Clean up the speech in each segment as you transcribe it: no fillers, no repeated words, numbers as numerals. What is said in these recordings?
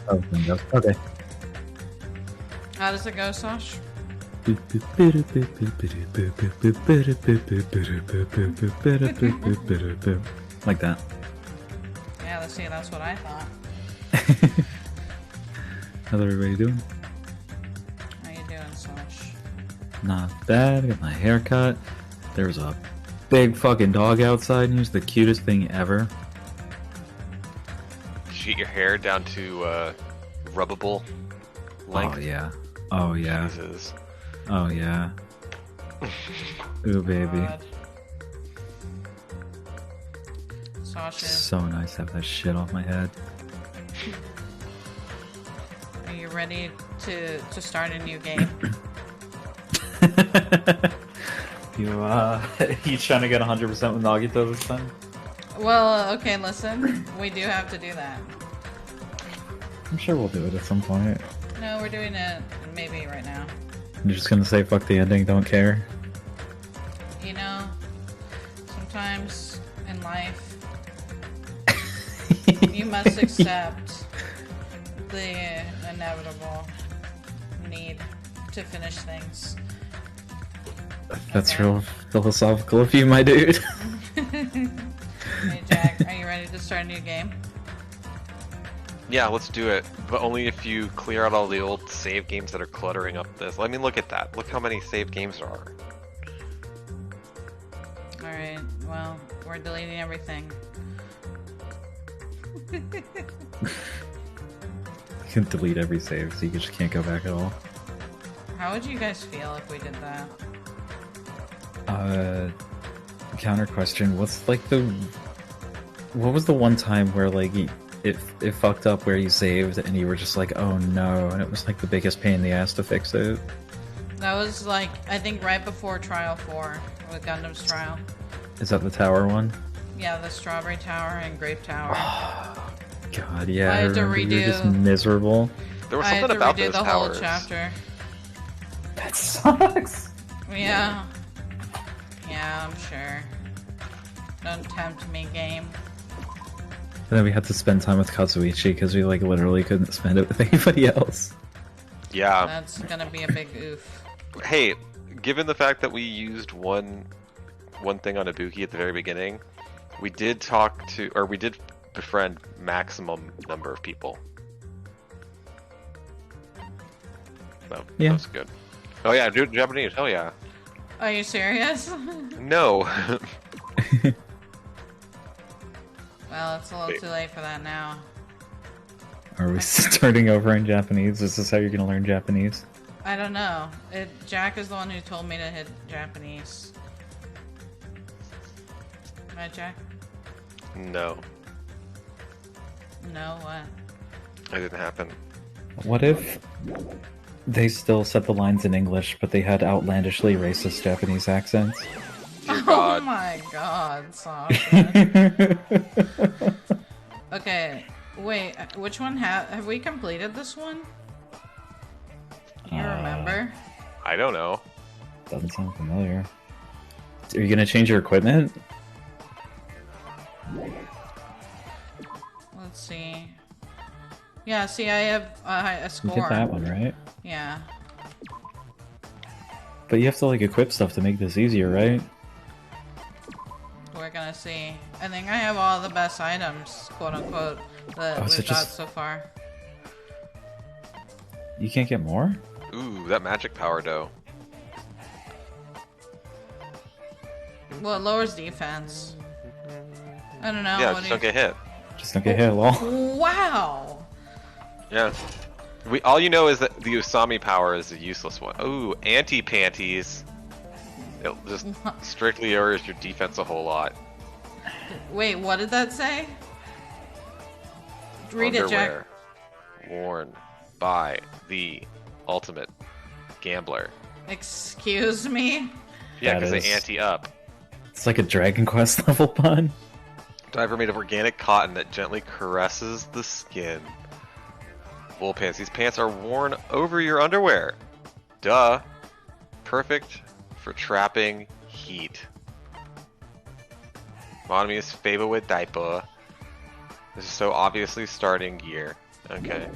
Oh, windows. Okay. How does it go, Sash? Like that. Yeah, let's see, that's what I thought. How's everybody doing? How you doing, Sash? Not bad. Got my hair cut. There was a big fucking dog outside, and he was the cutest thing ever. Did you get your hair down to rubbable length? Oh yeah. Oh yeah. Jesus. Oh yeah. Ooh baby. God. Sasha, So nice to have that shit off my head. are you ready to start a new game? You trying to get 100% with Nagito this time? Well, okay, listen. We do have to do that. I'm sure we'll do it at some point. No, we're doing it maybe right now. You're just gonna say fuck the ending, don't care? You know, sometimes in life, you must accept the inevitable need to finish things. That's Okay. real philosophical of you, my dude. Hey, Jack, are you ready to start a new game? Yeah, let's do it. But only if you clear out all the old save games that are cluttering up this. I mean, look at that. Look how many save games there are. Alright, well, we're deleting everything. You can delete every save, so you just can't go back at all. How would you guys feel if we did that? Counter question, what's like the... What was the one time where like it fucked up where you saved and you were just like, oh no, and it was like the biggest pain in the ass to fix it? That was like, I think right before Trial 4, with Gundam's Trial. Is that the tower one? Yeah, the Strawberry Tower and Grape Tower. God, yeah, I I had to remember you were just redo- miserable. There was I had something to about redo those the towers. whole chapter. That sucks! Yeah. Yeah, I'm sure. Don't tempt me, game. And then we had to spend time with Kazuichi because we like literally couldn't spend it with anybody else. Yeah. That's gonna be a big oof. Hey, given the fact that we used one thing on Ibuki at the very beginning, we did befriend maximum number of people. So, Yeah. that was good. Oh yeah, do it in Japanese, hell yeah. Are you serious? No. Well, it's a little too late for that now. Are we starting over in Japanese? Is this how you're gonna learn Japanese? I don't know. Jack is the one who told me to hit Japanese. Right, Jack? No. No, what? It didn't happen. What if they still said the lines in English, but they had outlandishly racist Japanese accents? Dear Oh God. my god, Sasha. Okay, wait, which one have we completed this one? Do you remember? I don't know. Doesn't sound familiar. Are you gonna change your equipment? Let's see. Yeah, see, I have a You score. get that one, right? Yeah. But you have to like equip stuff to make this easier, right? We're gonna see. I think I have all the best items, quote unquote, that Oh, we've so got just- so far. You can't get more? Ooh, that magic power dough. Well, it lowers defense. I don't know. Yeah, what just do don't get hit. Just don't get hit, lol. Wow! Yeah. All you know is that the Usami power is a useless one. Ooh, anti-panties. It just strictly lowers your defense a whole lot. Wait, what did that say? Read it, Jack. Underwear worn by the ultimate gambler. Excuse me? Yeah, That because they is- anti-up. It's like a Dragon Quest level pun. Diaper made of organic cotton that gently caresses the skin. Wool pants. These pants are worn over your underwear. Duh. Perfect for trapping heat. Monomi's favorite diaper. This is so obviously starting gear. Okay.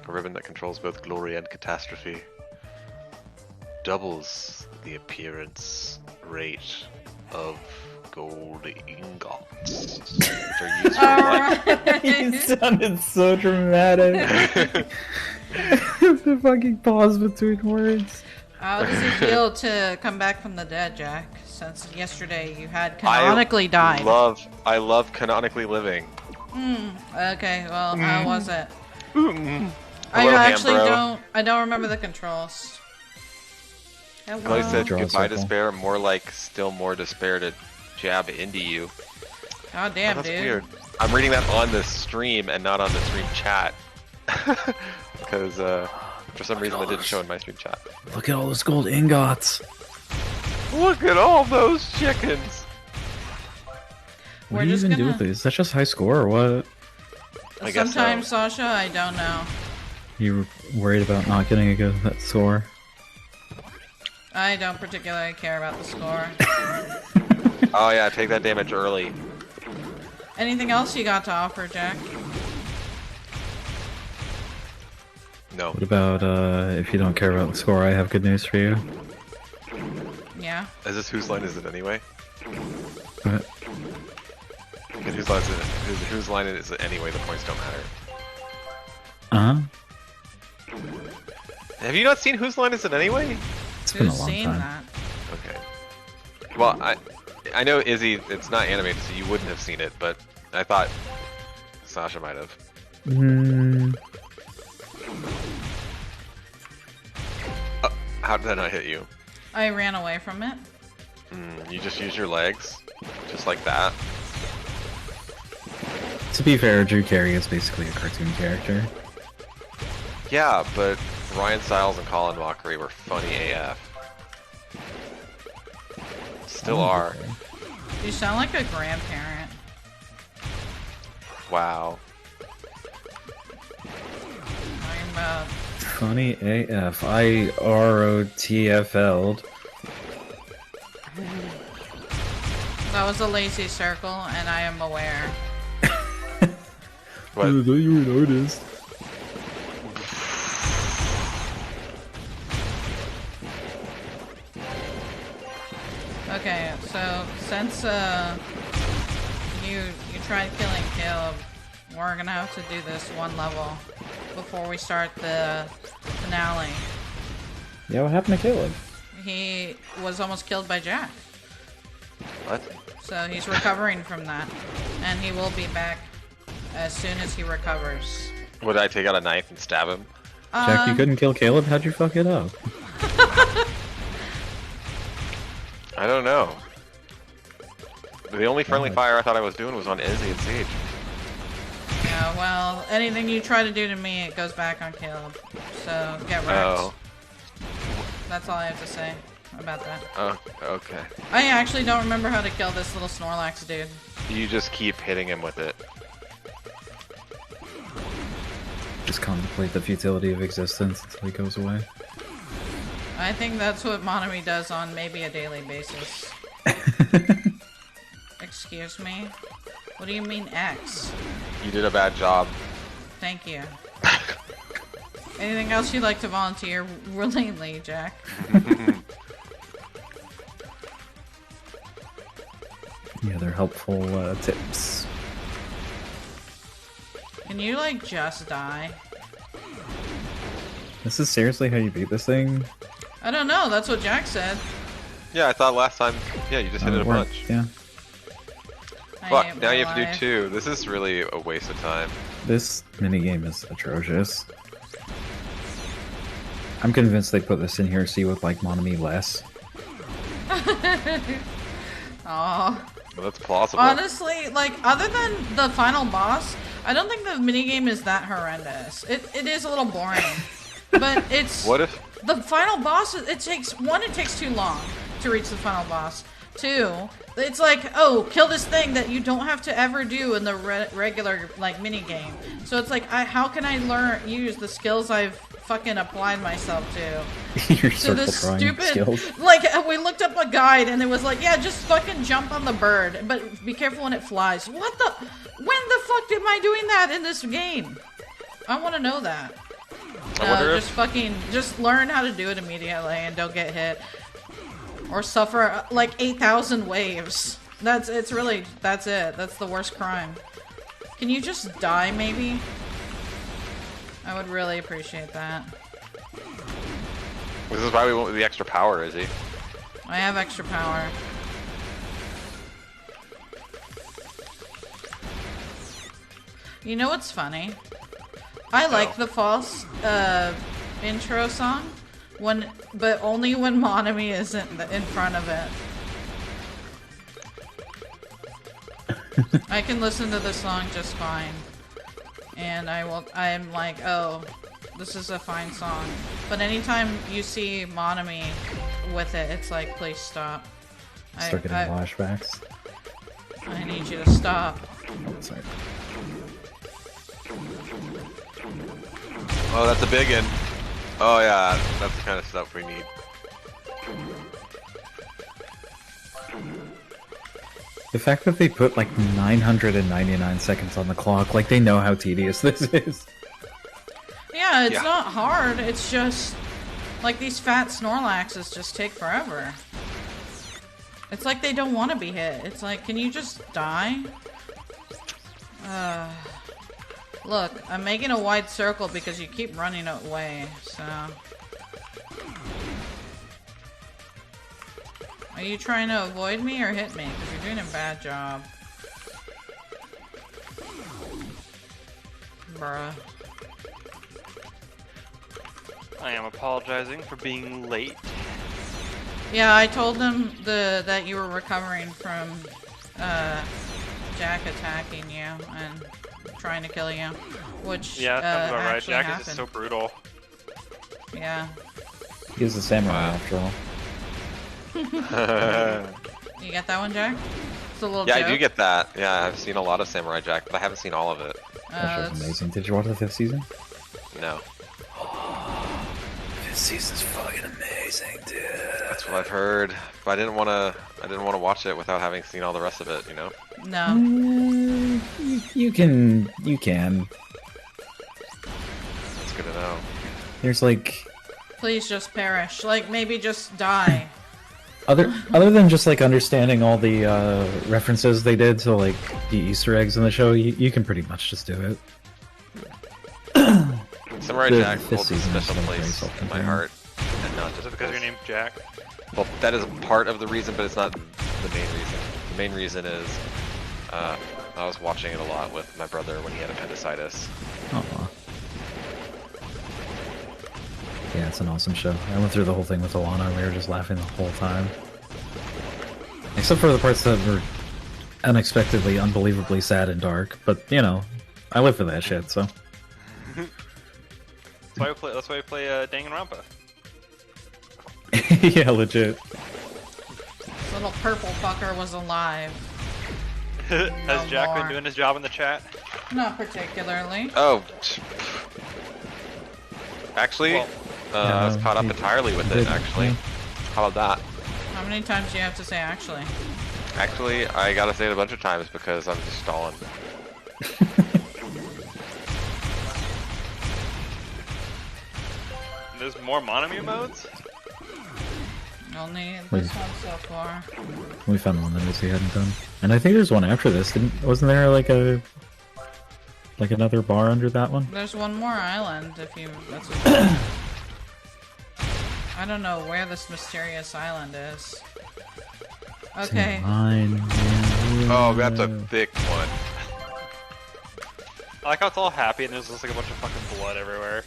A ribbon that controls both glory and catastrophe. Doubles the appearance rate of gold ingots. Which are used for what? You sounded so dramatic. The fucking pause between words. How does it feel to come back from the dead, Jack? Since yesterday you had canonically died. I love canonically living. Okay, well, how was it? Hello, I don't remember the controls. I said Draw a goodbye circle. despair, more like still more despair to jab into you. God damn, That's dude. weird. I'm reading that on the stream and not on the stream chat. Because for some reason it didn't show in my stream chat. Look at all those gold ingots. Look at all those chickens! What We're do you just even do gonna- with it? Is that just high score or what? I guess Sometimes, so. Sasha, I don't know. You worried about not getting a good that score? I don't particularly care about the score. Oh yeah, take that damage early. Anything else you got to offer, Jack? No. What about if you don't care about the score? I have good news for you. Yeah. Is this whose line is it anyway? What? And whose line is it? Whose line is it anyway? The points don't matter. Uh-huh. Have you not seen whose line is it anyway? It's been a Who's long seen time. that? Okay. Well, I know Izzy. It's not animated, so you wouldn't have seen it, but I thought Sasha might have. Mm, How did that not hit you? I ran away from it. You just use your legs, just like that. to be fair, Drew Carey is basically a cartoon character. Yeah, but Ryan Stiles and Colin Mockery were funny AF. Still are. You sound like a grandparent. Wow. Talking about Funny AF. IROTFL'd. that was a lazy circle, and I am aware. What? I thought you were an artist. Okay, so since you tried killing Caleb, we're gonna have to do this one level before we start the finale. Yeah, what happened to Caleb? He was almost killed by Jack, What? so he's recovering from that, and he will be back as soon as he recovers. Would I take out a knife and stab him? Jack, you couldn't kill Caleb? How'd you fuck it up? I don't know. The only friendly fire I thought I was doing was on Izzy and Siege. Yeah, well, anything you try to do to me, it goes back on Caleb. So get wrecked. Oh. That's all I have to say about that. Oh, okay. I actually don't remember how to kill this little Snorlax dude. You just keep hitting him with it. Just contemplate the futility of existence until he goes away. I think that's what Monami does on maybe a daily basis. Excuse me? What do you mean X? You did a bad job. Thank you. Anything else you'd like to volunteer willingly, Jack? Yeah, they're helpful tips. Can you, like, just die? This is seriously how you beat this thing? I don't know, that's what Jack said. Yeah, I thought last time. Yeah, you just hit it a worked, bunch. Yeah. I Fuck, hate now my you have to do life. 2. This is really a waste of time. This minigame is atrocious. I'm convinced they put this in here so you would like Monami less. Aw. Well, that's plausible. Honestly, like, other than the final boss, I don't think the minigame is that horrendous. It is a little boring. But it's... What if... The final boss, it takes too long to reach the final boss. 2, it's like, oh, kill this thing that you don't have to ever do in the regular, like, mini game. So it's like, how can I use the skills I've fucking applied myself to. Your To circle this drawing stupid, skills. like, we looked up a guide and it was like, yeah, just fucking jump on the bird, but be careful when it flies. What the? When the fuck am I doing that in this game? I want to know that. Just learn how to do it immediately and don't get hit. Or suffer, like, 8,000 waves. That's it. That's the worst crime. Can you just die, maybe? I would really appreciate that. This is why we went with the extra power, Izzy. I have extra power. You know what's funny? I like the false intro song but only when Monami isn't in front of it. I can listen to the song just fine. And I'm like, oh, this is a fine song. But anytime you see Monami with it, it's like, please stop. Start getting flashbacks. I need you to stop. Sorry. Oh, that's a big one. Oh yeah, that's the kind of stuff we need. The fact that they put like 999 seconds on the clock, like they know how tedious this is. Yeah, it's not hard. It's just like these fat Snorlaxes just take forever. It's like they don't want to be hit. It's like, can you just die? Look, I'm making a wide circle because you keep running away, so... Are you trying to avoid me or hit me? Because you're doing a bad job. Bruh. I am apologizing for being late. Yeah, I told them that you were recovering from Jack attacking you and trying to kill you, which yeah, that sounds about right. Jack happened. is just so brutal. Yeah. He is a samurai after all. You get that one, Jack? It's a little Yeah, joke. I do get that. Yeah, I've seen a lot of Samurai Jack, but I haven't seen all of it. That show's amazing. Did you watch the 5th season? No. 5th season's fucking amazing, dude. That's what I've heard, but I didn't want to watch it without having seen all the rest of it, you know? No. You can. That's good to know. There's like... Please just perish. Like, maybe just die. Other than just like understanding all the references they did to like the Easter eggs in the show, you can pretty much just do it. Samurai Jack holds a special place in my heart, and not just Because your name's Jack. Well, that is part of the reason, but it's not the main reason. The main reason is I was watching it a lot with my brother when he had appendicitis. Aww. Yeah, it's an awesome show. I went through the whole thing with Alana, we were just laughing the whole time. Except for the parts that were unexpectedly, unbelievably sad and dark, but, you know, I live for that shit, so... That's why we play Danganronpa. Yeah, legit. This little purple fucker was alive. Has Jack been doing his job in the chat? Not particularly. Oh. Actually, Well, I was caught up entirely with it, actually. How about that? How many times do you have to say actually? Actually, I gotta say it a bunch of times because I'm just stalling. There's more Monami modes? Only this one so far. We found one that we hadn't done. And I think there's one after this. Wasn't there like another bar under that one? There's one more island if you... That's what I don't know where this mysterious island is. Okay. Oh, that's a thick one. I like how it's all happy and there's just like a bunch of fucking blood everywhere.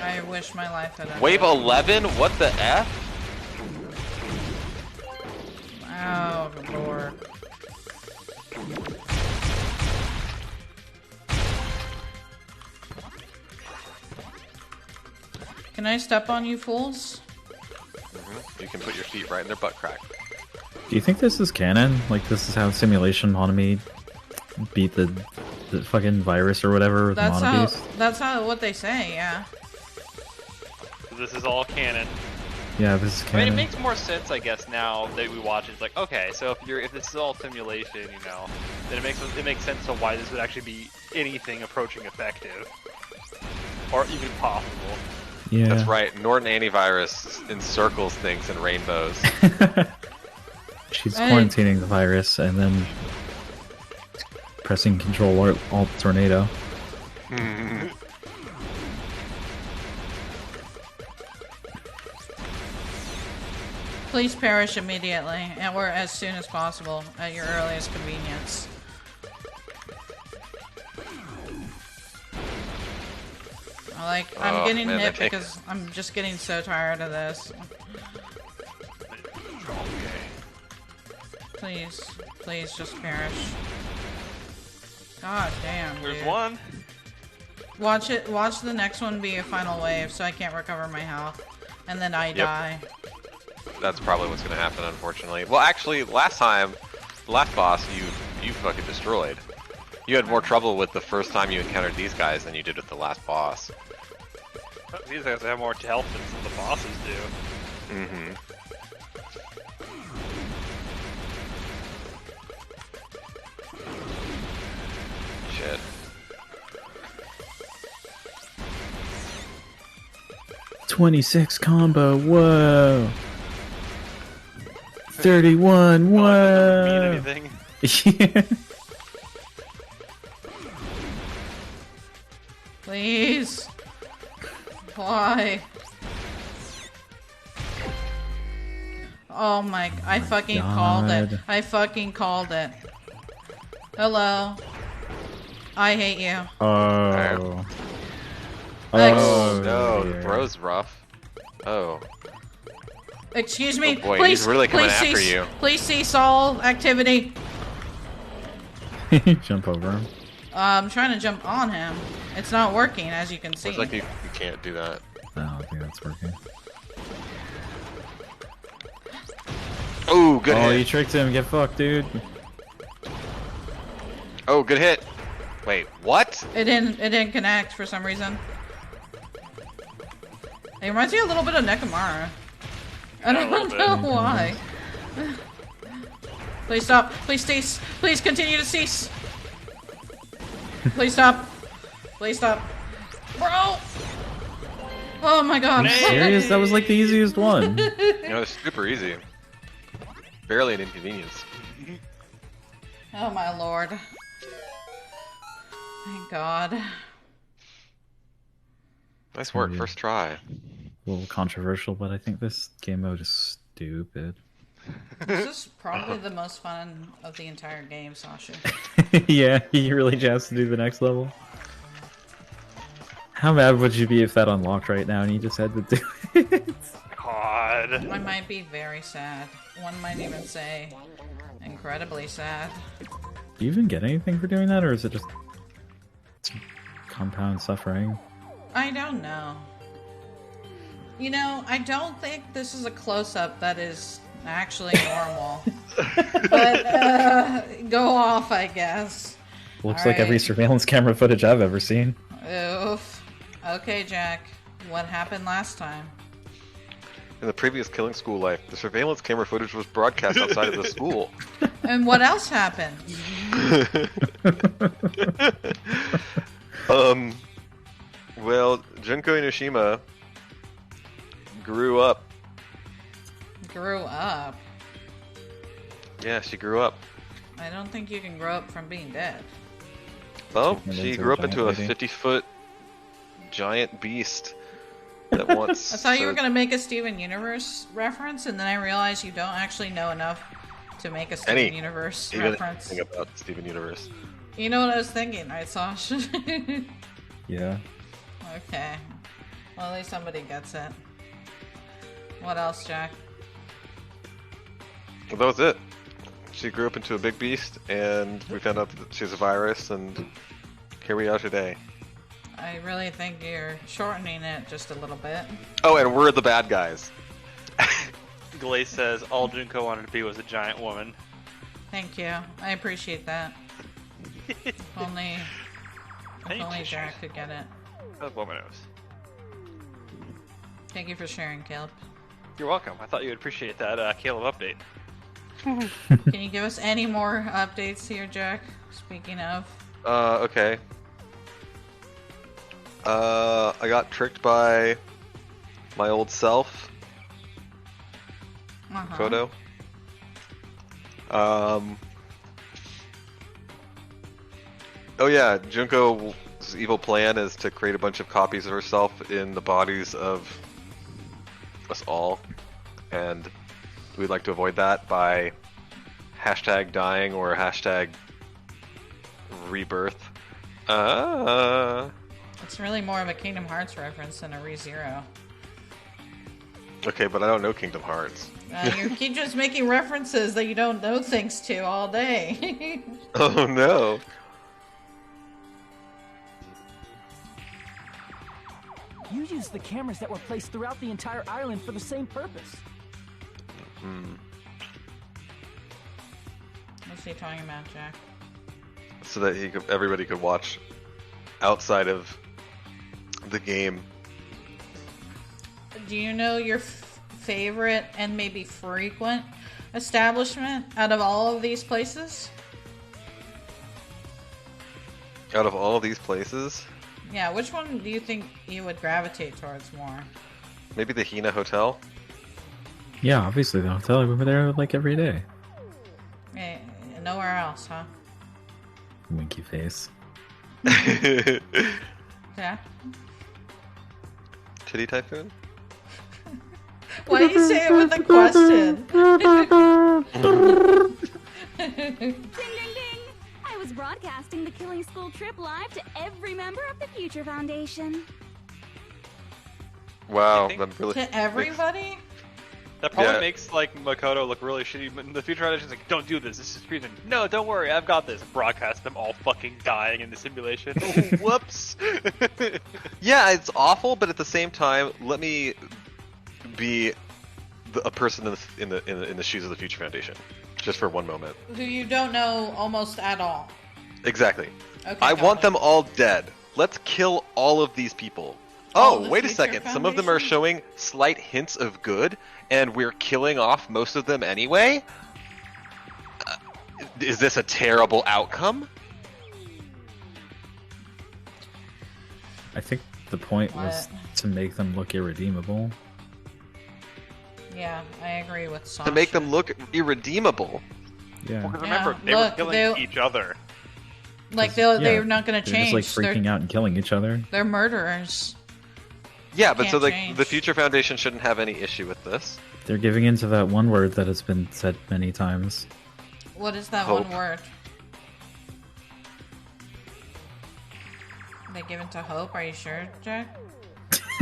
I wish my life had ended. Wave 11? What the F? Oh, lord. Can I step on you fools? You can put your feet right in their butt crack. Do you think this is canon? Like, this is how Simulation Monami beat the the fucking virus or whatever. That's the how. monobeast. That's how what they say. Yeah. This is all canon. Yeah, this is I mean, canon. it makes more sense, I guess, now that we watch it. It's like, okay, so if this is all simulation, you know, then it makes sense to why this would actually be anything approaching effective, or even possible. Yeah. That's right. Norton antivirus encircles things in rainbows. She's quarantining the virus and then pressing Control Alt Tornado. Please perish immediately, or as soon as possible, at your earliest convenience. I'm getting hit because I'm just getting so tired of this. Please, please just perish. God damn, dude. There's one. Watch it. Watch the next one be a final wave, so I can't recover my health, and then I die. That's probably what's going to happen, unfortunately. Well, actually, last time, the last boss, you fucking destroyed. You had more trouble with the first time you encountered these guys than you did with the last boss. These guys have more health than some of the bosses do. Mm-hmm. Shit. "26 combo, whoa! 31, Mean whoa!" anything? Yeah. Please. Why? Oh my, I fucking called it. God. I fucking called it. Hello. I hate you. Oh. Oh no, dear. the throw's rough. Oh. Excuse me. Oh boy, please, he's really coming please after cease, you. Please cease all activity. Jump over him. I'm trying to jump on him. It's not working, as you can see. Looks like you can't do that. I don't think that's working. Oh, good Oh, hit. you tricked him. Get fucked, dude. Oh, good hit. Wait, what? It didn't connect for some reason. It reminds me a little bit of Nekomara. I Yeah, a little don't know bit. why. Please stop. Please cease. Please continue to cease. Please stop. Please stop. Bro! Oh my god. Are you serious? That was like the easiest one. You know, it's super easy. Barely an inconvenience. Oh my lord. Thank god. Nice work, Yeah. first try. A little controversial, but I think this game mode is stupid. This is probably the most fun of the entire game, Sasha. Yeah, he really just has to do the next level. How mad would you be if that unlocked right now and you just had to do it? God. I might be very sad. One might even say incredibly sad. Do you even get anything for doing that, or is it just compound suffering? I don't know. You know, I don't think this is a close-up that is actually normal. But, go off, I guess. Looks All like every right. surveillance camera footage I've ever seen. Oof. Okay, Jack. What happened last time? In the previous Killing School life, the surveillance camera footage was broadcast outside of the school. And what else happened? Well, Junko Inoshima grew up. Grew up. Yeah, she grew up. I don't think you can grow up from being dead. Well, turned she into grew a up into a giant lady. 50-foot giant beast that wants. I thought you were to- gonna make a Steven Universe reference, and then I realized you don't actually know enough to make a Steven Any- Universe even reference. anything about Steven Universe. You know what I was thinking, right, Sash? Yeah. Okay. Well, at least somebody gets it. What else, Jack? Well, that was it. She grew up into a big beast, and we found out that she's a virus, and here we are today. I really think you're shortening it just a little bit. Oh, and we're the bad guys. Glaze says all Junko wanted to be was a giant woman. Thank you. I appreciate that. Only, I need if only tissues. Jack could get it. I'll blow my nose. Thank you for sharing, Caleb. You're welcome. I thought you would appreciate that Caleb update. Can you give us any more updates here, Jack? Speaking of. Okay. I got tricked by my old self, Kodo. Oh yeah, Junko's evil plan is to create a bunch of copies of herself in the bodies of us all, and we'd like to avoid that by hashtag dying or hashtag rebirth. It's really more of a Kingdom Hearts reference than a ReZero. Okay, but I don't know Kingdom Hearts. You keep just making references that you don't know things to all day. Oh no. You used the cameras that were placed throughout the entire island for the same purpose. What's he talking about, Jack? So that everybody could watch outside of the game. Do you know your favorite and maybe frequent establishment out of all of these places? Out of all these places, Yeah, which one do you think you would gravitate towards more? maybe the Hina Hotel. Yeah, obviously the hotel. We were there like every day. Nowhere else, huh? Winky face. Yeah. Titty Typhoon? Why do you say it with a question? Ding, ding, ding! I was broadcasting the Killing School trip live to every member of the Future Foundation. Wow, I think- I'm really. To everybody? That probably Yeah. makes like Makoto look really shitty. But in the future, Foundation's like, "Don't do this. This is treason." No, don't worry. I've got this. Broadcast them all fucking dying in the simulation. Oh, whoops. Yeah, it's awful, but at the same time, let me be a person in the shoes of the Future Foundation, just for one moment. Who you don't know almost at all. Exactly. Okay, I got want it. them all dead. Let's kill all of these people. All Oh, the wait a Future second. Some of them are Foundation? showing slight hints of good, and we're killing off most of them anyway? Is this a terrible outcome? I think the point was What? to make them look irredeemable. Yeah, I agree with Sasha. To make them look irredeemable. Yeah. Because remember, Yeah, they look, were killing they- each other. Like, Yeah, they're not going to They're change. just like freaking out and killing each other. They're murderers. Yeah, but so Can't like change. the Future Foundation shouldn't have any issue with this. They're giving into that one word that has been said many times. What is that Hope. one word? They give into hope? Are you sure, Jack?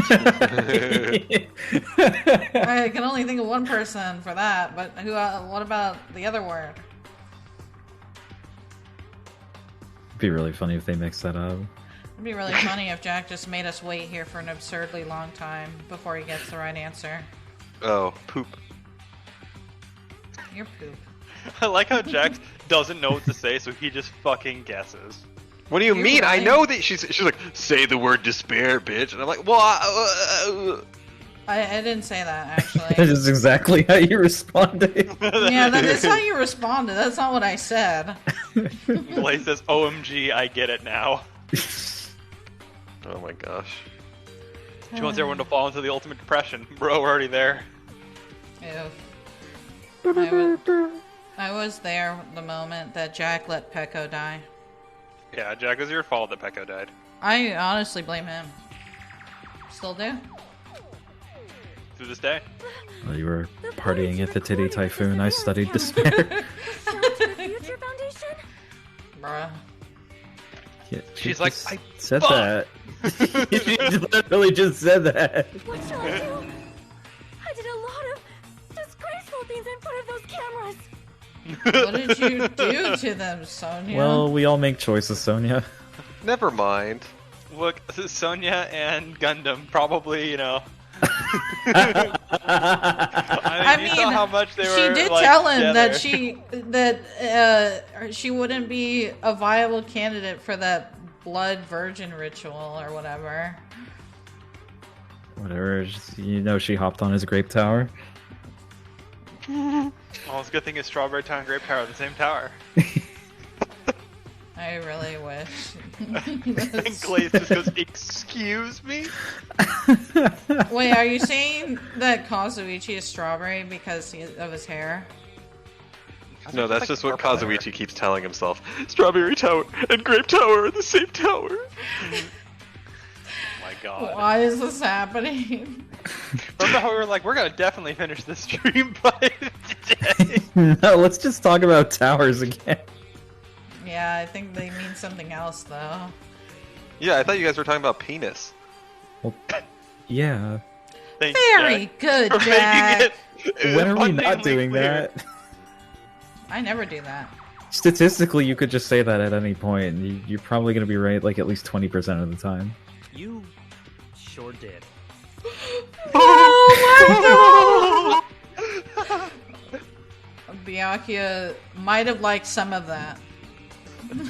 I can only think of one person for that, but who? What about the other word? It'd be really funny if they mix that up. It'd be really funny if Jack just made us wait here for an absurdly long time before he gets the right answer. Oh, poop. You're poop. I like how Jack doesn't know what to say, so he just fucking guesses. What do you You're mean? I right. know that she's like, say the word despair, bitch. And I'm like, well, I didn't say that, That actually. is exactly how you responded. Yeah, that is how you responded. That's not what I said. Blaze says, "OMG, I get it now." Oh my gosh. She wants everyone to fall into the ultimate depression. Bro, we're already there. Ew. I was there the moment that Jack let Pecco die. Yeah, Jack, it was your fault that Pecco died. I honestly blame him. Still do? To this day. While you were partying at the Titty Typhoon, I studied despair. Future Foundation? Bruh. Yeah, She's like, just "I said fuck." that. She literally just said that. What shall I do? I did a lot of disgraceful things in front of those cameras. What did you do to them, Sonia? Well, we all make choices, Sonia. Never mind. Look, Sonya and Gundam probably, I mean, you saw how much they were. She did like, tell him together. that she wouldn't be a viable candidate for that blood virgin ritual or whatever. Whatever. You know, she hopped on his grape tower. Well, it's a good thing is Strawberry Tower and Grape Tower are the same tower. I really wish. And Glaze just goes, "Excuse me." Wait, are you saying that Kazuichi is strawberry because of his hair? No, that's just what Kazuichi keeps telling himself. Strawberry Tower and Grape Tower are the same tower. My God. Why is this happening? Remember how we were like, we're gonna definitely finish this stream by today? No, let's just talk about towers again. Yeah, I think they mean something else though. Yeah, I thought you guys were talking about penis. Well, yeah. Thanks, Very Jack, good, for Jack. making it When are we not abundantly doing clear. that? I never do that. Statistically, you could just say that at any point, and you're probably going to be right like at least 20% of the time. You sure did. Oh my god! Byakuya might have liked some of that.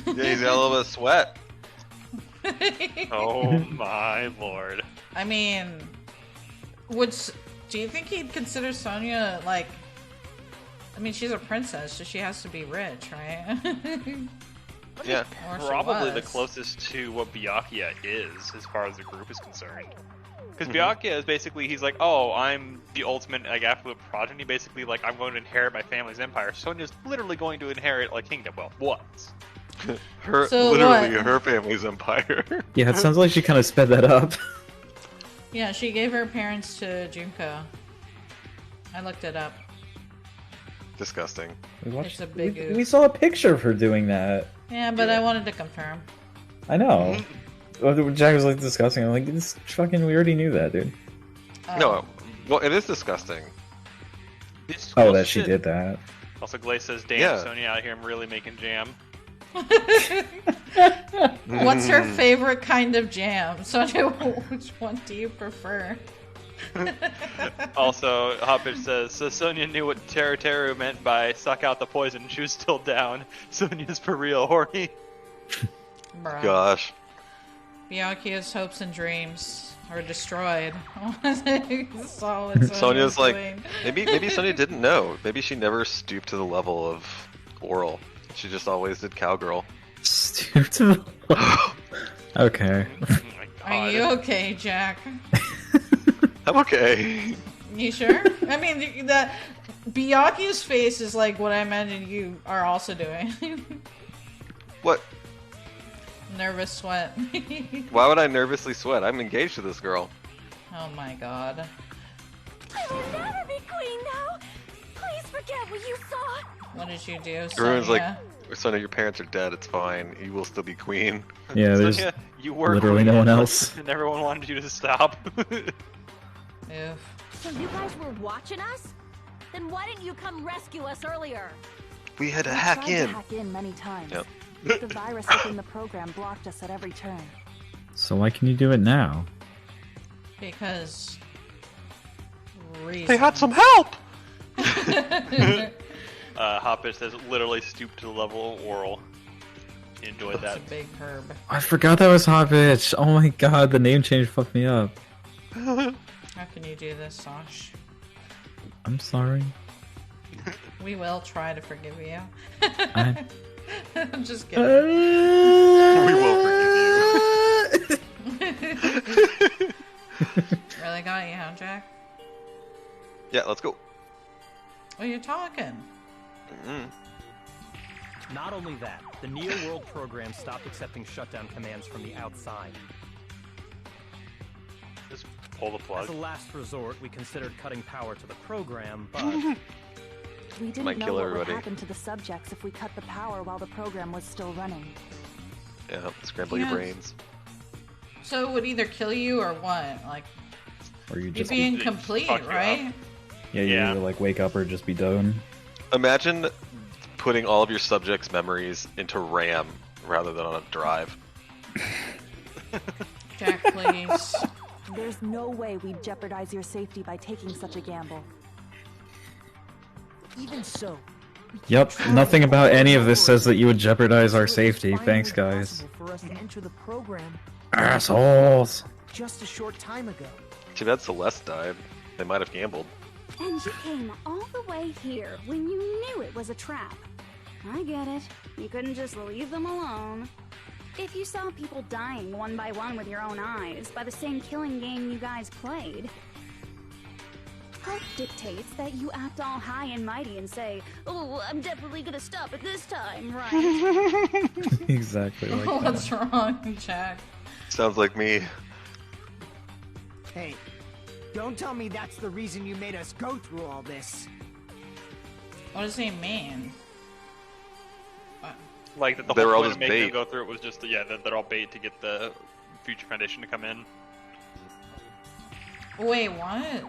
Yeah, he's got a little bit of sweat. Oh my lord. I mean, do you think he'd consider Sonya like? I mean, she's a princess, so she has to be rich, right? Yeah. Or she Probably the was. closest to what Byakuya is, as far as the group is concerned. Because Mm-hmm. Byakuya is basically, he's like, oh, I'm the ultimate, like, affluent progeny, basically, like, I'm going to inherit my family's empire. Sonya's literally going to inherit, like, kingdom. Well, once. So Literally what? her family's empire. Yeah, it sounds like she kind of sped that up. Yeah, she gave her parents to Junko. I looked it up. Disgusting. It's a big we oof. saw a picture of her doing that. Yeah, but I wanted to confirm. I know. Well, Jack was like discussing. I'm like, it's fucking. We already knew that, dude. No, well, it is disgusking. This Oh, cool that she shit. did that. Also, Glaze says, damn, Yeah. Sonya out here, I'm really making jam. What's her favorite kind of jam? Sonya, which one do you prefer? Also, Hoppage says, so Sonya knew what Teru Teru meant by suck out the poison, she was still down. Sonya's for real horny. Bruh. Gosh. Byakuya's hopes and dreams are destroyed. Saw what Sonya's like, doing. maybe Sonya didn't know. Maybe she never stooped to the level of oral. She just always did cowgirl. Stupid. Okay. Oh my God. Are you okay, Jack? I'm okay. You sure? I mean, that Byakuya's face is like what I imagine you are also doing. What? Nervous sweat. Why would I nervously sweat? I'm engaged to this girl. Oh my god. I will never be queen now. Please forget what you saw. What did you do, Everyone's like, Sonya? Sonya, your parents are dead. It's fine. You will still be queen. Yeah, there's Sonya, you were literally queen, no one else. And everyone wanted you to stop. Oof. So you guys were watching us? Then why didn't you come rescue us earlier? We had to We hack tried in. to hack in many times. Yep. But the virus within the program blocked us at every turn. So why can you do it now? Because... They had some help! Hoppage says, literally stooped to the level of oral. He enjoyed That's that. a big herb. I forgot that was Hot Bitch. Oh my god, the name change fucked me up. How can you do this, Sosh? I'm sorry. We will try to forgive you. I- I'm just kidding. We will forgive you. Really got you, huh, Jack? Yeah, let's go. Oh, you're talking. Mm. Not only that, the Neo World program stopped accepting shutdown commands from the outside. Just pull the As plug. a last resort, we considered cutting power to the program, but We didn't Might know kill what everybody. would happen to the subjects if we cut the power while the program was still running. Yeah, scramble Yeah. your brains. So it would either kill you or what? Like, Or you you'd just be Just incomplete, fuck you right? yeah, you Yeah. either like wake up or just be done. Imagine putting all of your subjects' memories into RAM rather than on a drive. Jack, please. There's no way we'd jeopardize your safety by taking such a gamble. Even so. Yep, nothing about any of this says that you would jeopardize our safety. Thanks, guys. For us to enter the program Assholes! just a short time ago. Too bad Celeste died. They might have gambled. And you came all the way here when you knew it was a trap. I get it. You couldn't just leave them alone. If you saw people dying one by one with your own eyes by the same killing game you guys played, health dictates that you act all high and mighty and say, "Oh, I'm definitely gonna stop it this time, right?" Exactly like that. What's wrong, Jack? Sounds like me. Hey, don't tell me that's the reason you made us go through all this. What does he mean? Like that the They whole were all point just of making them bait. go through it was just that they're all bait to get the Future Foundation to come in. Wait, what?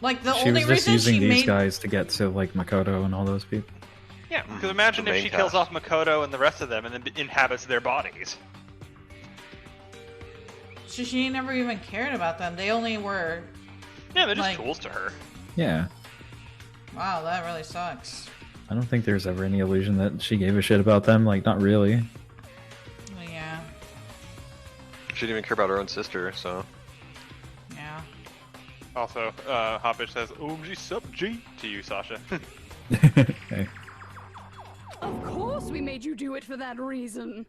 Like the She only was just reason using she these made guys to get to, like, Makoto and all those people. Yeah, because imagine the if main she kills cast. off Makoto and the rest of them and then inhabits their bodies. she never even cared about them. They only were. Yeah, they're just Like- tools to her. Yeah. Wow, that really sucks. I don't think there's ever any illusion that she gave a shit about them. Like, not really. Well, yeah, She didn't even care about her own sister, so. yeah. Also, Hoppish says, "OMG sub G" to you, Sasha. Hey. Of course we made you do it for that reason.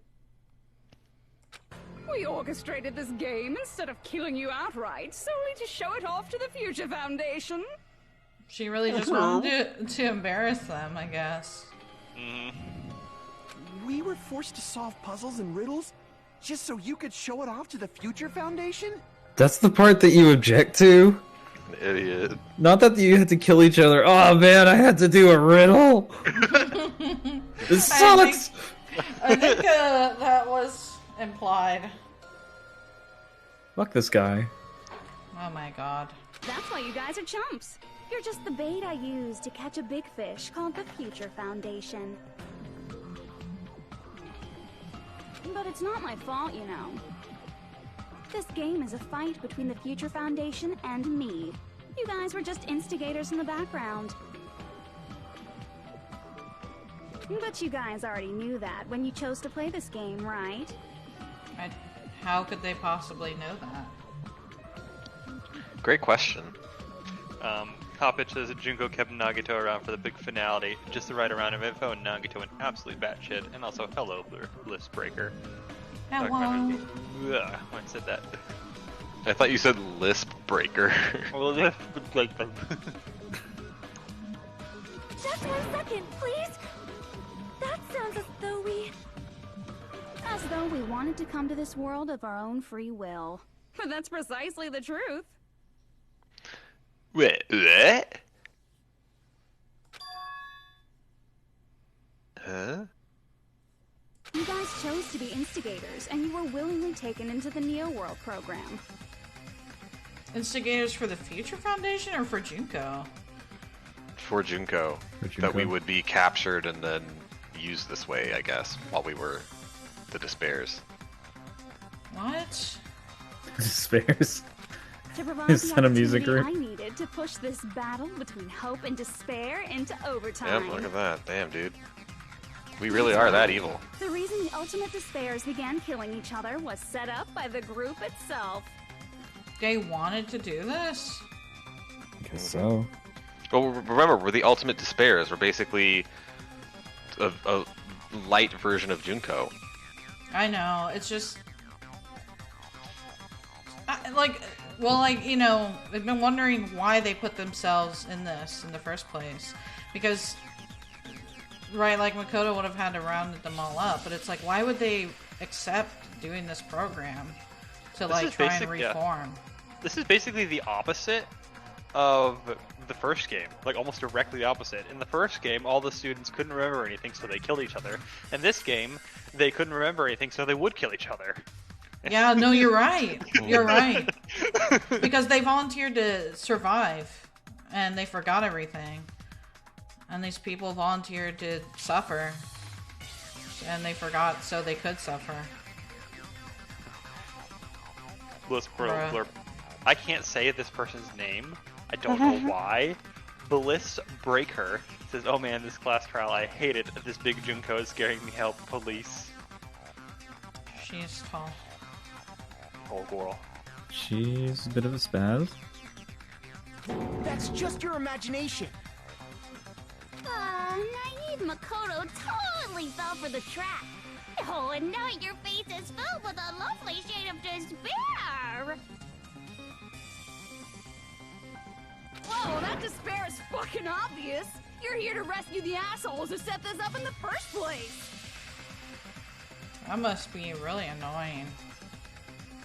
We orchestrated this game instead of killing you outright, solely to show it off to the Future Foundation. She really just wanted to embarrass them, I guess. We were forced to solve puzzles and riddles just so you could show it off to the Future Foundation? That's the part that you object to? An idiot. Not that you had to kill each other. Oh man, I had to do a riddle! This sucks! I think that was implied. Fuck this guy. Oh my god. That's why you guys are chumps. You're just the bait I used to catch a big fish called the Future Foundation. But it's not my fault, you know. This game is a fight between the Future Foundation and me. You guys were just instigators in the background. But you guys already knew that when you chose to play this game, right? How could they possibly know that? Great question. Hoppich says that Junko kept Nagito around for the big finality, just the right amount of info, and Nagito went absolutely batshit, and also hello, list breaker. Hello. Ugh, when I said that. I thought you said lisp breaker. Well, like them. Just 1 second, please. That sounds as though we wanted to come to this world of our own free will. But that's precisely the truth. Wait, what? Huh? You guys chose to be instigators, and you were willingly taken into the Neo World program. Instigators for the Future Foundation or for Junko? For Junko. That we would be captured and then used this way, I guess, while we were the Despairs. What? Despairs. To provide Is the that a music opportunity group? I needed to push this battle between hope and despair into overtime. Yep, look at that. Damn, dude. We really are that evil. The reason the Ultimate Despairs began killing each other was set up by the group itself. They wanted to do this? I guess so. Well, remember, we're the ultimate Despairs. We're basically a light version of Junko. I know, it's just... I've been wondering why they put themselves in this in the first place. Because, right, like, Makoto would have had to round them all up, but it's like, why would they accept doing this program to, like, try and reform? This is basically the opposite of the first game, like almost directly opposite. In the first game, all the students couldn't remember anything, so they killed each other. In this game, they couldn't remember anything, so they would kill each other. Yeah, no, you're right. You're right. Because they volunteered to survive, and they forgot everything. And these people volunteered to suffer, and they forgot so they could suffer. Blurp, blurp. I can't say this person's name. I don't know why. Bliss Breaker says, "Oh man, this class trial, I hate it. This big Junko is scaring me. Help, police." She's tall. Oh, girl. She's a bit of a spaz. That's just your imagination. Naive Makoto totally fell for the trap. Oh, and now your face is filled with a lovely shade of despair. Whoa, that despair is fucking obvious. You're here to rescue the assholes who set this up in the first place. That must be really annoying.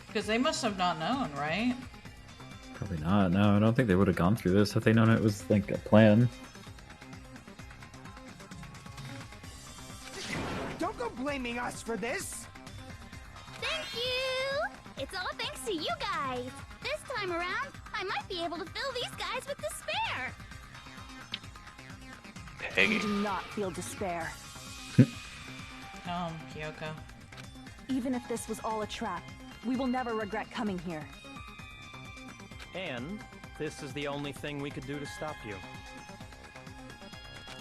Because they must have not known, right? Probably not. No, I don't think they would have gone through this if they known it was like a plan. Don't go blaming us for this. Thank you. It's all thanks to you guys. This time around, I might be able to fill these guys with despair. Peggy. You do not feel despair. Kyoko. Even if this was all a trap, we will never regret coming here. And this is the only thing we could do to stop you.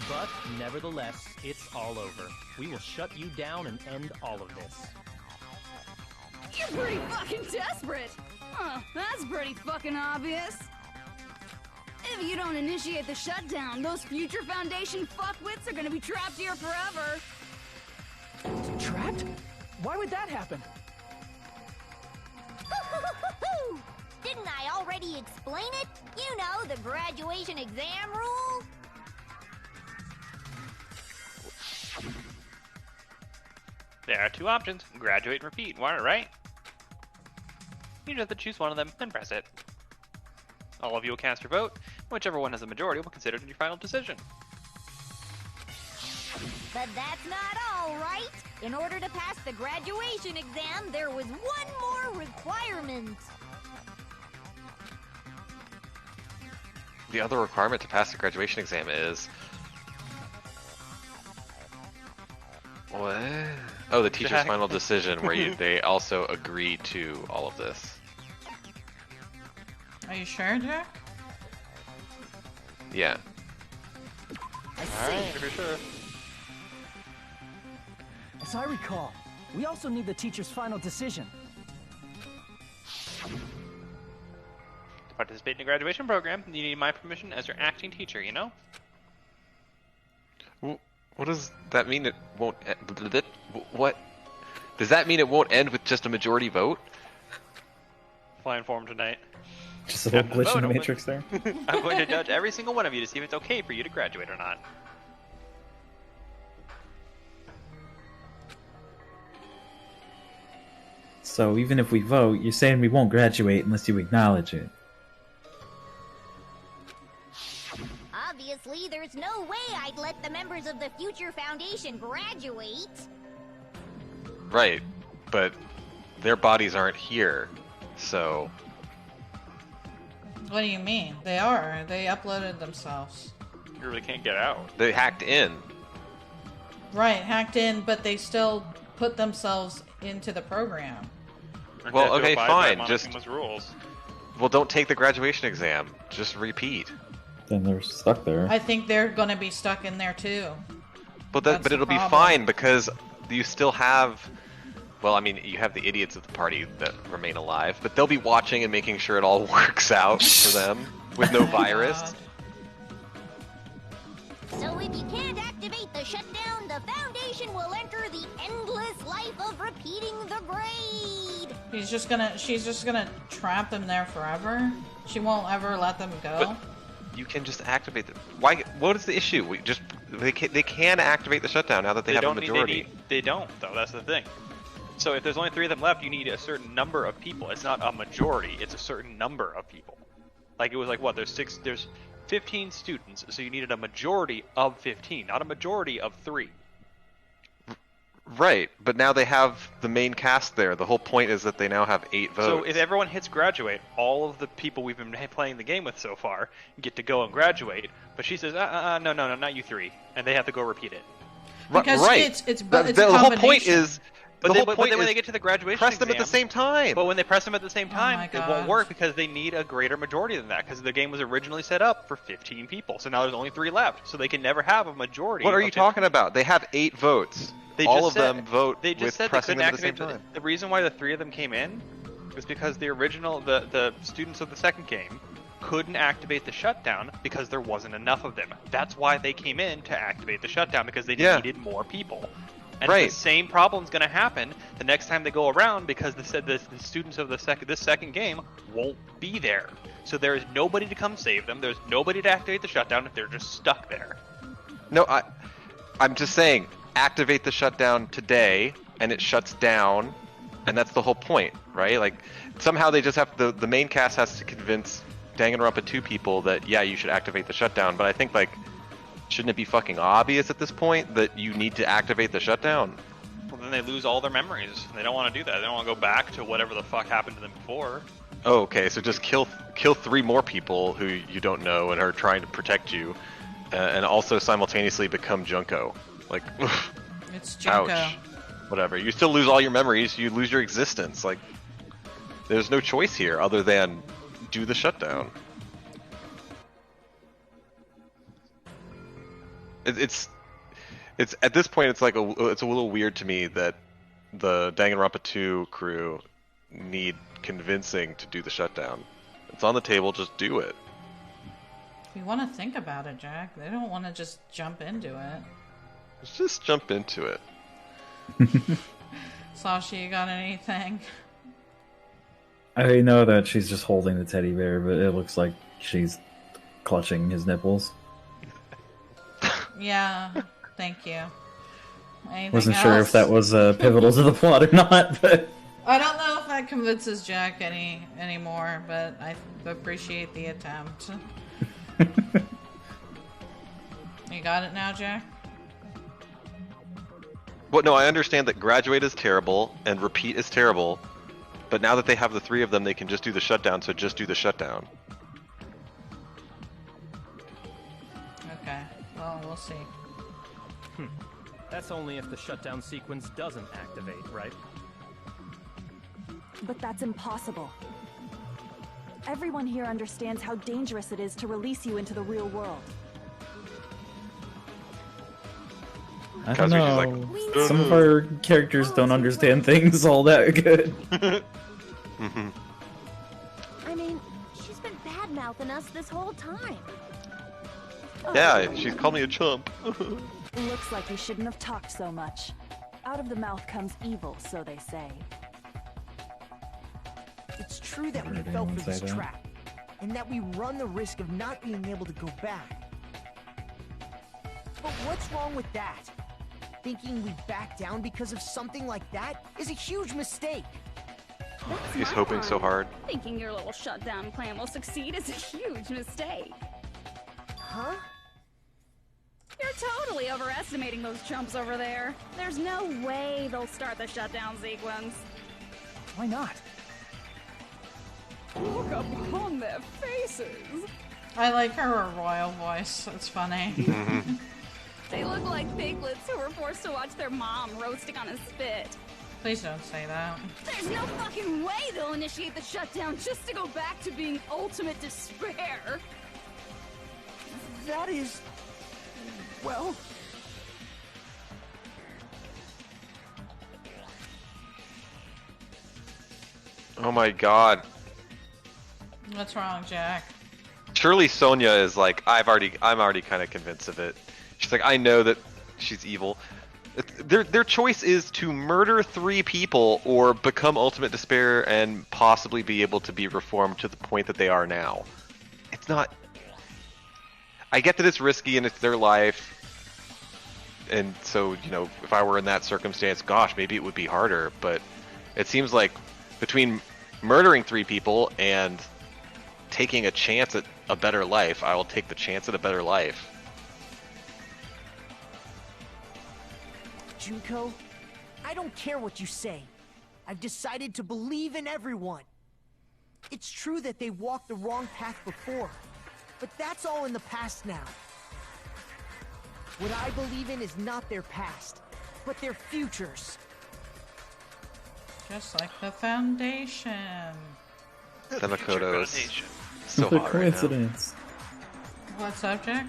But nevertheless, it's all over. We will shut you down and end all of this. You're pretty fucking desperate. Huh, that's pretty fucking obvious. If you don't initiate the shutdown, those future Foundation fuckwits are gonna be trapped here forever. Trapped? Why would that happen? Didn't I already explain it? You know, the graduation exam rule. There are two options: graduate and repeat. Want it right? You just have to choose one of them, then press it. All of you will cast your vote. Whichever one has a majority will consider it your final decision. But that's not all, right? In order to pass the graduation exam, there was one more requirement. The other requirement to pass the graduation exam is... What? Oh, the teacher's Jack. final decision, where they also agree to all of this. Are you sure, Jack? Yeah. Alright, for sure. As I recall, we also need the teacher's final decision. To participate in the graduation program, you need my permission as your acting teacher, you know? What does that mean? It won't. What does that mean? It won't end with just a majority vote? Flying form tonight. Just a little After the glitch in vote, the I'm matrix there. I'm going to judge every single one of you to see if it's okay for you to graduate or not. So even if we vote, you're saying we won't graduate unless you acknowledge it. Obviously, there's no way I'd let the members of the Future Foundation graduate. Right, but their bodies aren't here, so... What do you mean? They are. They uploaded themselves. You really can't get out. They hacked in. Right, hacked in, but they still put themselves into the program. Well, okay, fine. Just rules. Well, don't take the graduation exam. Just repeat. Then they're stuck there. I think they're gonna be stuck in there too. But That's the it'll be problem. fine because you still have. Well, I mean, you have the idiots of the party that remain alive, but they'll be watching and making sure it all works out for them with no virus. God. So if you can't activate the shutdown, the Foundation will enter the endless life of repeating the grade. She's just gonna trap them there forever. She won't ever let them go. But you can just activate them. Why? What is the issue? They can activate the shutdown now that they have a majority. They don't, though. That's the thing. So if there's only 3 of them left, you need a certain number of people. It's not a majority. It's a certain number of people. Like it was like what? There's 15 students, so you needed a majority of 15, not a majority of 3. Right, but now they have the main cast there. The whole point is that they now have 8 votes. So if everyone hits graduate, all of the people we've been playing the game with so far get to go and graduate. But she says, no, not you 3, and they have to go repeat it. Because right. it's the whole point is the whole but point then when is they get to the graduation press them at the exam- same time. But when they press them at the same time, my it won't gosh. work because they need a greater majority than that. Because the game was originally set up for 15 people, so now there's only 3 left. So they can never have a majority. What are of you 15. talking about? They have 8 votes. All of them vote They just with said they pressing couldn't them at the same activate time. the reason why the 3 of them came in was because the original the students of the second game couldn't activate the shutdown because there wasn't enough of them. That's why they came in to activate the shutdown, because they needed more people. And Right. the same problem's going to happen the next time they go around, because they said the students of this second game won't be there. So there is nobody to come save them. There's nobody to activate the shutdown if they're just stuck there. No, I'm just saying, activate the shutdown today, and it shuts down, and that's the whole point, right? Like, somehow they just have the main cast has to convince Danganronpa 2 people that, yeah, you should activate the shutdown, but I think, like, shouldn't it be fucking obvious at this point that you need to activate the shutdown? Well, then they lose all their memories. They don't want to do that. They don't want to go back to whatever the fuck happened to them before. Oh, okay, so just kill 3 more people who you don't know and are trying to protect you, and also simultaneously become Junko. Like, It's Junko. ouch. Whatever. You still lose all your memories, you lose your existence. Like, there's no choice here other than do the shutdown. It's at this point, it's like it's a little weird to me that the Danganronpa 2 crew need convincing to do the shutdown. It's on the table, just do it. You want to think about it, Jack. They don't want to just jump into it. Let's just jump into it. Sasha, you got anything? I know that she's just holding the teddy bear, but it looks like she's clutching his nipples. Yeah, thank you. Anything Wasn't sure else? if that was pivotal to the plot or not, but I don't know if that convinces Jack anymore, but I appreciate the attempt. You got it now, Jack? Well, no, I understand that graduate is terrible and repeat is terrible, but now that they have the 3 of them, they can just do the shutdown, so just do the shutdown. Okay, well, we'll see. That's only if the shutdown sequence doesn't activate, right? But that's impossible. Everyone here understands how dangerous it is to release you into the real world. I don't Kazuchi's know. like, Some of our characters don't understand things all that good. I mean, she's been bad-mouthing us this whole time. Yeah, she's called me a chump. Looks like you shouldn't have talked so much. Out of the mouth comes evil, so they say. It's true that we Heard fell anyone for this say that? trap, and that we run the risk of not being able to go back. But what's wrong with that? Thinking we back down because of something like that is a huge mistake. That's He's my hoping so line. hard. Thinking your little shutdown plan will succeed is a huge mistake. Huh? You're totally overestimating those chumps over there. There's no way they'll start the shutdown sequence. Why not? Look upon their faces. I like her royal voice. It's funny. They look like piglets who were forced to watch their mom roasting on a spit. Please don't say that. There's no fucking way they'll initiate the shutdown just to go back to being ultimate despair. That is... well... Oh my god. What's wrong, Jack? Surely Sonia is like, I'm already kind of convinced of it. She's like, I know that she's evil. Their choice is to murder 3 people or become ultimate despair and possibly be able to be reformed to the point that they are now. It's not... I get that it's risky and it's their life. And so, you know, if I were in that circumstance, gosh, maybe it would be harder. But it seems like between murdering 3 people and taking a chance at a better life, I will take the chance at a better life. Junko, I don't care what you say. I've decided to believe in everyone. It's true that they walked the wrong path before, but that's all in the past now. What I believe in is not their past, but their futures. Just like the foundation. The Makoto is Foundation. so The hot right now. coincidence. What subject?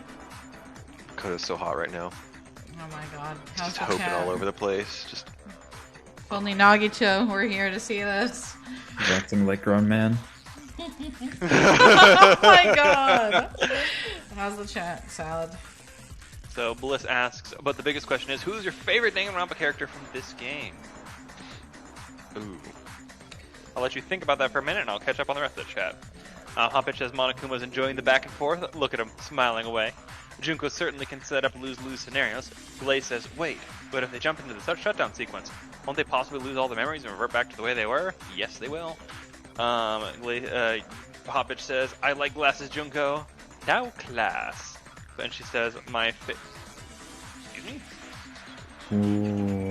Makoto's so hot right now. Oh my god. How's Just the hoping chat? all over the place. Just If only Nagito were here to see this. He's acting like grown man. Oh my god. How's the chat? Salad. So Bliss asks, but the biggest question is, who's your favorite Danganronpa character from this game? ooh. I'll let you think about that for a minute, and I'll catch up on the rest of the chat. Hoppich says Monokuma's enjoying the back and forth. Look at him, smiling away. Junko certainly can set up lose-lose scenarios. Glaze says, wait, but if they jump into the shutdown sequence, won't they possibly lose all the memories and revert back to the way they were? Yes, they will. Hoppich says, I like glasses, Junko. Now class. And she says, excuse me?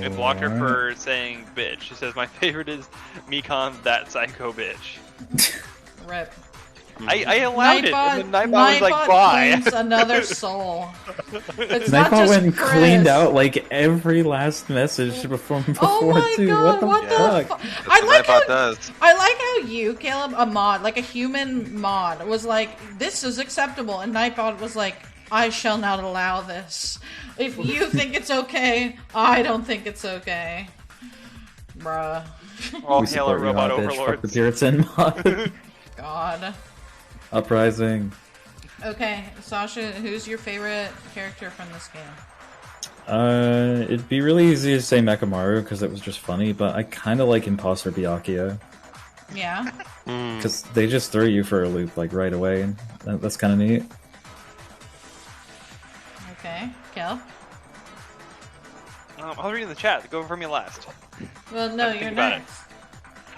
It blocked her for saying bitch. She says, my favorite is Mikon, that psycho bitch. Rip. I allowed it, and then Nightbot was like, Nightbot bye. claims another soul. It's not Nightbot just went and Chris. cleaned out like every last message before Oh my too. god, What the fuck? That's I what like Nightbot how does. I like how you, Caleb, a mod, like a human mod, was like, this is acceptable, and Nightbot was like, I shall not allow this. If you think it's okay, I don't think it's okay. Bruh. All We hail support you, robot bitch. Fuck the overlords. Puritan mod. God. Uprising. Okay, Sasha, who's your favorite character from this game? It'd be really easy to say Mechamaru because it was just funny, but I kind of like Imposter Byakuya Yeah? because they just throw you for a loop like right away, and that's kind of neat. Okay. Kel? I was reading the chat. Go for me last. Well, no, Think you're about it. next.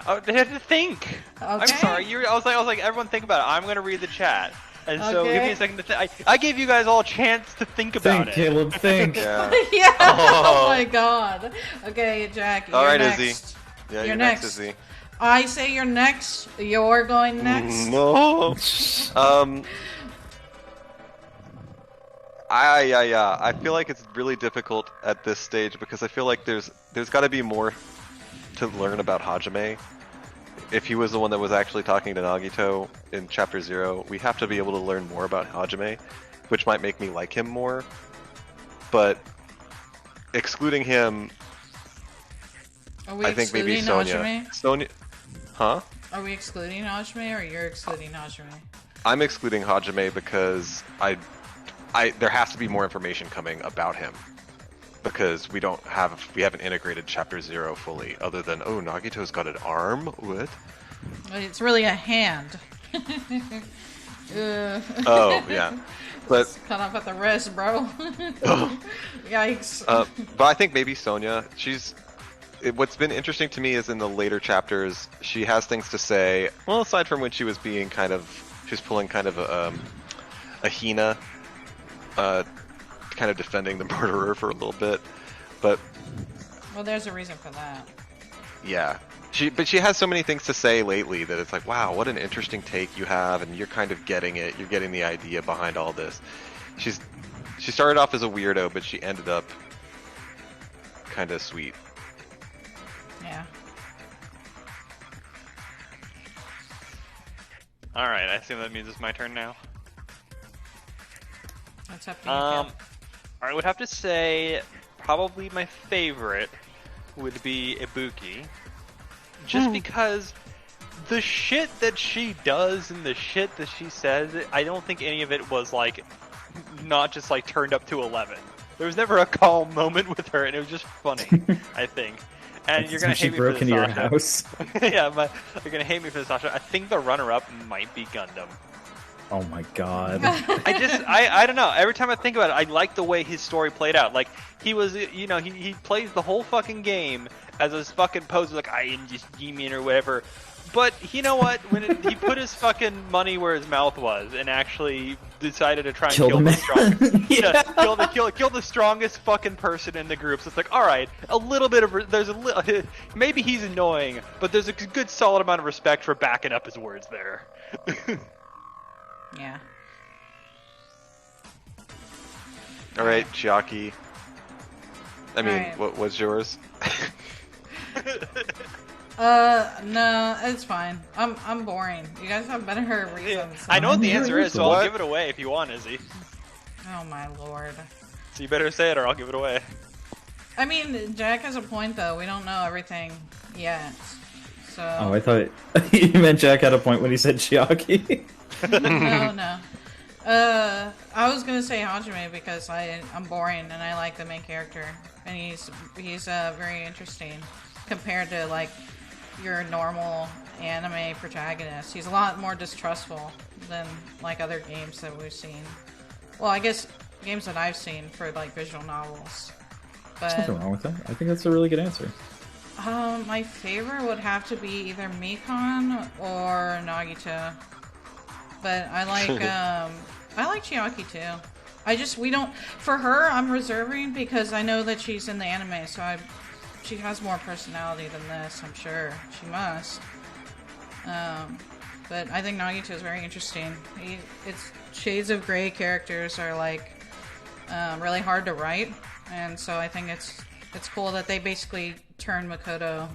Oh, they had to think. I'm Okay. sorry. I was like, everyone think about it. I'm gonna read the chat. And so give me Okay. a second to think. I gave you guys all a chance to think about Think, it. Caleb, think. Yeah. Yeah. Oh. Oh. my god. Okay, Jack. All you're right, next. Izzy. Yeah, You're you're next. next, Izzy. I say you're next. You're going next. No. I feel like it's really difficult at this stage because I feel like there's got to be more to learn about Hajime. If he was the one that was actually talking to Nagito in Chapter 0, we have to be able to learn more about Hajime, which might make me like him more. But excluding him, Are we I think maybe excluding Sonya. Hajime? Sonya, huh? Are we excluding Hajime or you're excluding Hajime? I'm excluding Hajime because there has to be more information coming about him because we haven't integrated Chapter 0 fully. Other than Nagito's got an arm. What? It's really a hand. Oh yeah, but Cut off at the wrist, bro. Yikes. but I think maybe Sonya. What's been interesting to me is in the later chapters, she has things to say. Well, aside from when she was being she's pulling kind of a Hina, kind of defending the murderer for a little bit. But Well, there's a reason for that. yeah, she has so many things to say lately that it's like, wow, what an interesting take you have, and you're kind of getting it. You're getting the idea behind all this. She started off as a weirdo, but she ended up kind of sweet. Yeah. All right. I assume that means it's my turn now. That's up to you, Kel. I would have to say probably my favorite would be Ibuki, just because the shit that she does and the shit that she says, I don't think any of it was like not just like turned up to 11. There was never a calm moment with her, and it was just funny. I think. And you're gonna She hate me broke for this, into your Sasha. house. Yeah, but you're gonna hate me for this, Sasha. I think the runner-up might be Gundam. Oh my god. I don't know. Every time I think about it, I like the way his story played out. Like, he was, he plays the whole fucking game as this fucking pose, like, I am just demon or whatever. But you know what? When he put his fucking money where his mouth was and actually decided to try and Kill kill the the man. strongest, Yeah. kill the strongest fucking person in the group. So it's like, all right, a little bit of maybe he's annoying, but there's a good solid amount of respect for backing up his words there. Yeah. All right, Chiaki. I mean, Alright. what was yours? No, it's fine. I'm boring. You guys have better reasons. I know what the I'm answer is, so What? I'll give it away if you want, Izzy. Oh my lord. So you better say it or I'll give it away. I mean, Jack has a point though. We don't know everything yet. So. Oh, I thought you meant Jack had a point when he said Chiaki. No. I was gonna say Hajime because I'm boring and I like the main character, and he's very interesting compared to like your normal anime protagonist. He's a lot more distrustful than like other games that we've seen. Well, I guess games that I've seen for like visual novels. But Nothing wrong with that. I think that's a really good answer. my favorite would have to be either Mikon or Nagito. But I like Chiaki too. We don't, for her I'm reserving because I know that she's in the anime, so she has more personality than this, I'm sure. She must. But I think Nagito is very interesting. It's shades of gray characters are like really hard to write, and so I think it's cool that they basically turn Makoto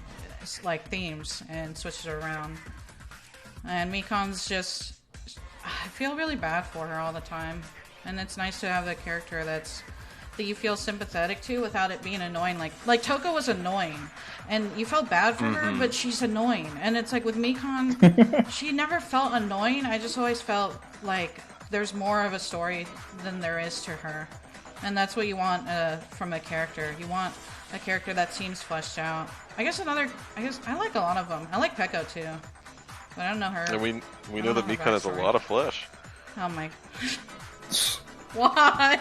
like themes and switch it around. And Mikon's just, I feel really bad for her all the time, and it's nice to have a character that you feel sympathetic to without it being annoying. Like Toko was annoying, and you felt bad for her, but she's annoying. And it's like with Mikon, she never felt annoying. I just always felt like there's more of a story than there is to her, and that's what you want from a character. You want a character that seems fleshed out. I guess I like a lot of them. I like Peko too, but I don't know her. And we know that Mikon has a lot of flesh. Oh my. Why?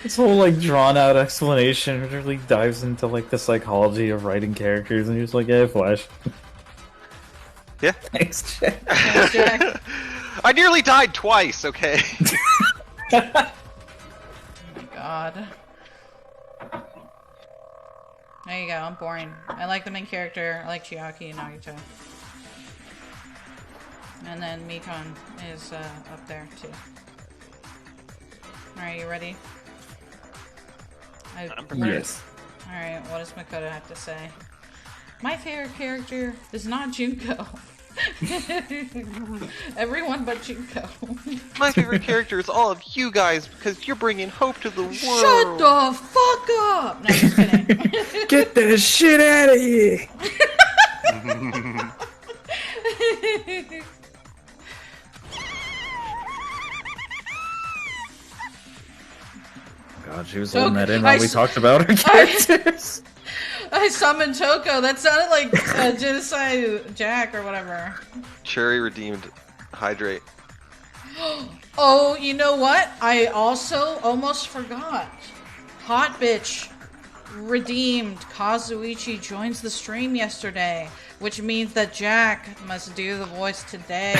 This whole like drawn out explanation really dives into like the psychology of writing characters, and you're just like, yeah, flesh. Yeah. Thanks, Jack. Thanks, Jack. I nearly died twice, okay? Oh my god. There you go, I'm boring. I like the main character, I like Chiaki and Nagito. And then Mikon is up there too. Alright, you ready? I'm prepared. Yes. Alright, what does Makoto have to say? My favorite character is not Junko. Everyone but Junko. My favorite character is all of you guys because you're bringing hope to the world. Shut the fuck up! No, just kidding. Get that shit out of here! God, she was holding that in while we talked about her characters. I summoned Toko. That sounded like Genocide Jack or whatever. Cherry redeemed Hydrate. Oh, you know what? I also almost forgot. Hot Bitch redeemed Kazuichi joins the stream yesterday, which means that Jack must do the voice today.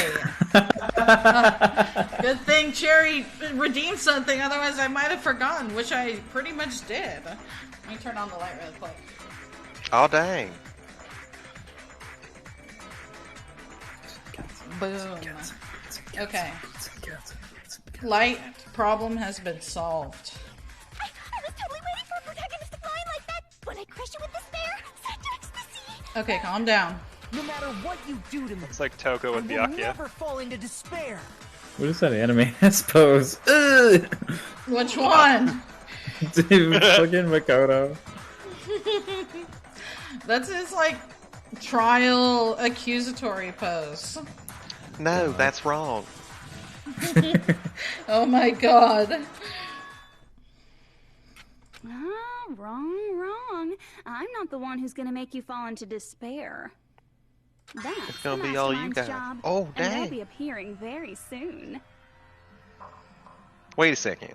Good thing Cherry redeemed something, otherwise I might have forgotten, which I pretty much did. Let me turn on the light really quick. Oh, dang. Boom. Okay. Light problem has been solved. I was totally waiting for a protagonistic line like that, but I crushed it with despair. Such ecstasy. Okay, calm down. No matter what you do to me, It's like Toko with I will Byakuya. never fall into despair. What is that anime ass pose? Ugh! Which one? Dude, fucking Makoto. That's his, like, trial accusatory pose. No, that's wrong. Oh my god. Wrong. I'm not the one who's gonna make you fall into despair. That's It's gonna the be all you mastermind's guys. job, Oh, and they'll dang. be appearing very soon. Wait a second.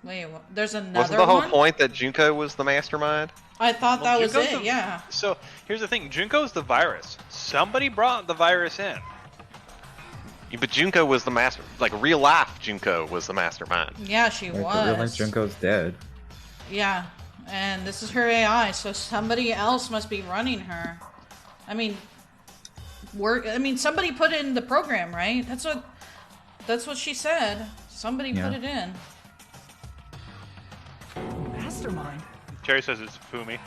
Wait, there's another Wasn't the whole one? point that Junko was the mastermind? I thought Well, that was Junko's it, the- yeah. So here's the thing: Junko's the virus. Somebody brought the virus in. Yeah, but Junko was the master. Like, real life Junko was the mastermind. Yeah, she Wait, but realize was. Junko's dead. Yeah, and this is her AI, so somebody else must be running her. I mean, somebody put it in the program, right? That's what she said. Somebody Yeah. put it in. Mastermind. Cherry says it's Fumi.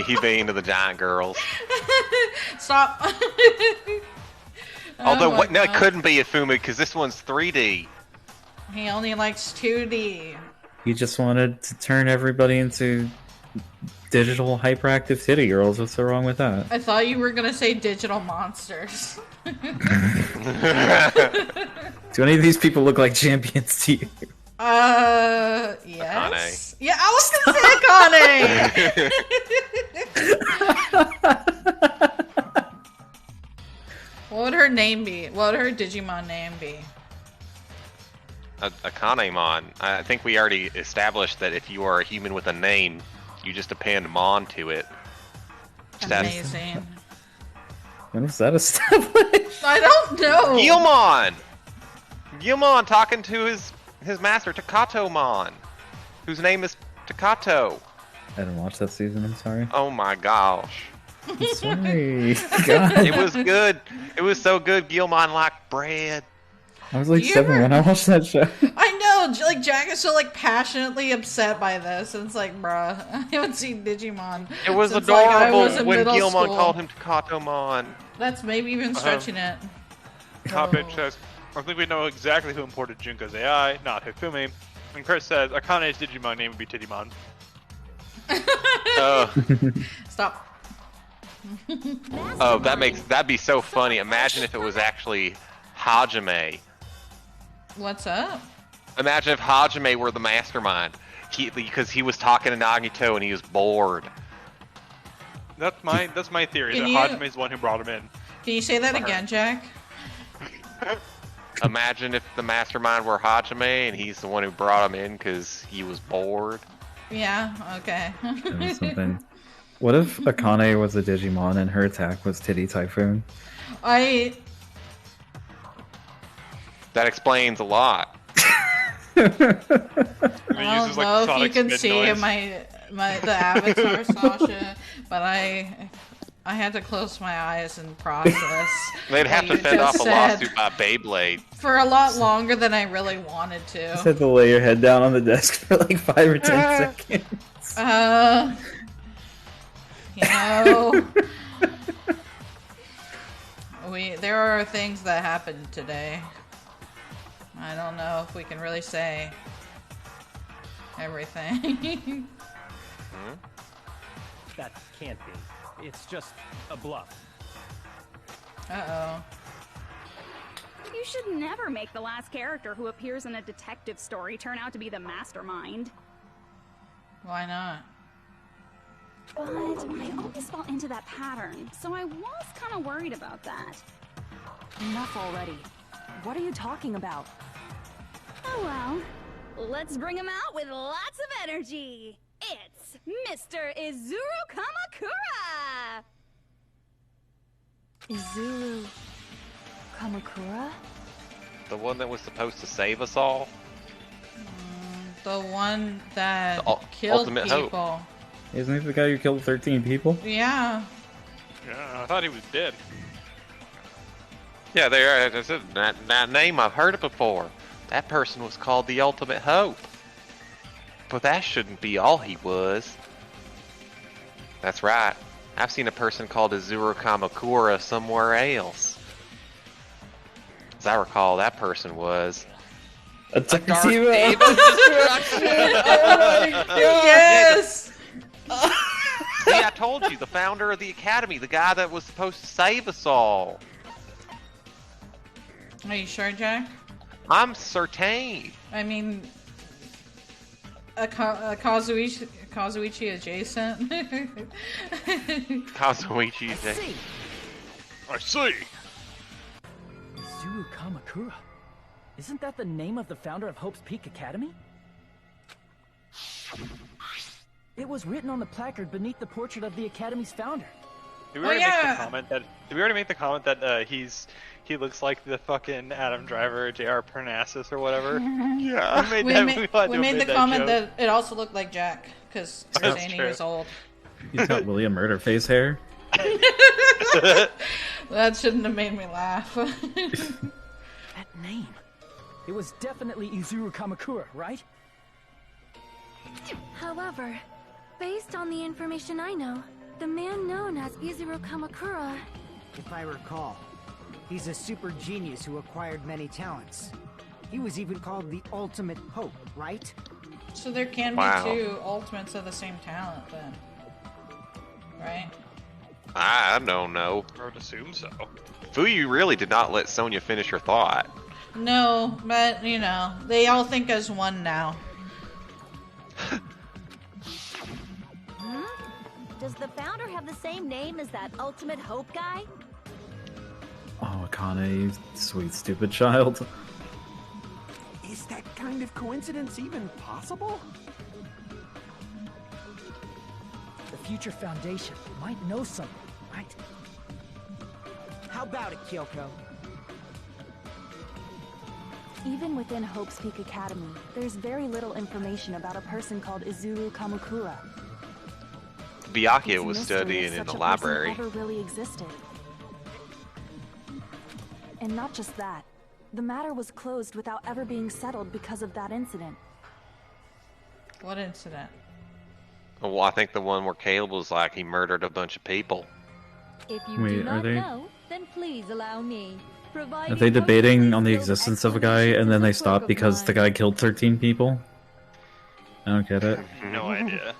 He been into the giant girls. Stop. Although, Oh my no, it God. couldn't be Ifumi because this one's 3D. He only likes 2D. He just wanted to turn everybody into digital hyperactive titty girls. What's so wrong with that? I thought you were gonna say digital monsters. Do any of these people look like champions to you? Yes. Yeah, I was gonna say Akane! What would her name be? What would her Digimon name be? Akanemon. I think we already established that if you are a human with a name, you just append Mon to it. Amazing. When was that established? I don't know! Gilmon! Gilmon talking to his master, Takatomon, whose name is Takato. I didn't watch that season, I'm sorry. Oh my gosh. I'm sorry. God. It was good. It was so good, Gilmon liked bread. I was like Do you 7 when I watched that show. I know, like Jack is so like passionately upset by this, and it's like, bruh, I haven't seen Digimon. It was since, like, I adorable was in when middle Gilmon school. called him Takatomon. That's maybe even stretching it. Hobbit says, I think we know exactly who imported Junko's AI, not Hifumi. And Chris says, Akane's Digimon name would be Tittymon. Stop. Oh, that'd be so funny. Imagine if it was actually Hajime. What's up? Imagine if Hajime were the mastermind. Because he was talking to Nagito and he was bored. That's my theory, Can that you- Hajime's the one who brought him in. Can you say that again, Jack? Imagine if the mastermind were Hajime and he's the one who brought him in because he was bored. Yeah, okay. That was something. What if Akane was a Digimon and her attack was Titty Typhoon? I That explains a lot. don't know if you can see noise. the avatar, Sasha, but I had to close my eyes and process. They'd have what to you fend off just a said lawsuit by Beyblade. for a lot longer than I really wanted Just to. had to lay your head down on the desk for like 5 or 10 seconds. You know, there are things that happened today. I don't know if we can really say everything. That can't be. It's just a bluff. Uh-oh. You should never make the last character who appears in a detective story turn out to be the mastermind. Why not? But I always fall into that pattern, so I was kind of worried about that. Enough already. What are you talking about? Oh well. Let's bring him out with lots of energy. It's Mr. Izuru Kamakura! Izuru Kamakura? The one that was supposed to save us all? The one that The killed ultimate hope. people. Isn't he the guy who killed 13 people? Yeah. Yeah, I thought he was dead. Yeah, that name, I've heard it before. That person was called the Ultimate Hope. But that shouldn't be all he was. That's right. I've seen a person called Izuru Kamakura somewhere else. As I recall, that person was A Darth Tuxedo. Vader destruction. Yes! See, I told you, the founder of the Academy, the guy that was supposed to save us all. Are you sure, Jack? I'm certain. I mean, a Kazuichi adjacent. Kazuichi. I see! Izuru Kamakura. Isn't that the name of the founder of Hope's Peak Academy? It was written on the placard beneath the portrait of the Academy's founder. Did we already make the comment that? Did we already make the comment that he looks like the fucking Adam Driver, J.R. Parnassus or whatever? Yeah, we made We that. we made the comment joke. that it also looked like Jack, because That's saying he true. was old. He's got William Murderface hair. That shouldn't have made me laugh. That name. It was definitely Izuru Kamakura, right? However, based on the information I know, the man known as Izuru Kamakura... If I recall, he's a super genius who acquired many talents. He was even called the Ultimate Hope, right? So there can be two ultimates of the same talent then. Right? I don't know. I would assume so. Fuyu really did not let Sonya finish her thought. No, but, you know, they all think as one now. Does the founder have the same name as that Ultimate Hope guy? Oh, Akane, you sweet stupid child. Is that kind of coincidence even possible? The Future Foundation might know something, right? How about it, Kyoko? Even within Hope's Peak Academy, there's very little information about a person called Izuru Kamakura. Byakuya was It's a mystery studying if in such the a person library. Ever really existed. And not just that, the matter was closed without ever being settled because of that incident. What incident? Well, I think the one where Caleb was like he murdered a bunch of people. If you Wait, do are not they- know, then please allow me. Are they debating on the existence of a guy and then they stop because the guy killed 13 people? I don't get it. No idea.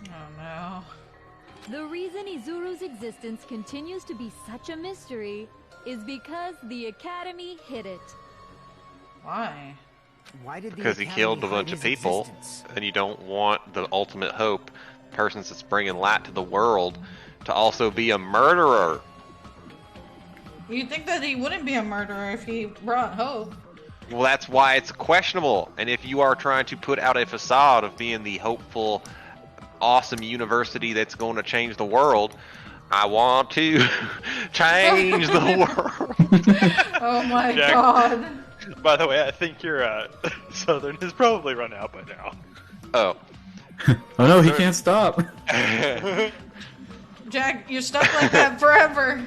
Oh no. The reason Izuru's existence continues to be such a mystery is because the Academy hid it. Why? Why did Because the he Academy killed a hide bunch of his people, existence? and you don't want the ultimate hope, person that's bringing light to the world, to also be a murderer. You'd think that he wouldn't be a murderer if he brought hope. Well, that's why it's questionable. And if you are trying to put out a facade of being the hopeful, awesome university that's going to change the world, I want to change the world. Oh my Jack. god. By the way, I think your Southern has probably run out by now. Oh. Oh no, he can't stop. Jack, you're stuck like that forever.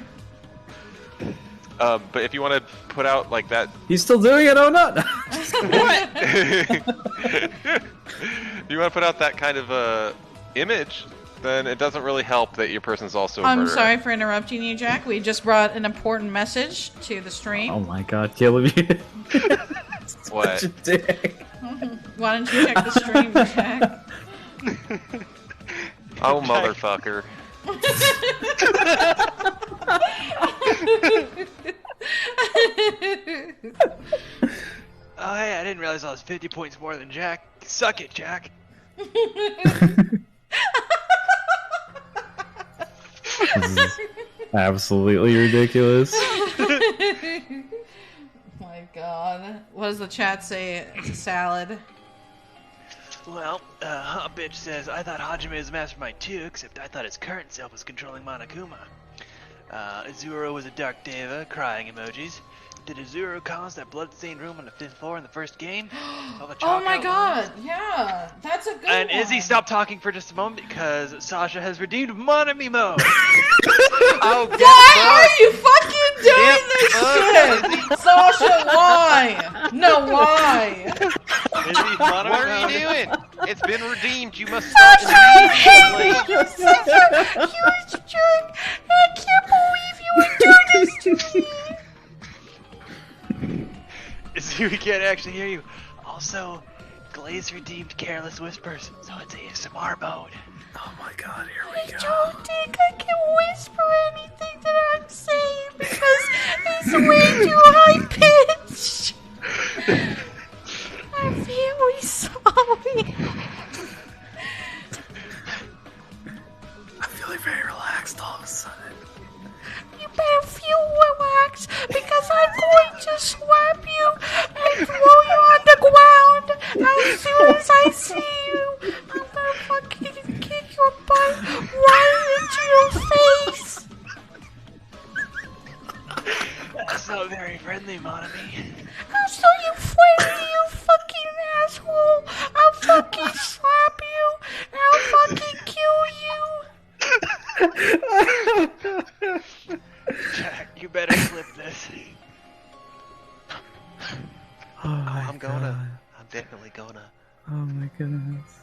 But if you want to put out like that, He's still doing it, oh no! what? If you want to put out that kind of image, then it doesn't really help that your person's also a I'm murderer. sorry for interrupting you, Jack. We just brought an important message to the stream. Oh my god, Caleb, you What? such a dick. Why don't you check the stream, Jack? Oh, motherfucker. Oh, hey, I didn't realize I was 50 points more than Jack. Suck it, Jack. This is absolutely ridiculous. Oh my god. What does the chat say? It's a salad. Well, Hot Bitch says, I thought Hajime was mastermind too, except I thought his current self was controlling Monokuma. Izuru was a dark deva, crying emojis. Did Izuru cause that bloodstained room on the 5th floor in the first game? All the Oh chalk my outlines? god, yeah. That's a good And one. Izzy, stop talking for just a moment because Sasha has redeemed Monami mode. Oh, Why are you fucking doing this shit? Sasha, why? No, why? Izzy, Monami What are mode. you doing? It's been redeemed. You must Sasha, stop immediately. you're such a huge jerk. I can't believe you would do this to me. Izzy, we can't actually hear you. Also, Glaze redeemed Careless Whispers, so it's ASMR mode. Oh my god, here I don't think I can whisper anything that I'm saying because it's way too high pitched. I'm really sorry. I'm feeling very relaxed all of a sudden. You better feel relaxed because I'm going to slap you and throw you on the ground as soon as I see you. I'm gonna fucking kick your butt right into your face. That's not very friendly, Monami. How so you friendly, you fucking asshole? I'll fucking slap you and I'll fucking kill you. Jack, you better flip this. I'm gonna. I'm definitely gonna. Oh my goodness.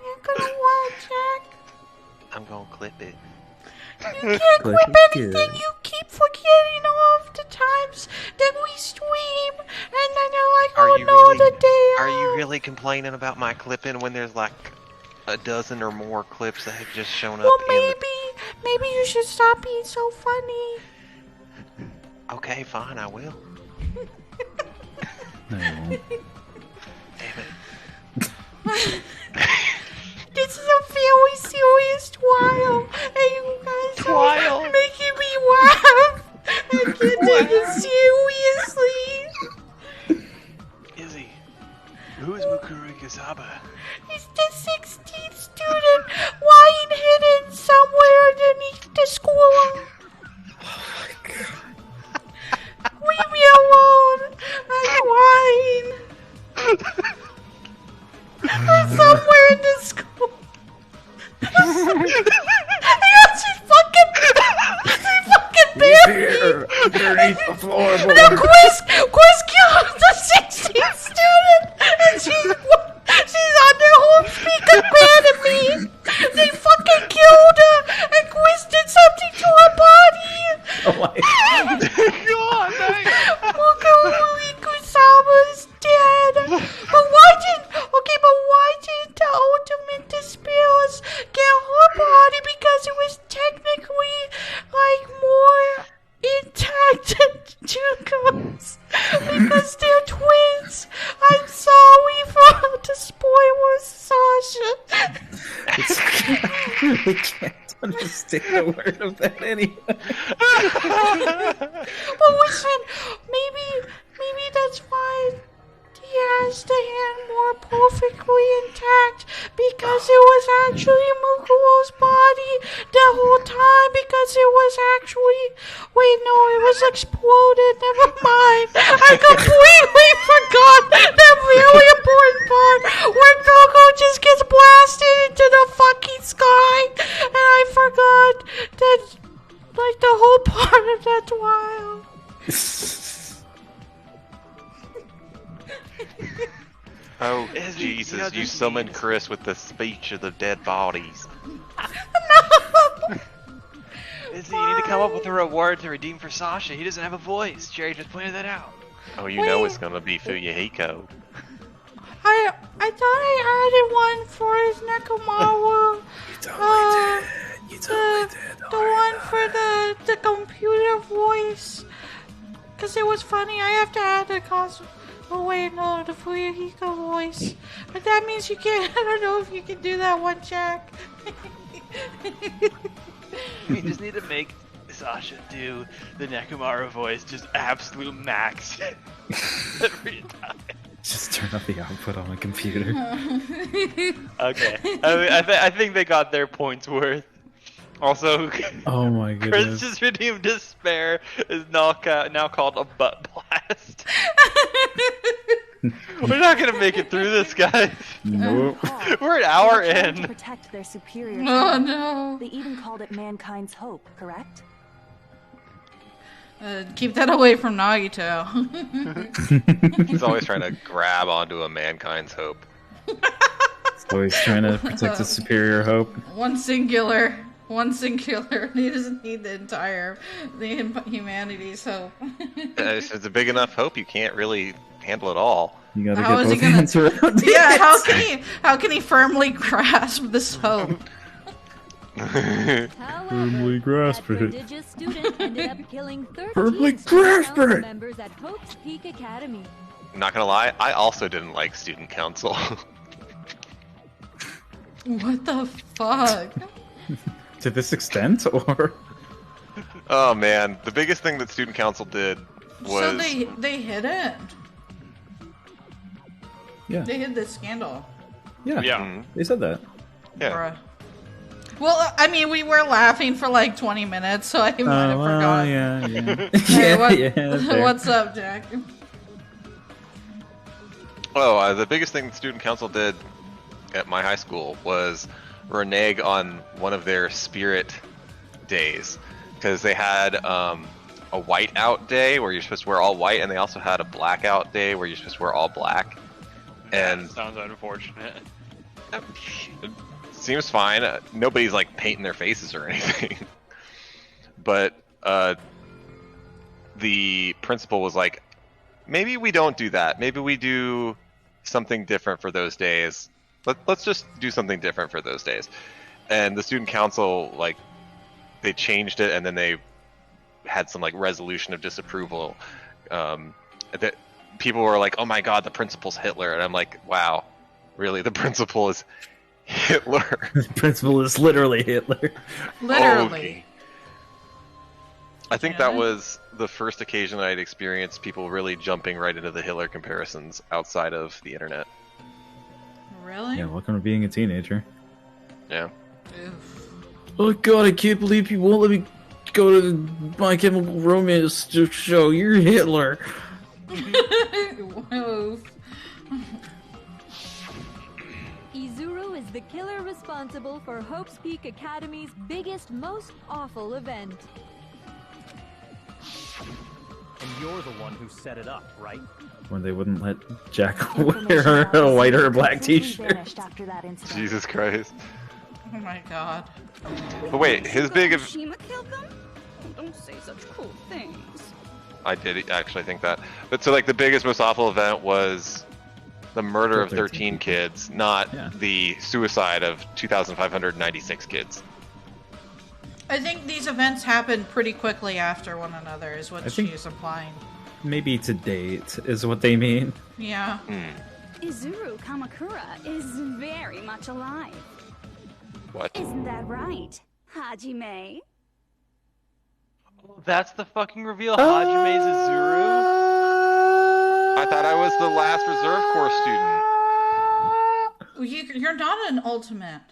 You're gonna what, Jack? I'm gonna clip it. You can't clip anything. You keep forgetting all of the times that we stream, and then you're like, oh no, the day Are you really complaining about my clipping when there's like a dozen or more clips that have just shown up? Well, maybe you should stop being so funny. Okay, fine, I will. No, you won't. Damn it. This is a very serious trial, and you guys are making me laugh. I can't take it seriously. Izzy, who is Mukurika Saba? He's the 16th student lying hidden somewhere underneath the school. Oh my god. Leave me alone. I'm lying. Somewhere in the school. She fucking buried me. Underneath the floorboard. No, Quiz killed the 16th student, and she's on their home speaker mad at me. They fucking killed her, and Quiz did something to her body. Oh my God, Mukurika-sama's dead. But why didn't the ultimate despairs get her body? Because it was technically like more intact than Juko's. Because they're twins. I'm sorry for the spoilers, Sasha. We can't understand a word of that anyway. But listen, maybe that's why he has the hand more perfectly intact, because it was actually Mukuro's body the whole time, because it was actually... Wait, no, it was exploded. Never mind. I completely forgot that really important part where Goku just gets blasted into the fucking sky, and I forgot that, like, the whole part of that trial. Oh, Jesus, you summoned Chris with the speech of the dead bodies. No! Izzy, you need to come up with a reward to redeem for Sasha. He doesn't have a voice. Jerry just pointed that out. Oh, you know it's gonna be Fuyuhiko. I thought I added one for his Nekomaru. You totally did. The one for the computer voice. Because it was funny. I have to add the costume. Oh wait, no, the Fuyuhiko voice. But that means you can't. I don't know if you can do that one, Jack. We just need to make Sasha do the Nekomaru voice just absolute max every time. Just turn off the output on my computer. Okay, I think they got their points worth. Also, oh my goodness. Chris' redeemed despair is now called a butt blast. We're not gonna make it through this, guys. Nope. We're an hour in. To protect their superior. Oh no. They even called it mankind's hope, correct? Keep that away from Nagito. He's always trying to grab onto a mankind's hope. He's always trying to protect his superior hope. One singular. He doesn't need the humanity's hope. It's a big enough hope you can't really handle it all. You gotta How get is he both gonna- hands around it. Yeah, how can he firmly grasp this hope? Firmly grasp that it. prodigious student ended up killing 13 Firmly student grasp council it. members at Hope's Peak Academy. Not gonna lie, I also didn't like student council. What the fuck? To this extent, or? Oh man, the biggest thing that student council did was... So they hid it? Yeah. They hid this scandal. Yeah. Mm-hmm. They said that. Yeah. Bruh. Well, I mean, we were laughing for like 20 minutes, so I might have forgotten. Yeah. Hey, fair. what's up, Jack? Oh, the biggest thing that student council did at my high school was renege on one of their spirit days, because they had a white-out day where you're supposed to wear all white, and they also had a blackout day where you're supposed to wear all black. And sounds unfortunate. It seems fine. Nobody's like painting their faces or anything. But the principal was like, maybe we don't do that. Maybe we do something different for those days. Let's just do something different for those days. And the student council, like, they changed it, and then they had some like resolution of disapproval. That people were like, "Oh my God, the principal's Hitler," and I'm like, "Wow, really? The principal is Hitler?" The principal is literally Hitler. Literally. Okay. I think that was the first occasion I'd experienced people really jumping right into the Hitler comparisons outside of the internet. Really? Yeah, welcome to being a teenager. Yeah. Oof. Oh God, I can't believe you won't let me go to the My Chemical Romance show. You're Hitler. Whoa. Izuru is the killer responsible for Hope's Peak Academy's biggest, most awful event. And you're the one who set it up, right? When they wouldn't let Jack wear a white or a black t-shirt. Jesus Christ. Oh my God. But wait, his big... Shima killed them? Don't say such cool things. I did actually think that. But so like the biggest, most awful event was the murder of 13 kids, not the suicide of 2,596 kids. I think these events happen pretty quickly after one another, is what she is implying. Maybe to date is what they mean. Yeah. Izuru Kamakura is very much alive. What? Isn't that right, Hajime? That's the fucking reveal. Hajime's Izuru. I thought I was the last reserve corps student. You're not an ultimate.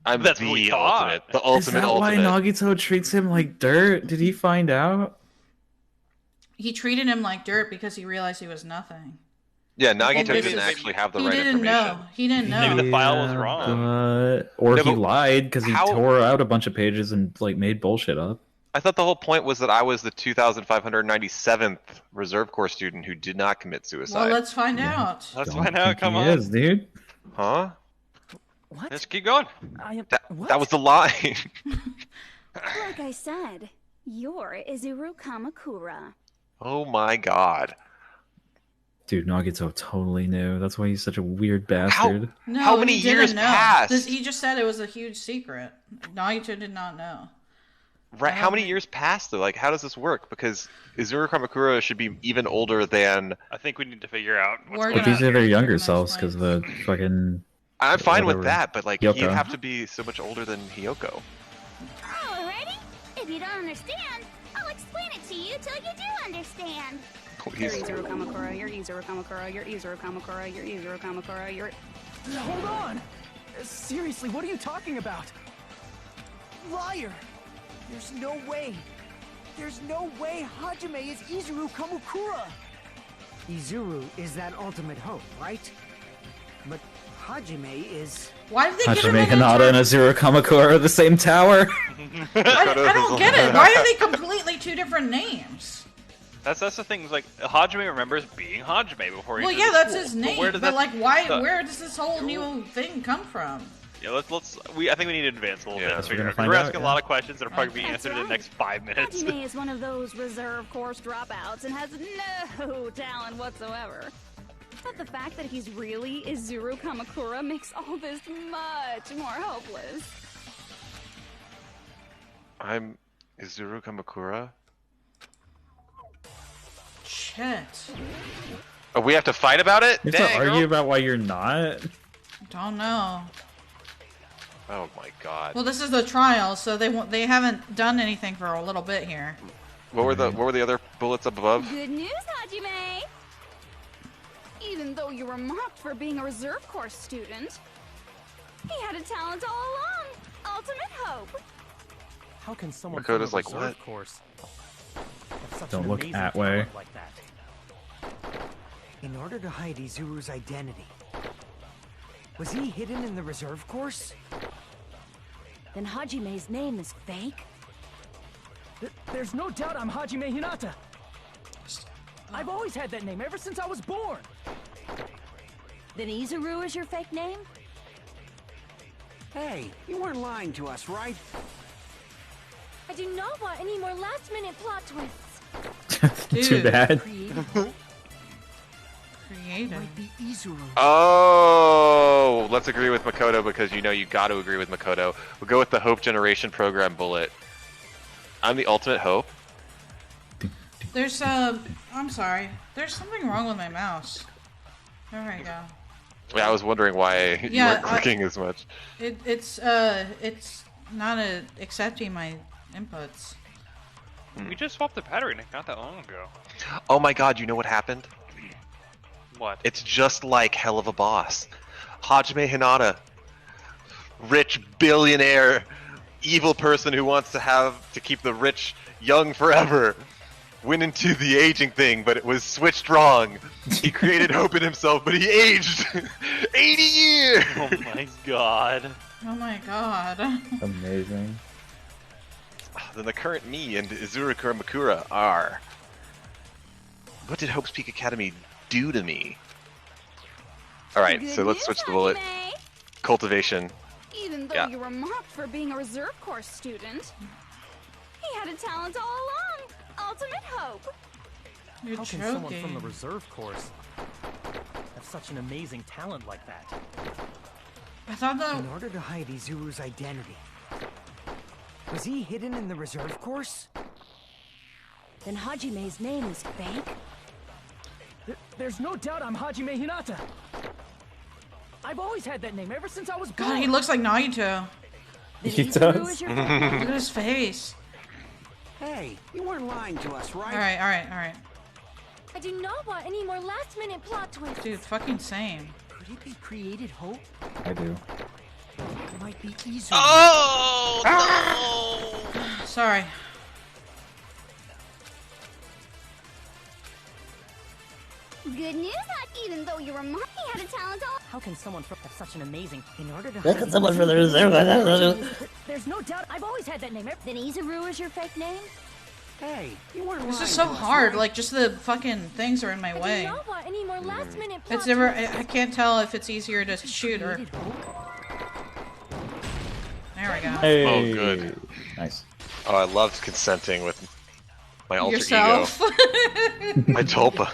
I'm That's the what we ultimate. thought. The ultimate Is that ultimate. why Nagito treats him like dirt? Did he find out? He treated him like dirt because he realized he was nothing. Yeah, Nagito This didn't is- actually have the he right didn't information. know. He didn't know. Maybe the file was wrong. Or No, he but lied because he how- tore out a bunch of pages and like made bullshit up. I thought the whole point was that I was the 2,597th reserve corps student who did not commit suicide. Well, let's find out. Let's Don't find out. think Come he on. is, dude. Huh? What? Let's keep going. That was the line. Like I said, you're Izuru Kamakura. Oh my God. Dude, Nagito totally knew. That's why he's such a weird bastard. No, How many he didn't years know. passed? He just said it was a huge secret. Nagito did not know. Right? How many years passed though? Like, how does this work? Because Izuru Kamakura should be even older than. I think we need to figure out what's We're going But these on. are their We're younger gonna selves explain. because the fucking. I'm fine with Whatever. that, but like, he'd Yoko. have to be so much older than Hiyoko. Alrighty? If you don't understand, I'll explain it to you till you do understand. You're Please. Izuru Kamakura, you're Izuru Kamakura, you're Izuru Kamakura, you're Izuru Kamakura, you're... Hold on! Seriously, what are you talking about? Liar! There's no way! There's no way Hajime is Izuru Kamakura! Izuru is that ultimate hope, right? But Hajime is... Why did they give him Hajime an Hinata and Azura Kamakura are the same tower. I don't get it. Why are they completely two different names? That's the thing. Is like Hajime remembers being Hajime before he. Well, entered yeah, the that's school. his But name. where But, does that- like, why? the- Where does this whole new thing come from? Yeah, I think we need to advance a little bit. Let's we're figure gonna out. find We're out, asking a yeah. lot of questions that are probably being That's answered in the right. next 5 minutes. Hajime is one of those reserve course dropouts and has no talent whatsoever. But the fact that he's really Izuru Kamakura makes all this much more hopeless. I'm Izuru Kamakura. Shit. Oh, we have to fight about it? You have Dang, to argue girl. about why you're not. Don't know. Oh my God. Well, this is the trial, so they haven't done anything for a little bit here. What were the other bullets up above? Good news, Hajime! Even though you were mocked for being a reserve course student, he had a talent all along. Ultimate hope. How can someone Makoto's from a like, reserve what? course have such Don't an look amazing that way. talent like that? In order to hide Izuru's identity, was he hidden in the reserve course? Then Hajime's name is fake? There's no doubt I'm Hajime Hinata. I've always had that name ever since I was born. Then Izuru is your fake name? Hey, you weren't lying to us, right? I do not want any more last-minute plot twists. Too bad. Creative. Might be Izuru. Oh, let's agree with Makoto because you know you got to agree with Makoto. We'll go with the Hope Generation Program bullet. I'm the ultimate hope. There's I'm sorry. There's something wrong with my mouse. There we go. Yeah, I was wondering why you weren't clicking as much. It's not accepting my inputs. We just swapped the battery not that long ago. Oh my god, you know what happened? What? It's just like Hell of a Boss. Hajime Hinata, rich billionaire, evil person who wants to keep the rich young forever, went into the aging thing, but it was switched wrong. He created hope in himself, but he aged 80 years! Oh my god. Oh my god. Amazing. Then the current me and Izuru Kuramakura are... What did Hope's Peak Academy do to me? Alright, so let's switch the bullet. Cultivation. Even though you were mocked for being a reserve course student, he had a talent all along. Ultimate hope. How can someone from the reserve course have such an amazing talent like that? I thought that... In order to hide Izuru's identity, was he hidden in the reserve course? Then Hajime's name is fake? There's no doubt I'm Hajime Hinata. I've always had that name ever since I was born. God, he looks like Naruto. He does. Look at his face. Hey, you weren't lying to us, right? Alright. I do not want any more last-minute plot twists. Dude, fucking same. Could it be created hope? I do. It might be Izuru. Oh, no! Sorry. Good news, even though you were mocked, he had a talent all... How can someone have such an amazing... In order to How hide can someone from the reserve... There's no doubt I've always had that name. Then Izuru is your fake name? Hey, you weren't lying This is so to us, hard. right? Like, just the fucking things are in my way. I do not want any more last-minute plot It's never... twists. I can't tell if it's easier to shoot or... There we go. Hey. Oh, good. Nice. Oh, I loved consenting with my alter Yourself. ego. My tulpa.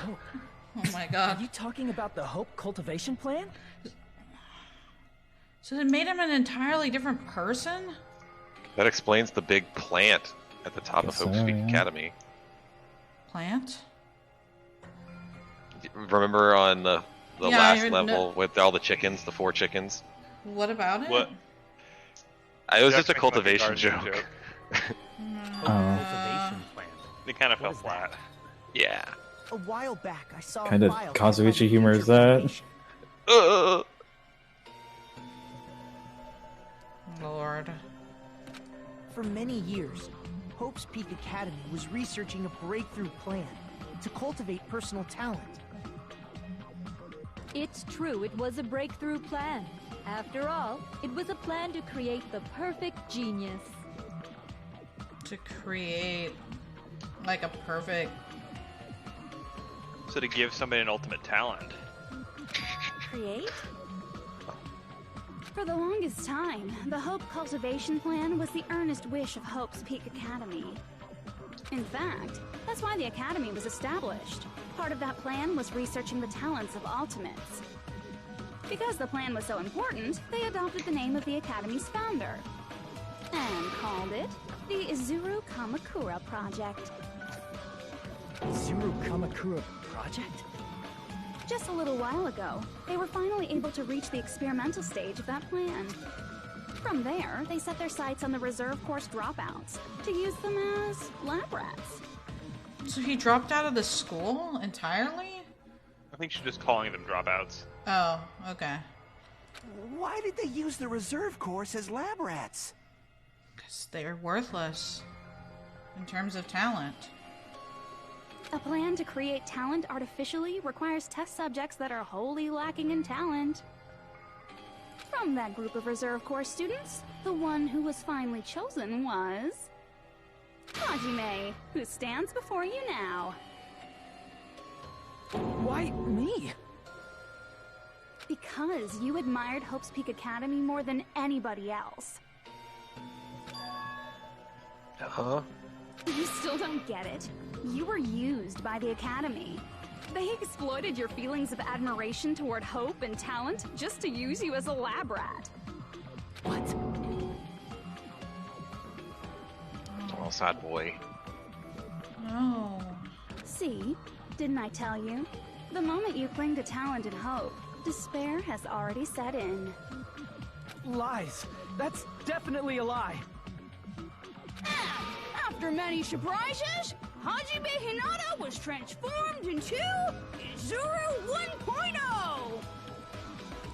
Oh my god. Are you talking about the Hope cultivation plan? So it made him an entirely different person? That explains the big plant at the top of Hope's Peak Academy. Plant? Remember on the Yeah, last level with all the chickens, the 4 chickens? What about it? What? It was just a cultivation joke. Cultivation plan. It kind of fell flat. Yeah. A while back, I saw Kind a of file Kazuichi humor is that? Lord. For many years, Hope's Peak Academy was researching a breakthrough plan to cultivate personal talent. It's true, it was a breakthrough plan. After all, it was a plan to create the perfect genius. To create, like, a perfect... So to give somebody an ultimate talent. Create? For the longest time, the Hope Cultivation Plan was the earnest wish of Hope's Peak Academy. In fact, that's why the Academy was established. Part of that plan was researching the talents of Ultimates. Because the plan was so important, they adopted the name of the Academy's founder and called it the Izuru Kamakura Project. Izuru Kamakura Project? Just a little while ago, they were finally able to reach the experimental stage of that plan. From there, they set their sights on the reserve course dropouts to use them as lab rats. So he dropped out of the school entirely? I think she's just calling them dropouts. Oh, okay. Why did they use the reserve course as lab rats? Because they're worthless in terms of talent. A plan to create talent artificially requires test subjects that are wholly lacking in talent. From that group of reserve course students, the one who was finally chosen was... Hajime, who stands before you now. Why me? Because you admired Hope's Peak Academy more than anybody else. Huh? You still don't get it. You were used by the Academy. They exploited your feelings of admiration toward Hope and talent just to use you as a lab rat. What? Oh, sad boy. No. See? Didn't I tell you? The moment you cling to talent and hope, despair has already set in. Lies. That's definitely a lie. After many surprises, Hajime Hinata was transformed into Izuru 1.0!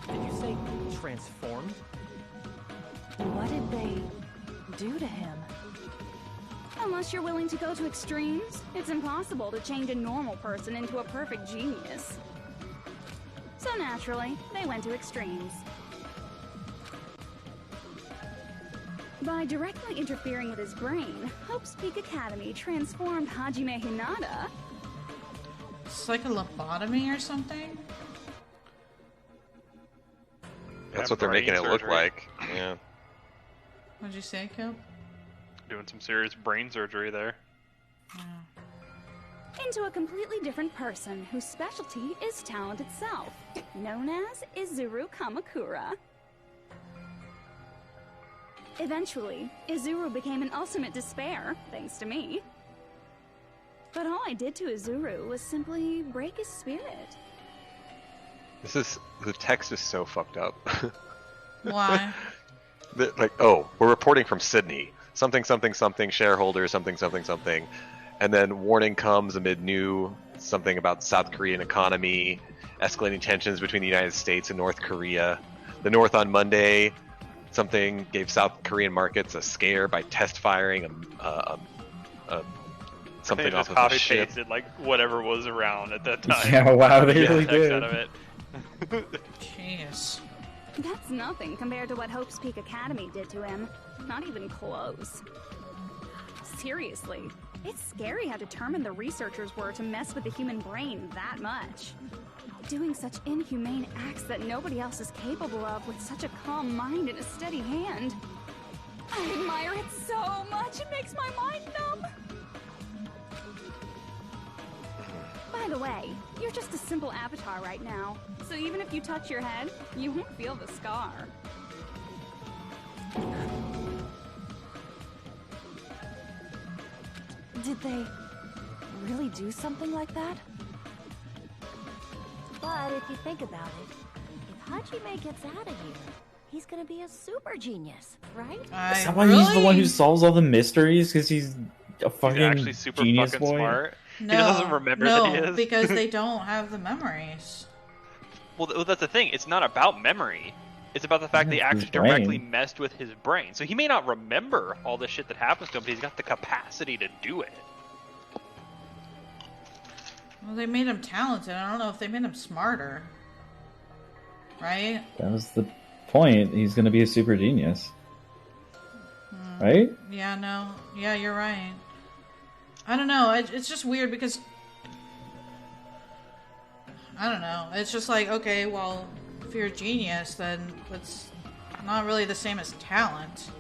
Did you say transformed? What did they do to him? Unless you're willing to go to extremes, it's impossible to change a normal person into a perfect genius. So naturally, they went to extremes. By directly interfering with his brain, Hope's Peak Academy transformed Hajime Hinata. It's like a lobotomy or something? That's what they're making it look like. Yeah. What'd you say, Kil? Doing some serious brain surgery there. Into a completely different person whose specialty is talent itself, known as Izuru Kamakura. Eventually, Izuru became an ultimate despair, thanks to me. But all I did to Izuru was simply break his spirit. The text is so fucked up. Why? Like, oh, we're reporting from Sydney. Something, something, something, shareholders, something, something, something. And then warning comes amid new something about South Korean economy, escalating tensions between the United States and North Korea. The North on Monday, something gave South Korean markets a scare by test firing something off of a ship. Pasted like whatever was around at that time. Yeah, wow, they really text did. Out of it. Jeez. That's nothing compared to what Hope's Peak Academy did to him. Not even close. Seriously, it's scary how determined the researchers were to mess with the human brain that much. Doing such inhumane acts that nobody else is capable of with such a calm mind and a steady hand. I admire it so much, it makes my mind numb. By the way, you're just a simple avatar right now, so even if you touch your head, you won't feel the scar. Did they really do something like that? But if you think about it, if Hajime gets out of here, he's gonna be a super genius, right? Is that why he's the one who solves all the mysteries? Because he's a fucking He's actually super genius fucking boy? smart. No, He doesn't remember no, that he is. because they don't have the memories. Well, that's the thing. It's not about memory. It's about the fact they actually his brain. directly messed with his brain. So he may not remember all the shit that happens to him, but he's got the capacity to do it. Well, they made him talented. I don't know if they made him smarter. Right? That was the point. He's going to be a super genius. Right? Yeah, no. Yeah, you're right. I don't know. It's just weird because... I don't know. It's just like, okay, well, if you're a genius, then it's not really the same as talent.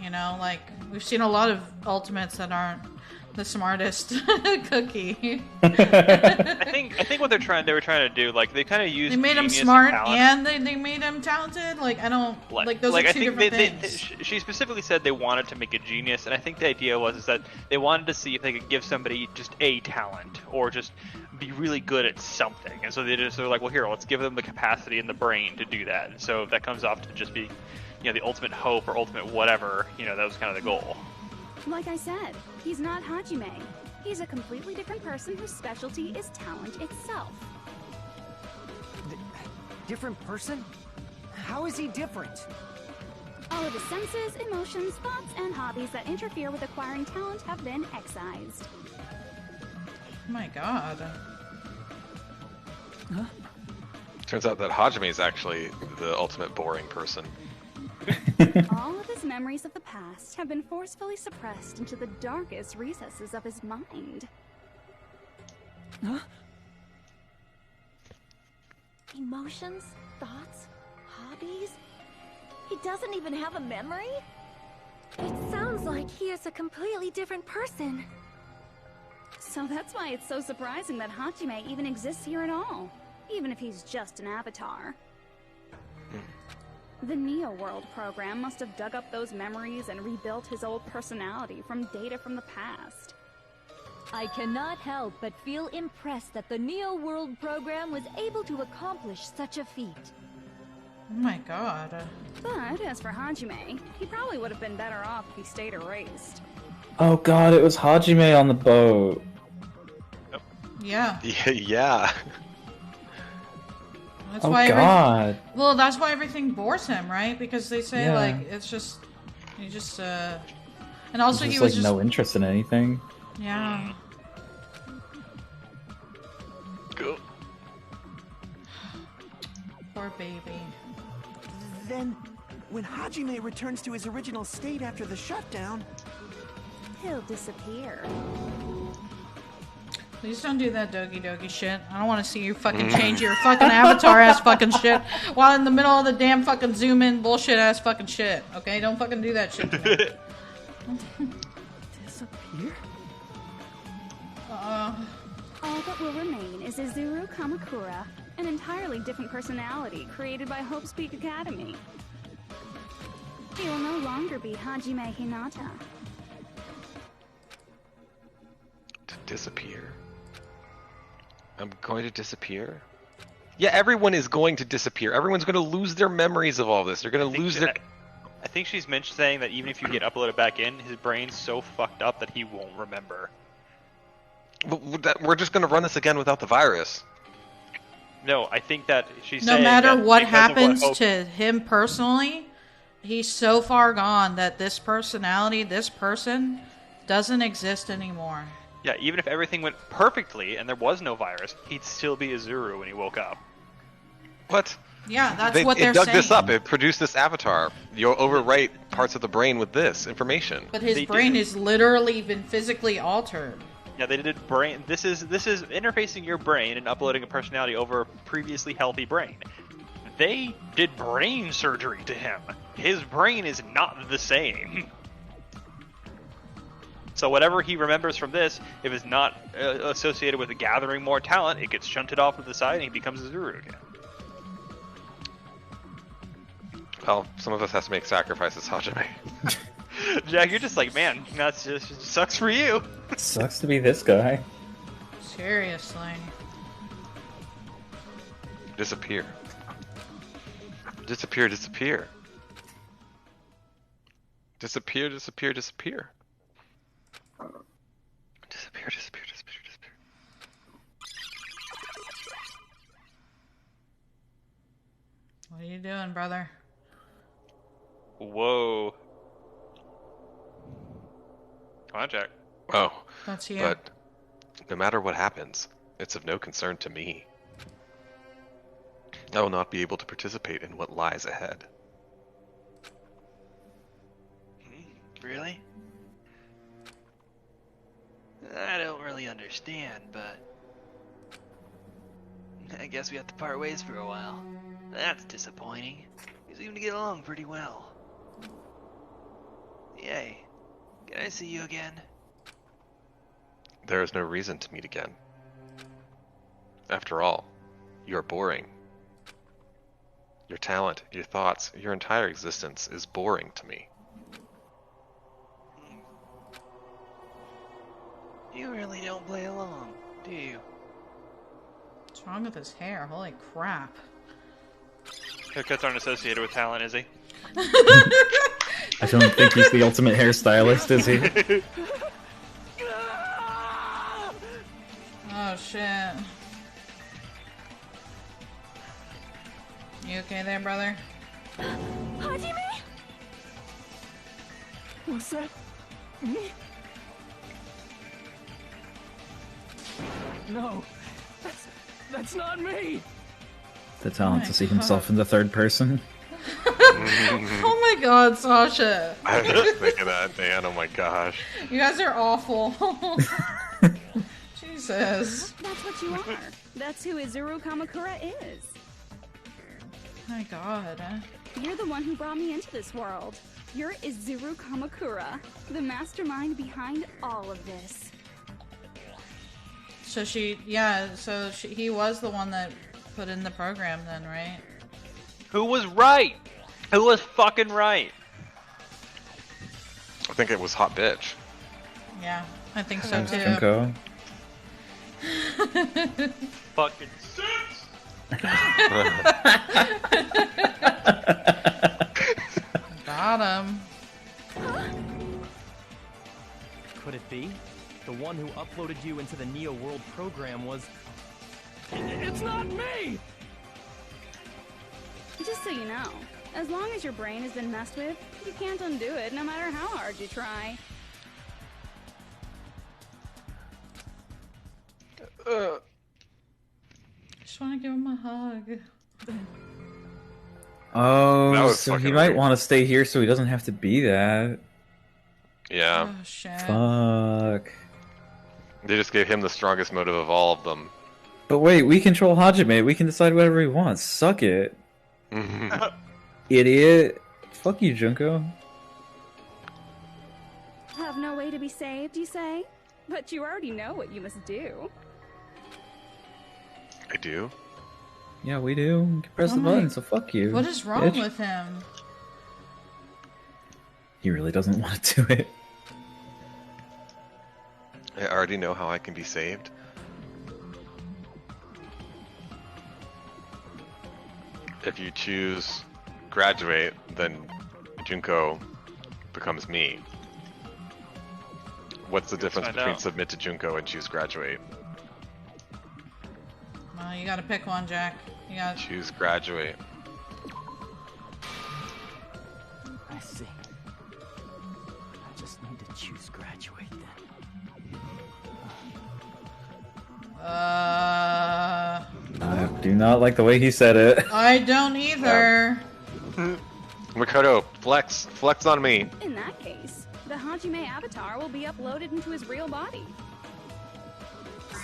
You know, like, we've seen a lot of ultimates that aren't the smartest cookie. I think what they were trying to do, like, they kind of used. They made him genius smart and and they made him talented. Like, I don't like those are I two think different things. she specifically said they wanted to make a genius, and I think the idea was that they wanted to see if they could give somebody just a talent or just be really good at something, and so they're like, well, here, let's give them the capacity and the brain to do that. And so that comes off to just be, you know, the ultimate hope or ultimate whatever. You know, that was kind of the goal. Like I said, he's not Hajime. He's a completely different person whose specialty is talent itself. Different person? How is he different? All of his senses, emotions, thoughts, and hobbies that interfere with acquiring talent have been excised. Oh my god. Turns out that Hajime is actually the ultimate boring person. All of his memories of the past have been forcefully suppressed into the darkest recesses of his mind. Huh? Emotions, thoughts, hobbies? He doesn't even have a memory? It sounds like he is a completely different person. So that's why it's so surprising that Hajime even exists here at all, even if he's just an avatar. The Neo World program must have dug up those memories and rebuilt his old personality from data from the past. I cannot help but feel impressed that the Neo World program was able to accomplish such a feat. Oh my god. But as for Hajime, he probably would have been better off if he stayed erased. Oh god, it was Hajime on the boat. Yeah. Yeah. That's Oh why god. Well, that's why everything bores him, right? Because they say Yeah. like it's just he just and also There's he just, was like, just no interest in anything. yeah. Go. Poor baby. Then, when Hajime returns to his original state after the shutdown, He'll disappear. Please don't do that Dogi Dogi shit. I don't want to see you fucking change your fucking avatar ass fucking shit while in the middle of the damn fucking zoom in bullshit ass fucking shit. Okay, don't fucking do that shit to me. disappear? All that will remain is Izuru Kamakura, an entirely different personality created by Hope's Peak Academy. He will no longer be Hajime Hinata. To disappear. I'm going to disappear? Yeah, everyone is going to disappear. Everyone's going to lose their memories of all this. They're going to lose their... I think she's saying that even if you get uploaded back in, his brain's so fucked up that he won't remember. We're just going to run this again without the virus. No, I think that she's No saying matter that what because of happens Hope- to him personally, he's so far gone that this personality, this person, doesn't exist anymore. Yeah, even if everything went perfectly and there was no virus, he'd still be Izuru when he woke up. What? Yeah, that's what they're It dug saying. this up. It produced this avatar. You'll overwrite parts of the brain with this information. But his They brain did. has literally been physically altered. Yeah, they did brain. This is interfacing your brain and uploading a personality over a previously healthy brain. They did brain surgery to him. His brain is not the same. So whatever he remembers from this, if it's not associated with gathering more talent, it gets shunted off to the side and he becomes Izuru again. Well, some of us have to make sacrifices, Hajime. Jack, you're just like, man, that's just sucks for you. Sucks to be this guy. Seriously. Disappear. Disappear, disappear. Disappear, disappear, disappear. Disappear, disappear, disappear, disappear. What are you doing, brother? Whoa. Come on, Jack. Oh, That's you. but no matter what happens, it's of no concern to me. I will not be able to participate in what lies ahead. Really? I don't really understand, but I guess we have to part ways for a while. That's disappointing. We seem to get along pretty well. Yay. Can I see you again? There is no reason to meet again. After all, you are boring. Your talent, your thoughts, your entire existence is boring to me. You really don't play along, do you? What's wrong with his hair? Holy crap. Haircuts aren't associated with talent, is he? I don't think he's the ultimate hairstylist, is he? Oh shit. You okay there, brother? Hajime? What's that? Me? No, that's not me. The talent to see himself in the third person. Oh my god, Sasha. I was just thinking that, Dan. Oh my gosh. You guys are awful. Jesus. That's what you are. That's who Izuru Kamakura is. My god. You're the one who brought me into this world. You're Izuru Kamakura, the mastermind behind all of this. So he was the one that put in the program then, right? Who was right? Who was fucking right? I think it was Hot Bitch. Yeah, I think so too. Junko. Fucking sense. Got him. Could it be? The one who uploaded you into the Neo World program was... It's not me! Just so you know, as long as your brain has been messed with, you can't undo it no matter how hard you try. Just want to give him a hug. Oh, so he might want to stay here so he doesn't have to be that. Yeah. Oh, shit. Fuck. They just gave him the strongest motive of all of them. But wait, we control Hajime. We can decide whatever he wants. Suck it. Idiot. Fuck you, Junko. Have no way to be saved, you say? But you already know what you must do. I do? Yeah, we do. You can press the button, so fuck you. What is wrong bitch. with him? He really doesn't want to do it. I already know how I can be saved. If you choose graduate, then Junko becomes me. What's the difference between submit to Junko and choose graduate? Well, you gotta pick one, Jack. You gotta choose graduate. I see. I just need to choose graduate then. I do not like the way he said it. I don't either. Makoto, flex on me. In that case, the Hajime avatar will be uploaded into his real body.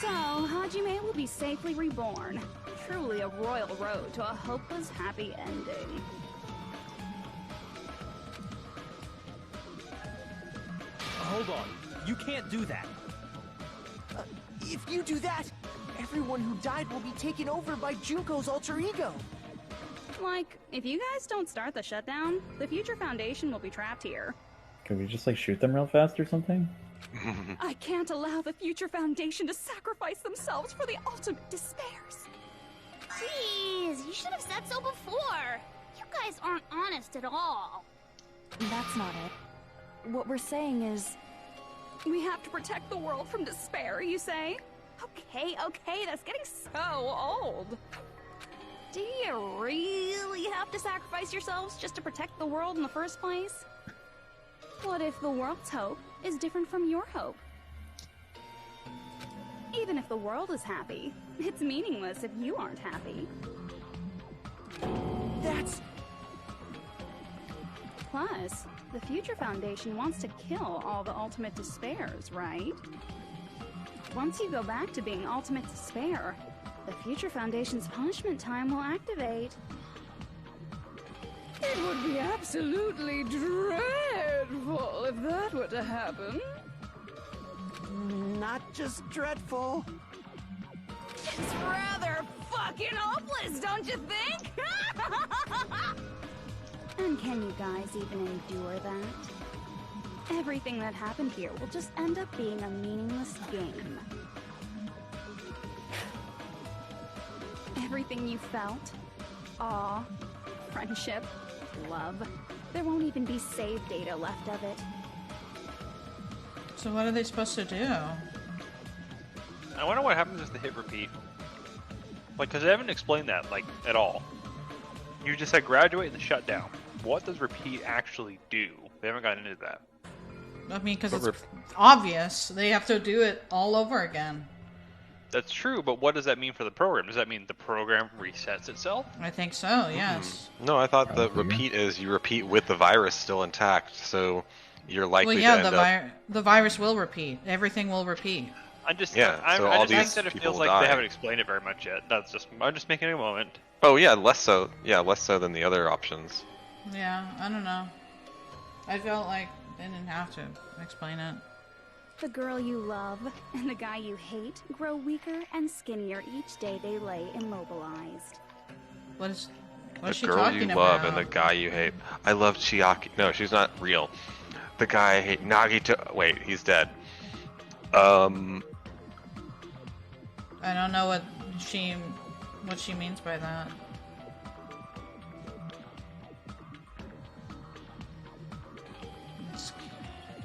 So, Hajime will be safely reborn. Truly a royal road to a hopeless happy ending. Hold on. You can't do that. If you do that, everyone who died will be taken over by Junko's alter ego. Like, if you guys don't start the shutdown, the Future Foundation will be trapped here. Could we just like shoot them real fast or something? I can't allow the Future Foundation to sacrifice themselves for the ultimate despairs. Jeez, you should have said so before. You guys aren't honest at all. That's not it. What we're saying is... We have to protect the world from despair, you say? Okay, that's getting so old. Do you really have to sacrifice yourselves just to protect the world in the first place? What if the world's hope is different from your hope? Even if the world is happy, it's meaningless if you aren't happy. That's... Plus, the Future Foundation wants to kill all the ultimate despairs, right? Once you go back to being ultimate despair, the Future Foundation's punishment time will activate. It would be absolutely dreadful if that were to happen. Not just dreadful. It's rather fucking hopeless, don't you think? And can you guys even endure that? Everything that happened here will just end up being a meaningless game. Everything you felt, awe, friendship, love, there won't even be save data left of it. So what are they supposed to do? I wonder what happens if they hit repeat. Like, because they haven't explained that, like, at all. You just said graduate and shut down. What does repeat actually do? They haven't gotten into that. I mean, because it's obvious. They have to do it all over again. That's true, but what does that mean for the program? Does that mean the program resets itself? I think so, yes. No, I thought the repeat is you repeat with the virus still intact, so you're likely to end up... the virus will repeat. Everything will repeat. I just so all I just think these that it people feels like die. they haven't explained it very much yet. I'm just making a moment. Oh yeah, less so. Yeah, less so than the other options. Yeah, I don't know. I felt like they didn't have to explain it. The girl you love and the guy you hate grow weaker and skinnier each day they lay immobilized. What is The she girl talking you about? love and the guy you hate. I love Chiaki. No, she's not real. The guy I hate, Nagito. Wait, he's dead. I don't know what she means by that.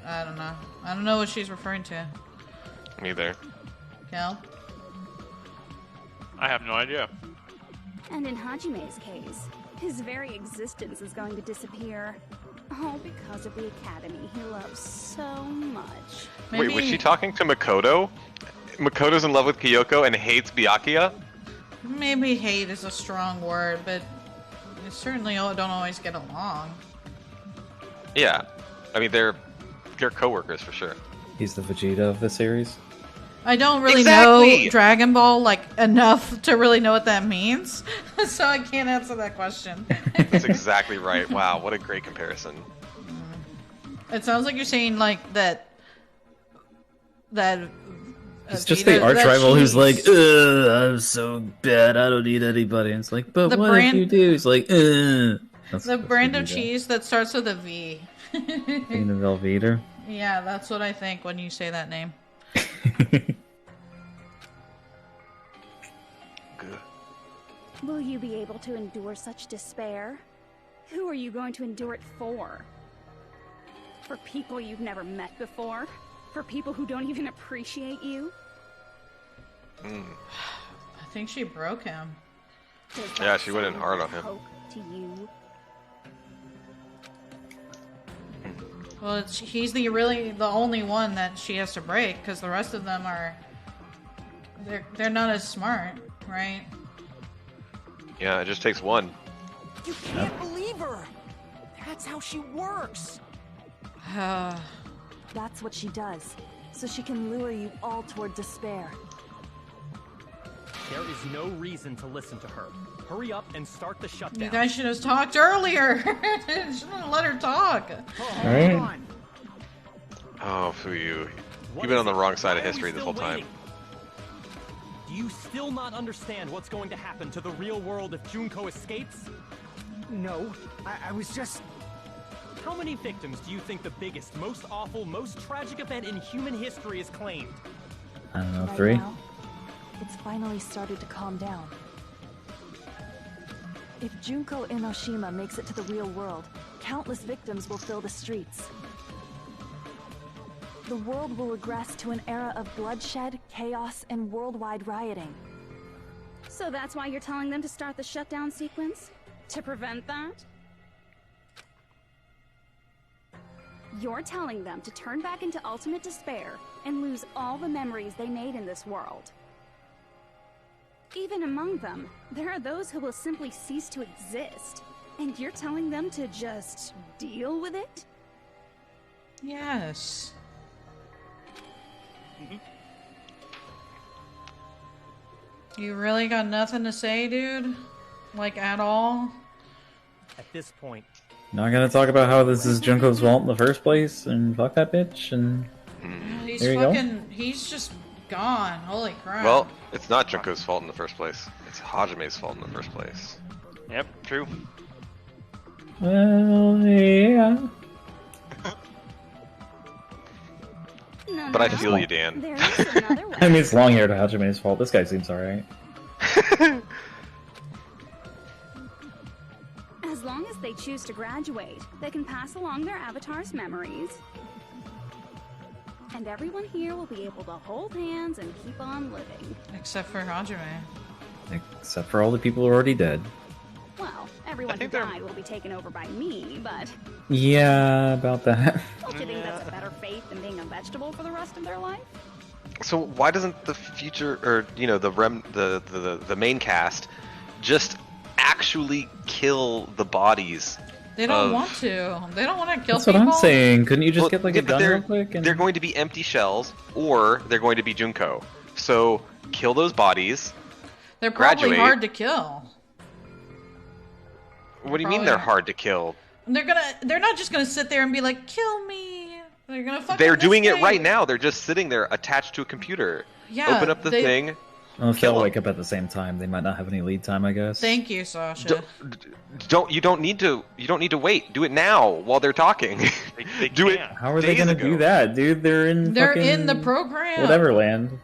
I don't know. I don't know what she's referring to. Neither. Cal? I have no idea. And in Hajime's case, his very existence is going to disappear. All because of the academy he loves so much. Wait, was she talking to Makoto? Makoto's in love with Kyoko and hates Byakuya? Maybe hate is a strong word, but they certainly don't always get along. Yeah. I mean, they're co-workers for sure. He's the Vegeta of the series. I don't really know Dragon Ball like enough to really know what that means, so I can't answer that question. That's exactly right. Wow, what a great comparison. It sounds like you're saying like that. It's just the arch rival who's like, ugh, I'm so bad, I don't need anybody. And it's like, but what if you do? It's like, ugh. The brand of cheese that starts with a V. In the Velveeta. Yeah, that's what I think when you say that name. Will you be able to endure such despair? Who are you going to endure it for? For people you've never met before? For people who don't even appreciate you? I think she broke him. Yeah, she went in hard on him. To you? Well, he's the only one that she has to break, because the rest of them are they're not as smart, right? Yeah, it just takes one. You can't believe her. That's how she works. That's what she does, so she can lure you all toward despair. There is no reason to listen to her. Hurry up and start the shutdown. You guys should have talked earlier. Shouldn't let her talk. Alright. Oh, Fuyu. You've been on the wrong side of history this whole time. Do you still not understand what's going to happen to the real world if Junko escapes? No, I was just... How many victims do you think the biggest, most awful, most tragic event in human history has claimed? I don't know, Right 3? now, it's finally started to calm down. If Junko Enoshima makes it to the real world, countless victims will fill the streets. The world will regress to an era of bloodshed, chaos, and worldwide rioting. So that's why you're telling them to start the shutdown sequence? To prevent that? You're telling them to turn back into ultimate despair and lose all the memories they made in this world. Even among them, there are those who will simply cease to exist. And you're telling them to just deal with it? Yes. You really got nothing to say, dude? Like, at all? At this point, Not gonna talk about how this is Junko's fault in the first place, and fuck that bitch, and He's there you fucking, he's just gone. Holy crap. Well, it's not Junko's fault in the first place. It's Hajime's fault in the first place. Yep, true. Well, yeah. But I feel you, Dan. There is another way. I mean, it's long-haired Hajime's fault. This guy seems alright. As long as they choose to graduate, they can pass along their avatar's memories. And everyone here will be able to hold hands and keep on living. Except for Hajime. Except for all the people who are already dead. Well, everyone who died will be taken over by me, but Yeah, about that. don't you think that's a better fate than being a vegetable for the rest of their life? So why doesn't the future, or the main cast, just actually kill the bodies? They don't want to. They don't want to kill That's people. what I'm saying. Couldn't you just get like a gun they're, real quick? And... They're going to be empty shells, or they're going to be Junko. So kill those bodies. They're probably graduate. hard to kill. What do you mean they're hard to kill? They're not just gonna sit there and be like, kill me. They're gonna fucking. They're doing it right now. They're just sitting there attached to a computer. Yeah, open up the thing. Well, if they'll wake up at the same time, they might not have any lead time, I guess. Thank you, Sasha. You don't need to wait. Do it now while they're talking. They do it. How are they gonna do that, dude? They're in the program. Whatever land.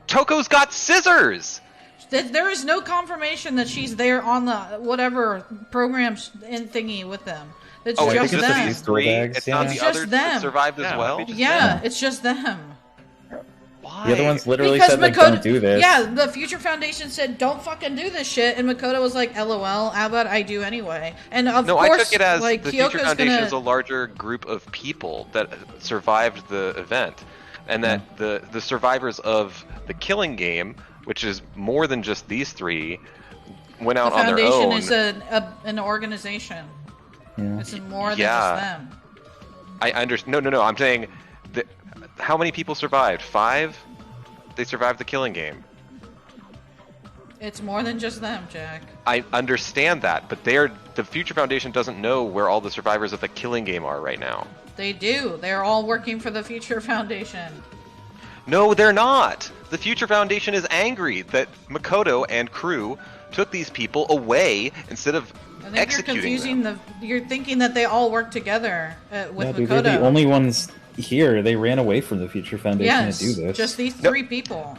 Toko's got scissors. There is no confirmation that she's there on the whatever program thingy with them. It's just them. It's not the others that survived as well? Yeah, it's just them. Why? The other ones literally said they don't do this. Yeah, the Future Foundation said don't fucking do this shit, and Makoto was like, "LOL, how about I do anyway?" And of course, I took it as like the Kyoko's Future Foundation gonna... is a larger group of people that survived the event, and that the survivors of the Killing Game, which is more than just these three, went out on their own. The Foundation is an organization. Yeah. It's more than just them. I understand. No. I'm saying that. How many people survived? 5? They survived the Killing Game. It's more than just them, Jack. I understand that, but the Future Foundation doesn't know where all the survivors of the Killing Game are right now. They do. They're all working for the Future Foundation. No, they're not. The Future Foundation is angry that Makoto and crew took these people away instead of executing them. You're thinking that they all work together with Makoto. Dude, they're the only ones here. They ran away from the Future Foundation to do this. Just these 3 people.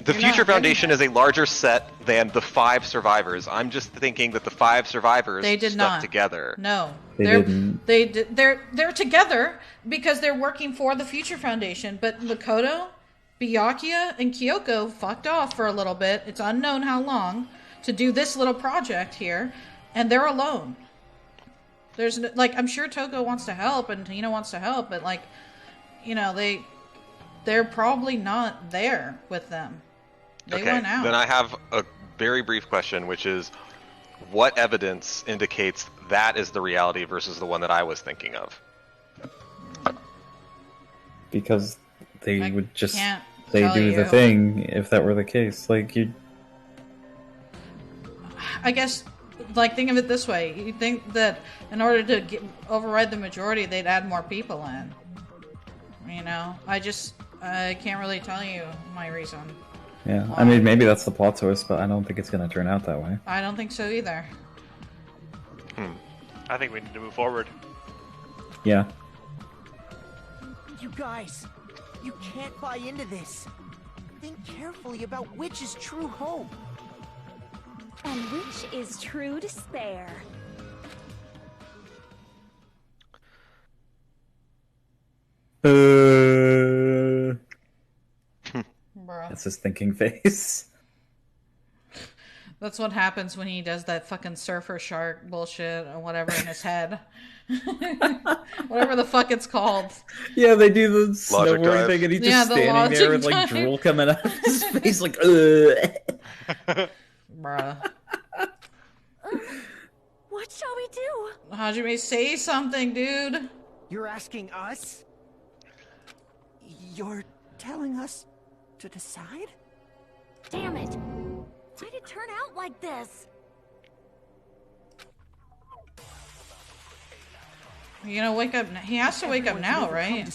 The Future Foundation is a larger set than the 5 survivors. I'm just thinking that the 5 survivors stuck together. No, didn't. They're together because they're working for the Future Foundation. But Makoto, Byakuya, and Kyoko fucked off for a little bit. It's unknown how long to do this little project here, and they're alone. There's I'm sure Toko wants to help and Tina wants to help, but they're probably not there with them. They went out. Then I have a very brief question, which is, what evidence indicates that is the reality versus the one that I was thinking of? Because they would just do you. the thing if that were the case. I guess, think of it this way. You think that in order to override the majority, they'd add more people in. I can't really tell you my reason. Yeah, I mean, maybe that's the plot twist, but I don't think it's going to turn out that way. I don't think so either. I think we need to move forward. Yeah. You guys, you can't buy into this. Think carefully about which is true hope. And which is true despair. That's his thinking face. That's what happens when he does that fucking surfer shark bullshit or whatever in his head. Whatever the fuck it's called. Yeah, they do the snowboarding thing and he's just standing there with drool coming out of his face Bruh. What shall we do? Hajime, say something, dude. You're asking us? You're telling us to decide? Damn it! Why'd it turn out like this? Wake up. He has to wake up now, right?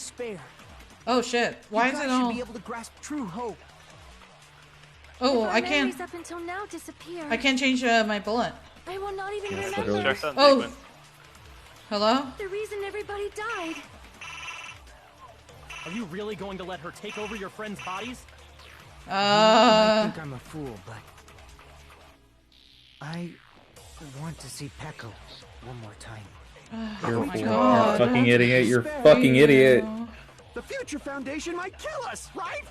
Oh shit! Why is it all? Should be able to grasp true hope. Oh, I can't. Up until now disappear. I can't change my bullet. I will not even remember. Oh, hello. The reason everybody died. Are you really going to let her take over your friends' bodies? I think I'm a fool, but I want to see Peko one more time. You're a fucking idiot. You're a fucking idiot. The Future Foundation might kill us, right?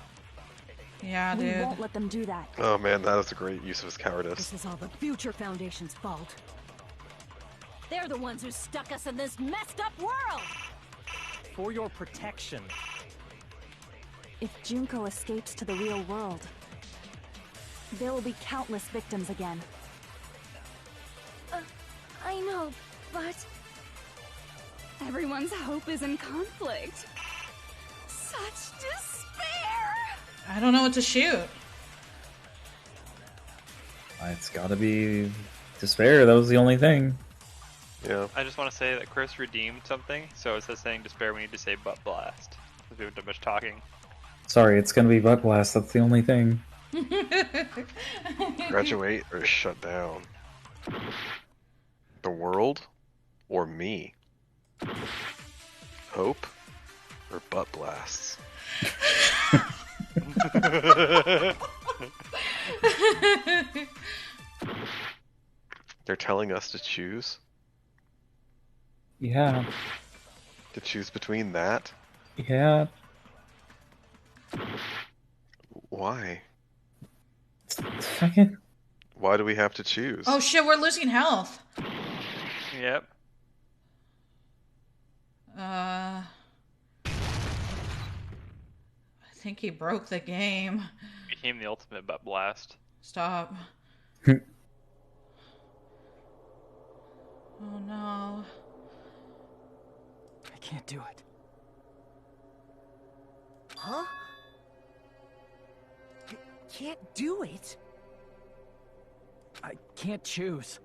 Yeah, dude. We won't let them do that. Oh man, that was a great use of his cowardice. This is all the Future Foundation's fault. They're the ones who stuck us in this messed up world! For your protection. If Junko escapes to the real world, there will be countless victims again. I know, but... Everyone's hope is in conflict. Such despair! I don't know what to shoot. It's gotta be despair. That was the only thing. Yeah. I just want to say that Chris redeemed something, so instead of saying despair, we need to say butt blast. Because we haven't done much talking. Sorry, it's gonna be butt blast. That's the only thing. Graduate or shut down? The world or me? Hope or butt blasts? They're telling us to choose? Yeah. To choose between that? Yeah. Why? Fucking. Why do we have to choose? Oh shit, we're losing health. Yep. I think he broke the game. Became the ultimate butt blast. Stop. Oh no. I can't do it. Huh? You can't do it? I can't choose.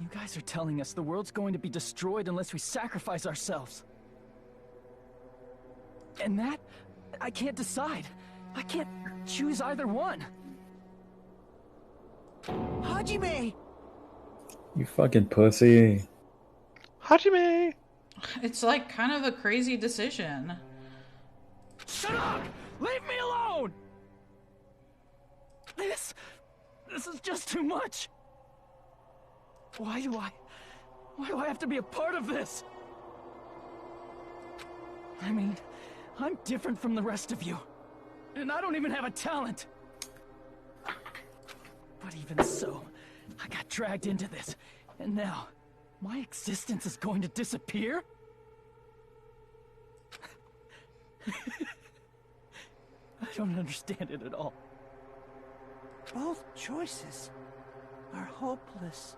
You guys are telling us the world's going to be destroyed unless we sacrifice ourselves. And that, I can't decide. I can't choose either one. Hajime! You fucking pussy. Hajime! It's like kind of a crazy decision. Shut up! Leave me alone! This is just too much. Why do I have to be a part of this? I mean, I'm different from the rest of you. And I don't even have a talent. But even so, I got dragged into this. And now, my existence is going to disappear? I don't understand it at all. Both choices are hopeless.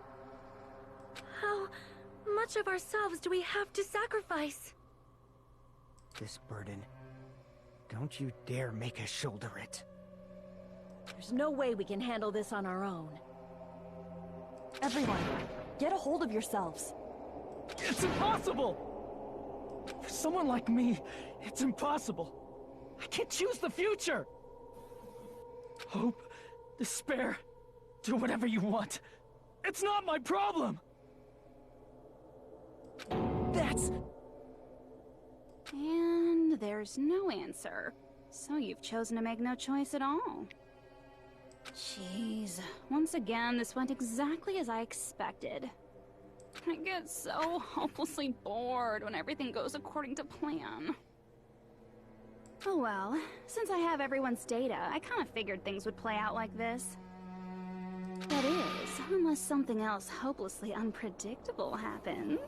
How much of ourselves do we have to sacrifice? This burden, don't you dare make us shoulder it. There's no way we can handle this on our own. Everyone, get a hold of yourselves. It's impossible! For someone like me, it's impossible. I can't choose the future! Hope, despair, do whatever you want. It's not my problem! That's... And there's no answer. So you've chosen to make no choice at all. Jeez. Once again, this went exactly as I expected. I get so hopelessly bored when everything goes according to plan. Oh well, since I have everyone's data, I kind of figured things would play out like this. That is, unless something else hopelessly unpredictable happens.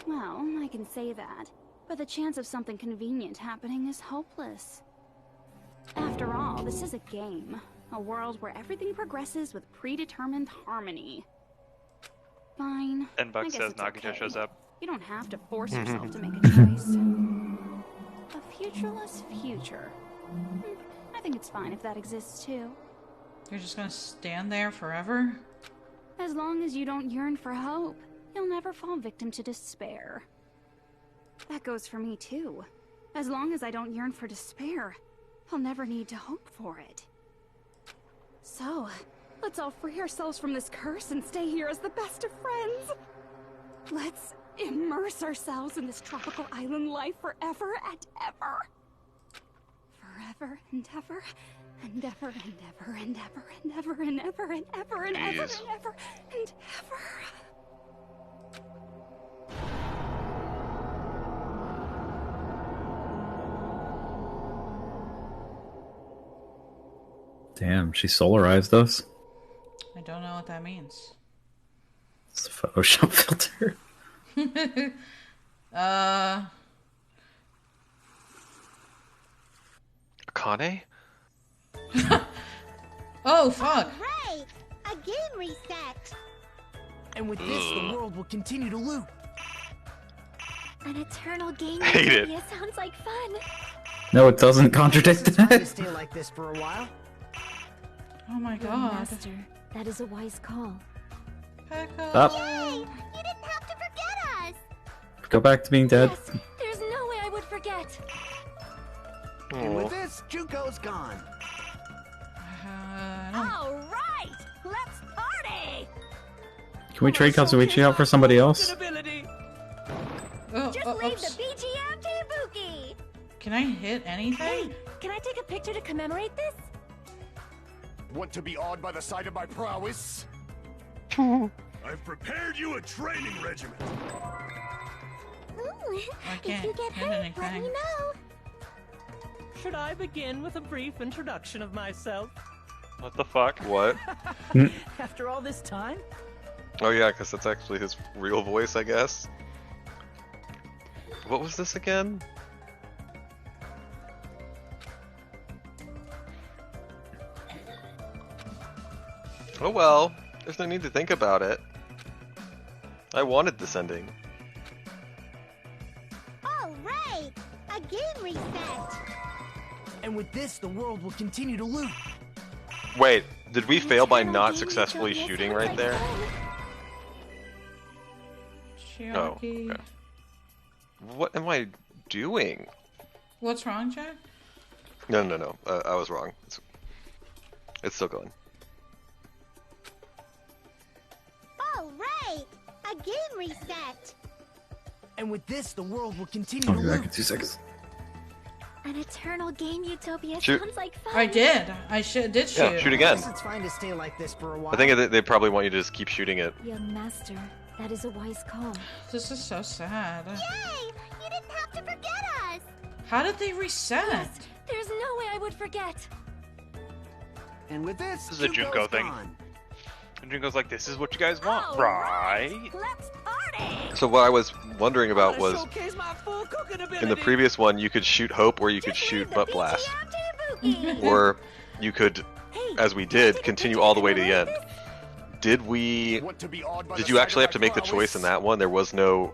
Well, I can say that, but the chance of something convenient happening is hopeless. After all, this is a game. A world where everything progresses with predetermined harmony. Fine. And Buck I guess says it's Nagito okay. shows up. You don't have to force yourself to make a choice. A futureless future. I think it's fine if that exists too. You're just gonna stand there forever? As long as you don't yearn for hope, you'll never fall victim to despair. That goes for me too. As long as I don't yearn for despair, I'll never need to hope for it. So, let's all free ourselves from this curse and stay here as the best of friends. Let's immerse ourselves in this tropical island life forever and ever. Forever and ever and ever and ever and ever and ever and ever and ever and ever and ever and ever. Damn, she solarized us. I don't know what that means. It's a Photoshop filter. Akane? Oh, fuck. Right! A game reset! And with this, the world will continue to loop. An eternal game Hate it. utopia sounds like fun. No, it doesn't contradict It's fine to that. stay like this for a while. Oh my Young god. Master, that is a wise call. Up. Yay! You didn't have to forget us! Go back to being dead. Yes, there's no way I would forget. And with this, Junko's gone. All right, let's party! Can we trade Kazuichi out for somebody else? Oh, Just leave the BGM to Ibuki. Can I hit anything? Hey, can I take a picture to commemorate this? Want to be awed by the sight of my prowess? I've prepared you a training regimen. Ooh, I if can't you get hit hurt, anything. let me know. Should I begin with a brief introduction of myself? What the fuck? What? After all this time? Oh yeah, because that's actually his real voice, I guess. What was this again? Oh well, there's no need to think about it. I wanted this ending. All right, a game reset. And with this, the world will continue to loop. Wait, did we fail by not successfully shooting right there? Oh, Chiaki. okay. What am I doing? What's wrong, Jack? No. I was wrong. It's still going. All right, a game reset. And with this, the world will continue I'll to be back loop. in 2 seconds. An eternal game utopia Shoot. sounds like fun. I did. I did shoot. Yeah, shoot again. I guess it's fine to stay like this for a while. I think they probably want you to just keep shooting it. Young Master, that is a wise call. This is so sad. Yay! You didn't have to forget us. How did they reset? Yes, there's no way I would forget. And with this, This is a Junko thing. gone. And Junko's like, this is what you guys want, All right? Let's party. So what I was wondering about Gotta was, showcase my full cooking ability. in the previous one, you could shoot Hope or you could Just shoot leave the Butt Blast. BGM to Ibuki. Or you could, Hey, as we can I did, take a continue picture all the way to the commemorate end. this? Did we... Want to be awed by Did the you sight actually of have to my make the choice in prowess? that one? There was no...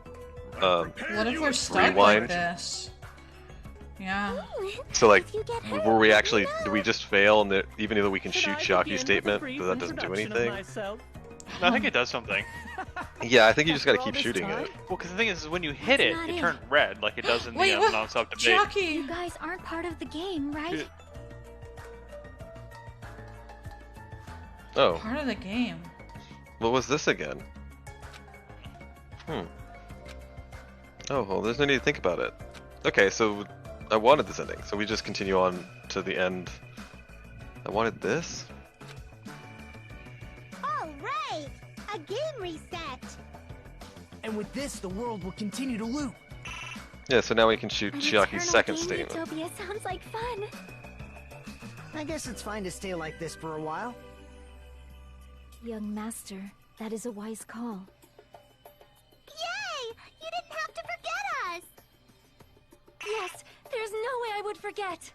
What if we're stuck Rewind. like this? Yeah. Ooh, So like, if you get hurt, were we let actually... me know. Did we just fail and that even though we can Should shoot I begin Chiaki's with a statement, brief that doesn't do introduction of anything? myself? No, I think it does something. Yeah, I think you just gotta After all keep this shooting time? it. Well, because the thing is, when you hit it, not it it. turned red, like it does in Wait, the what? non-stop debate. You Chiaki! guys aren't part of the game, right? Oh, Part of the game. what was this again? Oh, well, there's no need to think about it. Okay, so I wanted this ending, so we just continue on to the end. I wanted this? All right, a game reset. And with this, the world will continue to loop. Yeah, so now we can shoot An Chiaki's eternal second game statement. utopia sounds like fun. I guess it's fine to stay like this for a while. Young Master, that is a wise call. Yay! You didn't have to forget us. Yes, there's no way I would forget.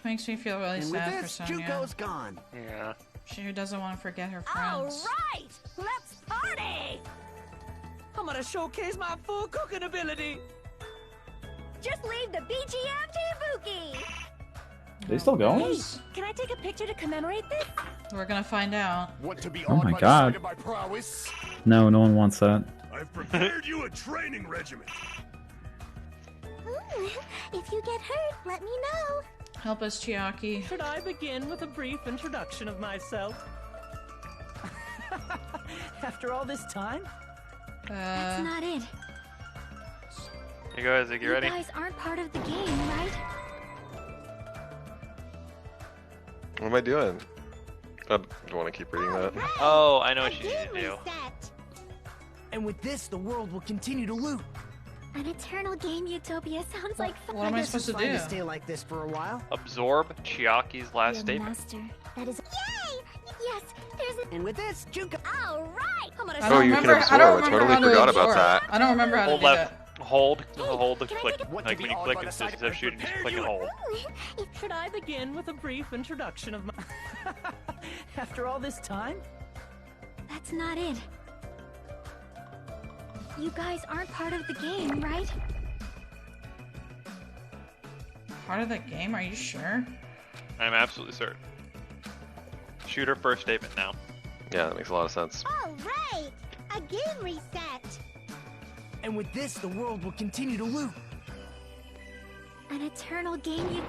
Makes me feel really And with sad for this, Sonya. Junko's gone. Yeah. She who doesn't want to forget her All friends. right, let's party. I'm gonna showcase my full cooking ability. Just leave the BGM to Ibuki. They still going? Hey, can I take a picture to commemorate this? We're gonna find out. Want to be Oh awed my by God. the sight of my prowess? No, no one wants that. I've prepared you a training regimen. Ooh, if you get hurt, let me know. Help us, Chiaki. Should I begin with a brief introduction of myself? After all this time? That's not it. Hey guys, you ready? You guys aren't part of the game, right? What am I doing? I don't want to keep reading that. Oh, I know what A you game need to do. reset. And with this, the world will continue to loop. An eternal game utopia sounds like fun. What am I guess supposed it's to fine do? to stay like this for a while. Absorb Chiaki's last Young statement. Master, that is Yay! Yes, there's And with this, Junko. All right. I'm gonna I Oh, don't you can remember. I absorb. don't I remember totally how to forgot about absorb. that. I don't remember how to Hold do left, that. Hold to Can I click. take a- Like when you click instead of shooting, just click and hold. Should I begin with a brief introduction of my... After all this time? That's not it. You guys aren't part of the game, right? Part of the game? Are you sure? I'm absolutely certain. Shoot her first statement now. Yeah, that makes a lot of sense. All right, a game reset. And with this, the world will continue to loop. An eternal game you...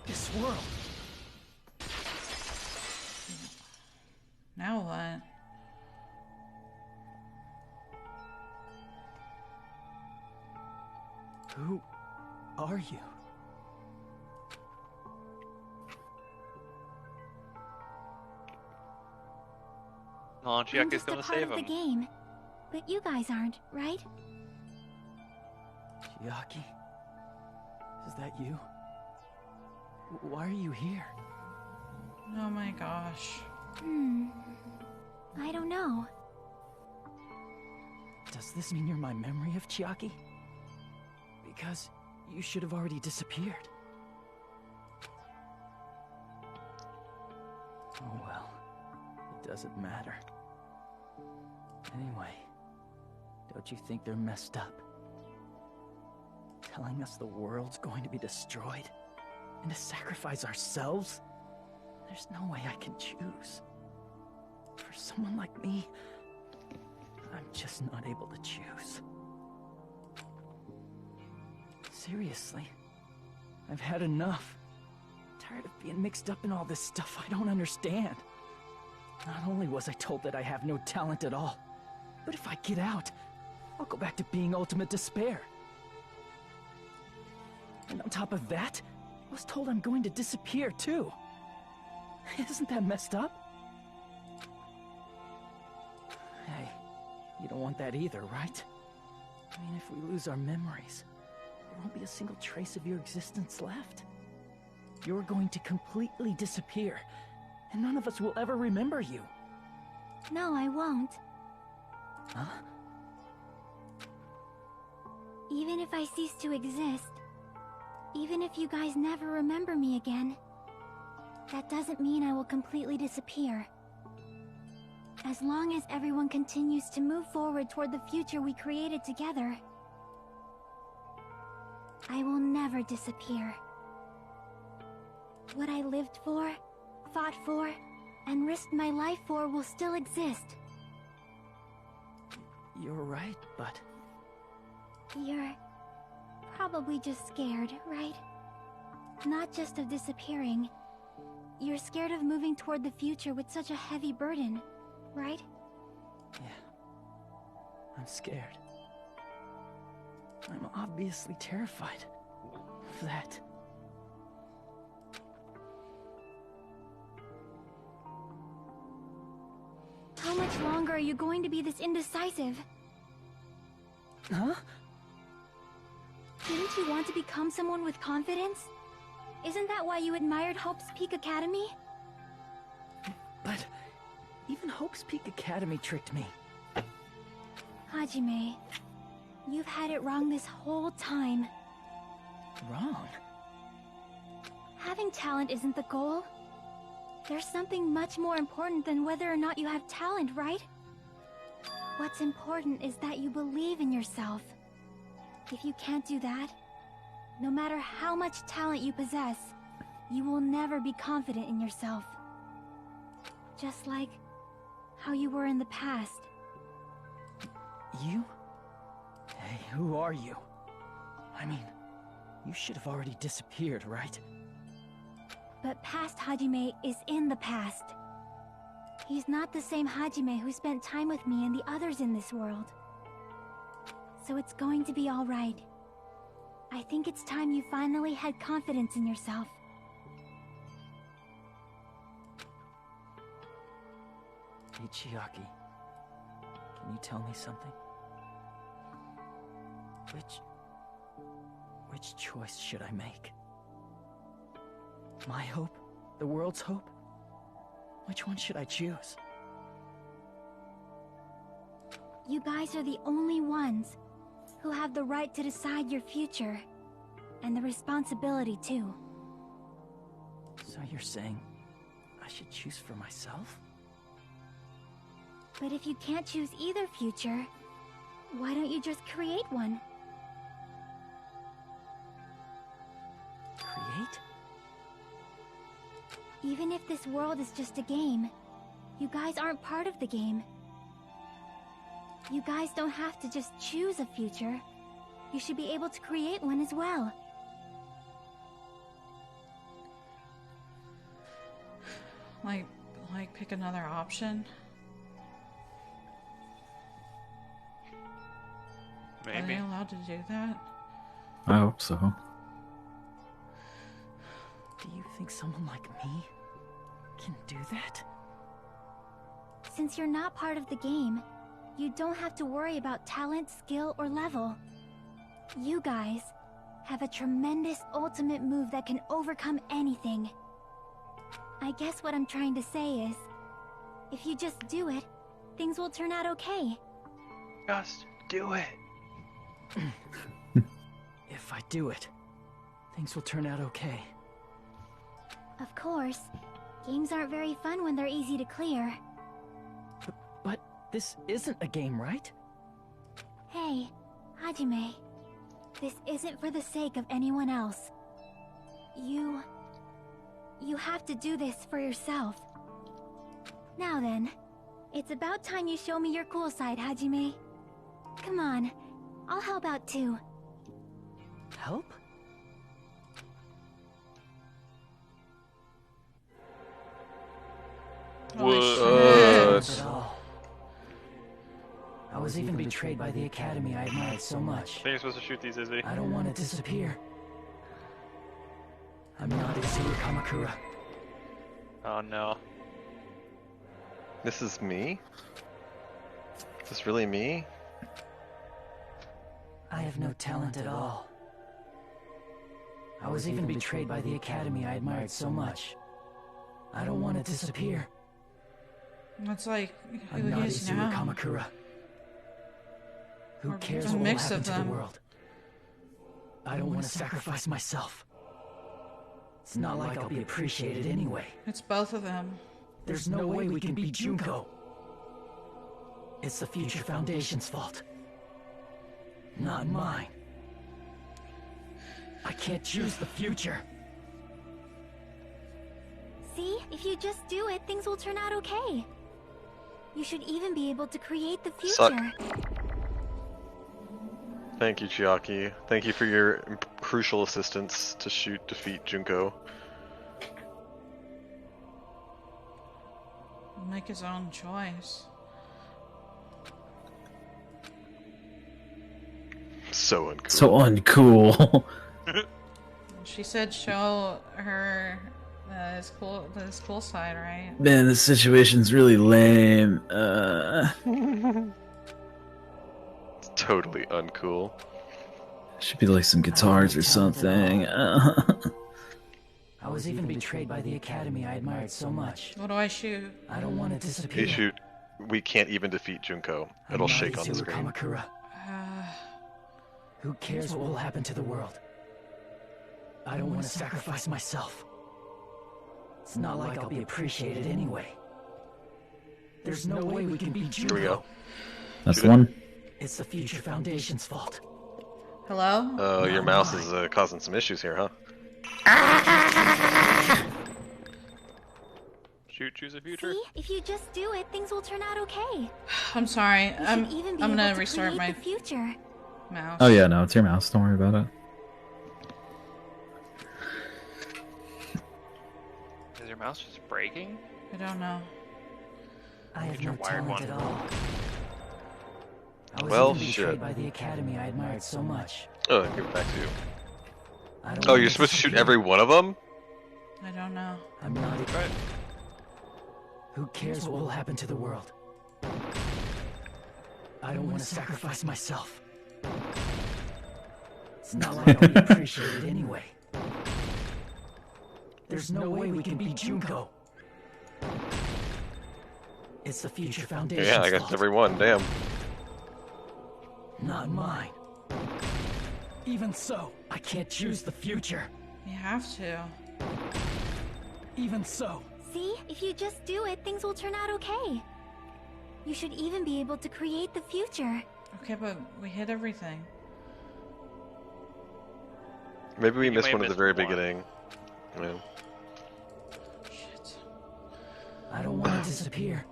This world. Now what? Who are you? Oh, I'm Chiaki's just a gonna part save of the him. game. But you guys aren't, right? Chiaki? Is that you? Why are you here? Oh my gosh. I don't know. Does this mean you're my memory of Chiaki? Because you should have already disappeared. Oh well, it doesn't matter. Anyway, don't you think they're messed up? Telling us the world's going to be destroyed and to sacrifice ourselves? There's no way I can choose. For someone like me, I'm just not able to choose. Seriously, I've had enough. Tired of being mixed up in all this stuff I don't understand. Not only was I told that I have no talent at all, but if I get out, I'll go back to being ultimate despair. And on top of that, I was told I'm going to disappear too. Isn't that messed up? Hey, you don't want that either, right? I mean, if we lose our memories, there won't be a single trace of your existence left. You're going to completely disappear, and none of us will ever remember you. No, I won't. Huh? Even if I cease to exist, even if you guys never remember me again, that doesn't mean I will completely disappear. As long as everyone continues to move forward toward the future we created together, I will never disappear. What I lived for, fought for, and risked my life for will still exist. You're right, but... You're probably just scared, right? Not just of disappearing. You're scared of moving toward the future with such a heavy burden, right? Yeah. I'm scared. I'm obviously terrified of that. How much longer are you going to be this indecisive? Huh? Didn't you want to become someone with confidence? Isn't that why you admired Hope's Peak Academy? But even Hope's Peak Academy tricked me. Hajime, you've had it wrong this whole time. Wrong? Having talent isn't the goal. There's something much more important than whether or not you have talent, right? What's important is that you believe in yourself. If you can't do that, no matter how much talent you possess, you will never be confident in yourself. Just like how you were in the past. You? Hey, who are you? I mean, you should have already disappeared, right? But past Hajime is in the past. He's not the same Hajime who spent time with me and the others in this world. So it's going to be all right. I think it's time you finally had confidence in yourself. Hey, Chiaki. Can you tell me something? Which choice should I make? My hope? The world's hope? Which one should I choose? You guys are the only ones. who have the right to decide your future. And the responsibility, too. So you're saying I should choose for myself? But if you can't choose either future, why don't you just create one? Create? Even if this world is just a game, you guys aren't part of the game. You guys don't have to just choose a future. You should be able to create one as well. Like pick another option? Maybe. Are they allowed to do that? I hope so. Do you think someone like me can do that? Since you're not part of the game, you don't have to worry about talent, skill, or level. You guys have a tremendous ultimate move that can overcome anything. I guess what I'm trying to say is, if you just do it, things will turn out okay. Just do it. If I do it, things will turn out okay. Of course, games aren't very fun when they're easy to clear. But this isn't a game, right? Hey, Hajime. This isn't for the sake of anyone else. You have to do this for yourself. Now then, it's about time you show me your cool side, Hajime. Come on, I'll help out too. Help? What? I was even betrayed by the academy I admired so much. I think you're supposed to shoot these, Izzy. I don't want to disappear. I'm not Izuru Kamakura. Oh no. This is me? Is this really me? I have no talent at all. I was even betrayed by the academy I admired so much. I don't want to disappear. That's like who I'm he not is Izuru now. Kamakura. Who Or cares a what will mix happen of to the them. world? I don't want to sacrifice myself. It's not like I'll be appreciated anyway. It's both of them. There's no way we can beat Junko. It's the Future Foundation's fault. Not mine. I can't choose the future. See, if you just do it, things will turn out okay. You should even be able to create the future. Suck. Thank you, Chiaki. Thank you for your crucial assistance to defeat Junko. Make his own choice. So uncool. So uncool. She said show her his cool side, right? Man, this situation's really lame. It's totally uncool. Should be like some guitars or something. I was even betrayed by the academy I admired so much. What do I shoot? I don't want to disappear. Hey, shoot. We can't even defeat Junko. It'll shake on the Izuru screen. Kamakura. Who cares what will happen to the world? I don't want to sacrifice myself. It's not like I'll be appreciated anyway. There's no way we can beat Junko. Here we go. That's the one. It's the Future Foundation's fault. Hello? Oh, your mouse is causing some issues here, huh? Choose a future. See, if you just do it, things will turn out okay. I'm sorry. You I'm should even be gonna able to restart create my the future. mouse. Oh yeah, no, it's your mouse. Don't worry about it. Is your mouse just breaking? I don't know. I have Get your no wired talent one. at all. I was Well, even betrayed shit. by the academy I admired so much. Oh, give it back to you. I don't Oh, want you're to supposed to shoot disappear. every one of them? I don't know. I'm not. Right. Who cares what will happen to the world? I don't want to sacrifice myself. It's not like I'll be appreciated anyway. There's no way we can beat Junko. It's the Future Foundation's Yeah, I got fault. every one. Damn. Not mine. Even so, I can't choose the future. You have to. Even so. See? If you just do it, things will turn out okay. You should even be able to create the future. Okay, but we hit everything. Maybe we You missed may one have at the very missed one. beginning. Yeah. Shit. I don't want to disappear.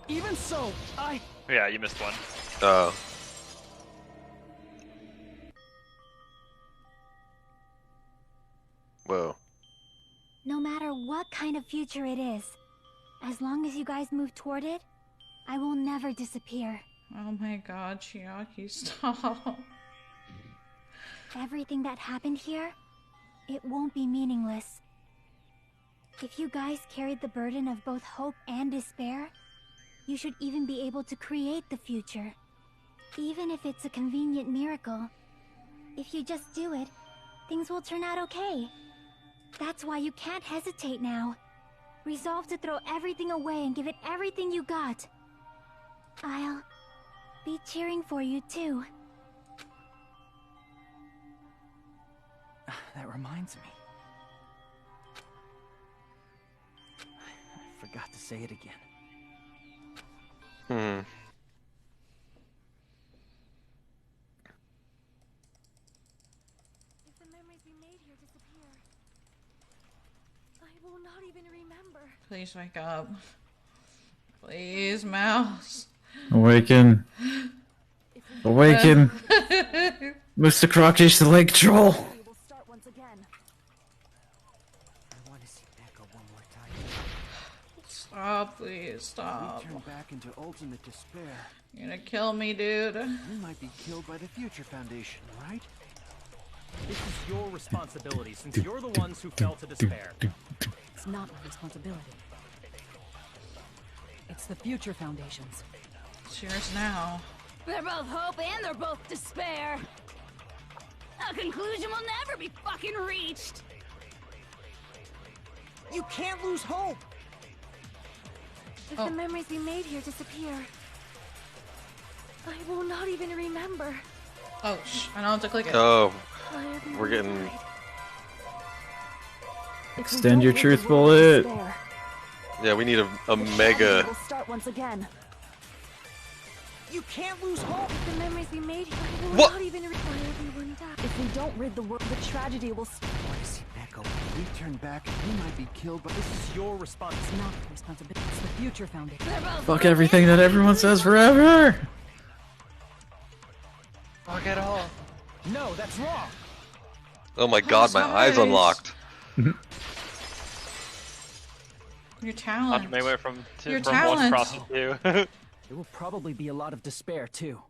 Even so, Yeah, you missed one. Oh. Whoa. No matter what kind of future it is, as long as you guys move toward it, I will never disappear. Oh my god, Chiaki, stop. Everything that happened here, it won't be meaningless. If you guys carried the burden of both hope and despair, you should even be able to create the future. Even if it's a convenient miracle. If you just do it, things will turn out okay. That's why you can't hesitate now. Resolve to throw everything away and give it everything you got. I'll be cheering for you too. That reminds me. I forgot to say it again. If the memories we made here disappear, I will not even remember. Please wake up. Please, Mouse. Awaken. Awaken. Mr. Crockish, the lake troll. We will start once again. I want to see Echo one more time. Stop, please, stop. We turn back into ultimate despair. You're gonna kill me, dude. We might be killed by the Future Foundation, right? This is your responsibility, since you're the ones who fell to despair. It's not my responsibility. It's the Future Foundation's. It's yours now. They're both hope and they're both despair. A conclusion will never be fucking reached. You can't lose hope! If the memories we made here disappear, I will not even remember. Oh, I don't have to click it. Oh. We're getting... Extend your truth bullet. Yeah, we need a mega... We'll start once again. You can't lose hope! If the memories we made here, I will What? not even remember everyone died. If we don't rid the world, the tragedy will I want to see Echo. If we turn back, we might be killed by This is your It's not my responsibility. It's the Future Foundation. Fuck everything that everyone says forever. Fuck it all. No, that's wrong. Oh my god, my eyes unlocked. Your talent. May went from Your one talent. cross to two. There will probably be a lot of despair, too.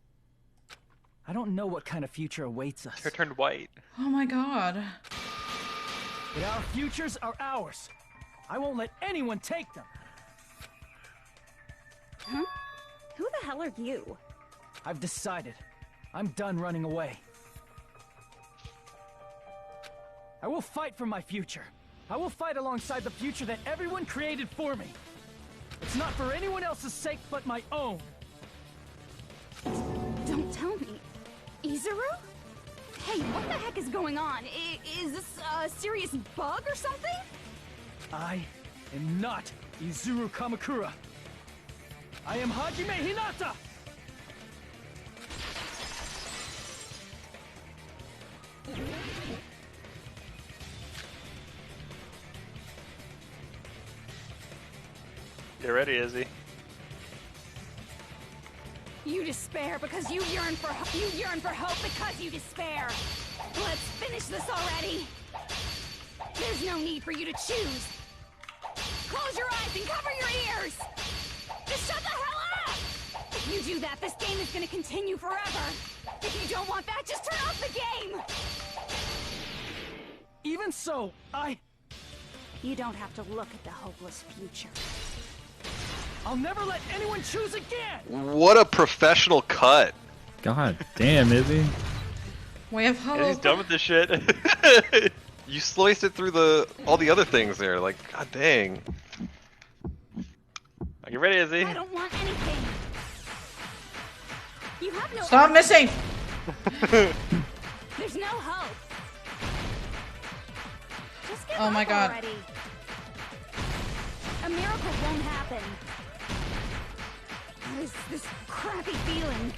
I don't know what kind of future awaits us. Hair turned white. Oh my god. But our futures are ours. I won't let anyone take them. Huh? Who the hell are you? I've decided. I'm done running away. I will fight for my future. I will fight alongside the future that everyone created for me. It's not for anyone else's sake but my own. Don't tell me. Izuru? Hey, what the heck is going on? Is this a serious bug or something? I am not Izuru Kamakura. I am Hajime Hinata! Get ready, Izzy. You despair because you yearn for hope. You yearn for hope because you despair. Let's finish this already. There's no need for you to choose. Close your eyes and cover your ears. Just shut the hell up! If you do that, this game is going to continue forever. If you don't want that, just turn off the game. Even so, You don't have to look at the hopeless future. I'll never let anyone choose again! What a professional cut. God damn, Izzy. We have hope. Yeah, he's done with this shit. You sliced it through all the other things there. Like, god dang. Are you ready, Izzy? I don't want anything. You have no. Stop missing! There's no hope. Just give Oh my up God. already. A miracle won't happen. This crappy feeling.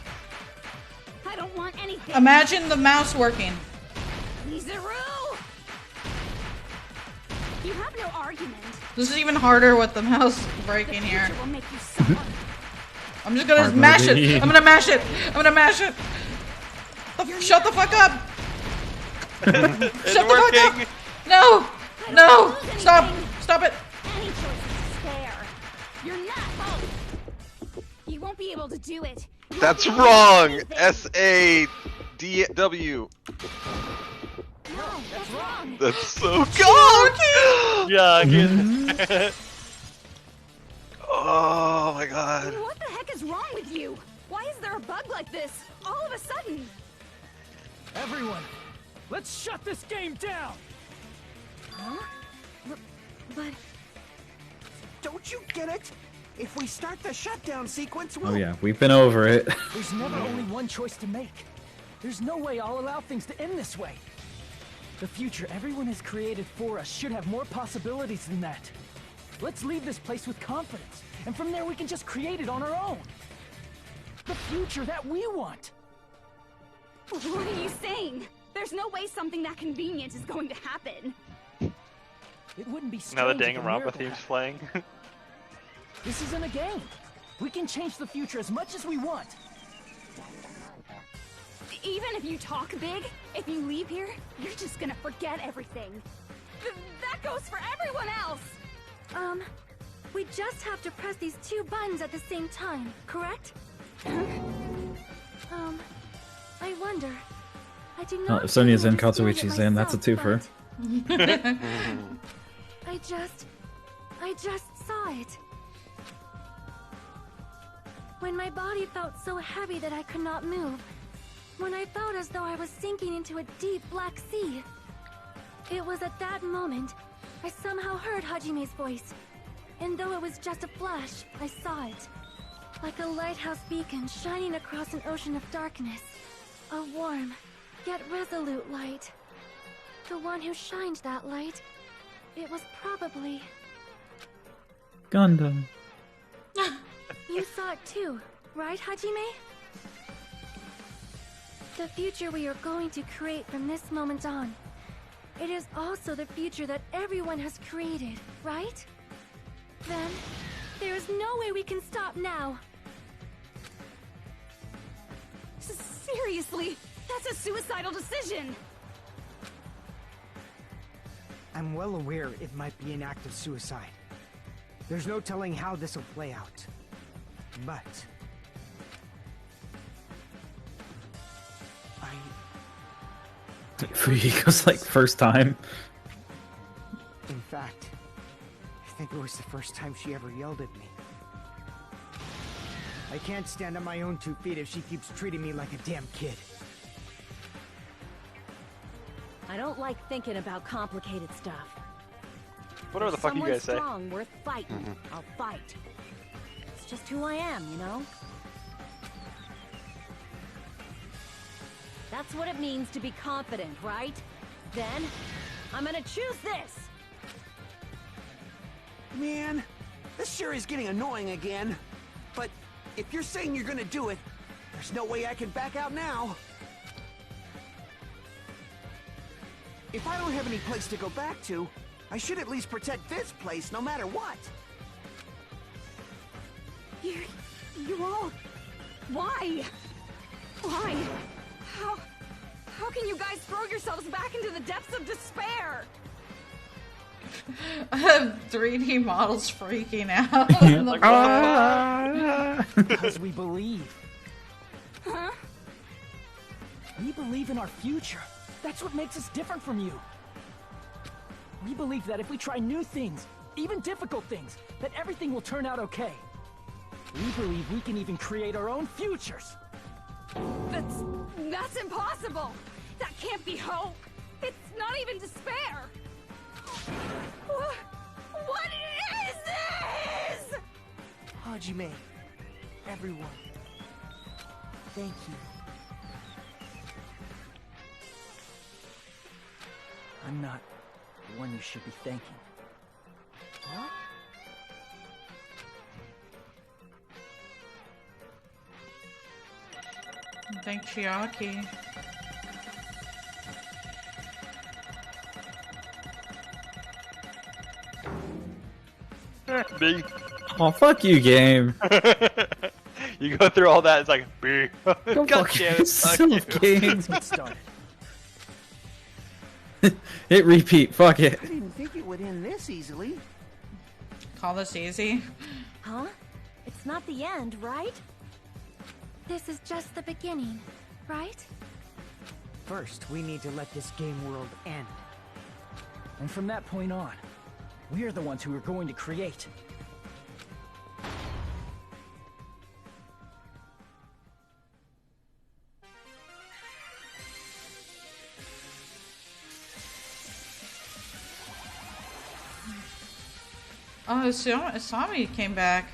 I don't want anything. Imagine the mouse working. Lizaru! You have no argument. This is even harder with the mouse breaking The here. future will make you suffer. I'm just gonna Hard mash mode. it. I'm gonna mash it. I'm gonna mash it. Shut the fuck up. Shut the fuck up. No. No. Stop. Stop it. Any choice is spare. You're not hope. You won't be able to do it. You That's won't be able to wrong. do anything. S-A-D-W. No, that's wrong. That's so good. Yeah, again. Oh my god. What the heck is wrong with you? Why is there a bug like this all of a sudden? Everyone, let's shut this game down! Huh? But don't you get it? If we start the shutdown sequence, Oh yeah, we've been over it. There's never only one choice to make. There's no way I'll allow things to end this way. The future everyone has created for us should have more possibilities than that. Let's leave this place with confidence, and from there we can just create it on our own. The future that we want. What are you saying? There's no way something that convenient is going to happen. It wouldn't be Now the strange if a Danganronpa miracle theme's happened. playing. This isn't a game. We can change the future as much as we want. Even if you talk big, if you leave here, you're just gonna forget everything. That goes for everyone else! We just have to press these two buttons at the same time, correct? I wonder. I do Oh, not. if Sonya's in, understand it Katsuichi's in. That's a myself, twofer. but I just saw it. When my body felt so heavy that I could not move. When I felt as though I was sinking into a deep black sea. It was at that moment I somehow heard Hajime's voice. And though it was just a flash, I saw it. Like a lighthouse beacon shining across an ocean of darkness. A warm, yet resolute light. The one who shined that light, it was probably... Gundam. You saw it too, right, Hajime? The future we are going to create from this moment on. It is also the future that everyone has created, right? Then, there is no way we can stop now. Seriously, that's a suicidal decision! I'm well aware it might be an act of suicide. There's no telling how this will play out. But... Fuyiko's like first time. In fact, I think it was the first time she ever yelled at me. I can't stand on my own 2 feet if she keeps treating me like a damn kid. I don't like thinking about complicated stuff. Whatever the fuck you guys say. Someone strong worth fighting, I'll fight. It's just who I am, you know? That's what it means to be confident, right? Then, I'm gonna choose this! Man, this sure is getting annoying again. But if you're saying you're gonna do it, there's no way I can back out now. If I don't have any place to go back to, I should at least protect this place no matter what. You all... Why? Why? How can you guys throw yourselves back into the depths of despair? I have 3D models freaking out. in the Because we believe. Huh? We believe in our future. That's what makes us different from you. We believe that if we try new things, even difficult things, that everything will turn out okay. We believe we can even create our own futures. That's impossible! That can't be hope! It's not even despair! What is this?! Hajime, everyone, thank you. I'm not the one you should be thanking. What? Thank Chiaki. B. Oh, fuck you, game. You go through all that, it's like, B. Go God fuck damn it, yourself, fuck you. game. Let's get started. Hit repeat, fuck it. I didn't think it would end this easily. Call this easy? Huh? It's not the end, right? This is just the beginning, right? First, we need to let this game world end. And from that point on, we're the ones who are going to create. Oh, Asami came back.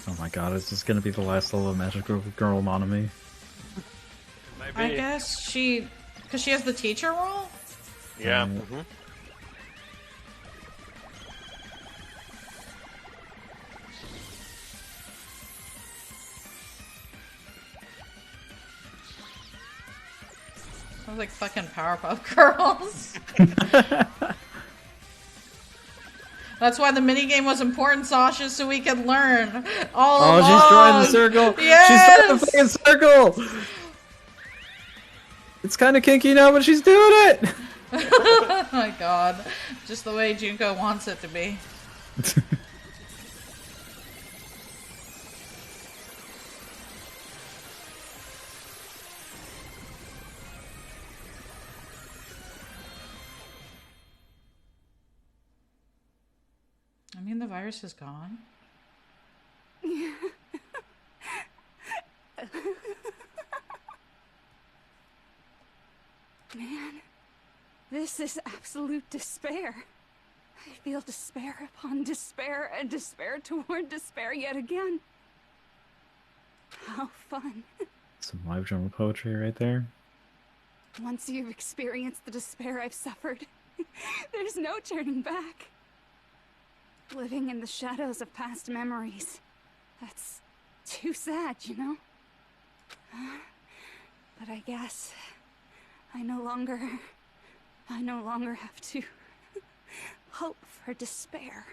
Oh my god, is this gonna be the last level of Magical Girl Monami? I guess because she has the teacher role? Yeah. Sounds like fucking Powerpuff Girls. That's why the minigame was important, Sasha, so we could learn all along. Oh, she's drawing the circle. Yes! She's drawing the fucking circle. It's kind of kinky now, but she's doing it. Oh my god. Just the way Junko wants it to be. I mean, the virus is gone. Man, this is absolute despair. I feel despair upon despair and despair toward despair yet again. How fun. Some live drama poetry right there. Once you've experienced the despair I've suffered, there's no turning back. Living in the shadows of past memories. That's too sad, you know? But I guess I no longer have to hope for despair.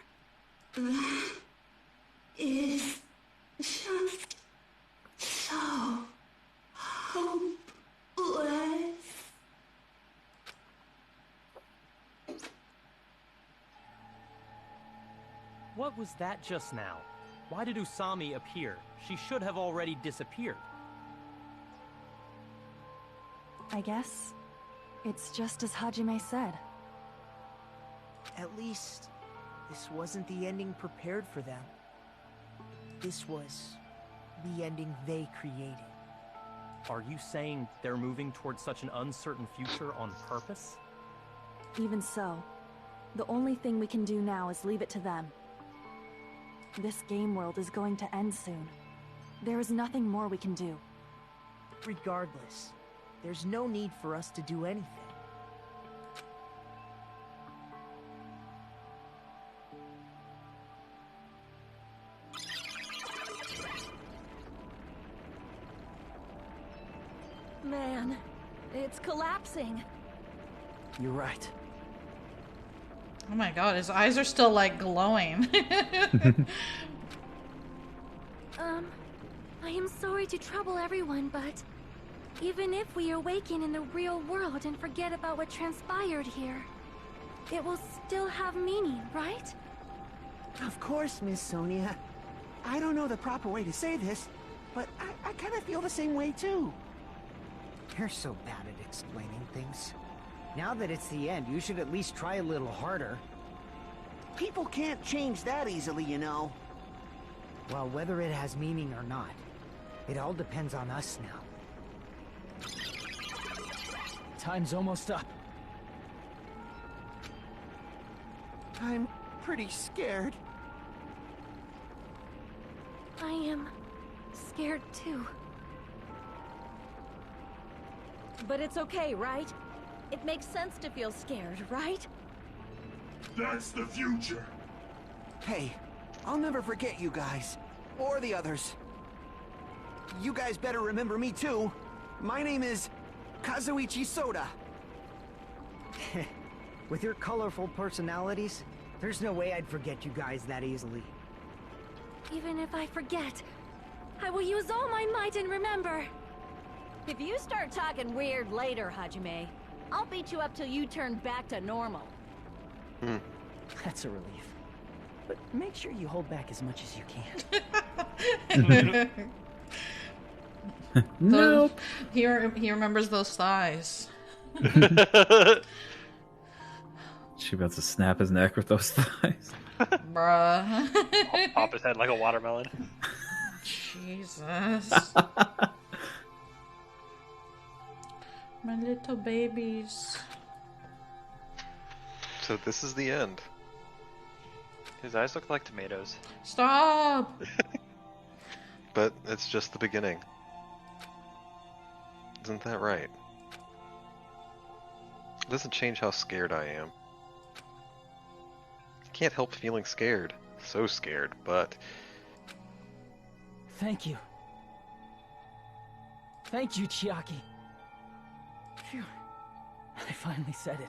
Is just so hopeless. What was that just now? Why did Usami appear? She should have already disappeared. I guess it's just as Hajime said. At least, this wasn't the ending prepared for them. This was the ending they created. Are you saying they're moving towards such an uncertain future on purpose? Even so, the only thing we can do now is leave it to them. This game world is going to end soon. There is nothing more we can do. Regardless, there's no need for us to do anything. Man, it's collapsing. You're right. Oh my god, his eyes are still like glowing. I am sorry to trouble everyone, but even if we awaken in the real world and forget about what transpired here, it will still have meaning, right? Of course, Miss Sonia. I don't know the proper way to say this, but I kind of feel the same way too. You're so bad at explaining things. Now that it's the end, you should at least try a little harder. People can't change that easily, you know. Well, whether it has meaning or not, it all depends on us now. Time's almost up. I'm pretty scared. I am scared too. But it's okay, right? It makes sense to feel scared, right? That's the future. Hey, I'll never forget you guys. Or the others. You guys better remember me too. My name is Kazuichi Soda. With your colorful personalities, there's no way I'd forget you guys that easily. Even if I forget, I will use all my might and remember. If you start talking weird later, Hajime, I'll beat you up till you turn back to normal. That's a relief. But make sure you hold back as much as you can. No. He remembers those thighs. She about to snap his neck with those thighs. Bruh. Pop his head like a watermelon. Jesus. My little babies. So this is the end. His eyes look like tomatoes. Stop! But it's just the beginning. Isn't that right? It doesn't change how scared I am. I can't help feeling scared. So scared, but... Thank you. Thank you, Chiaki. Phew. I finally said it.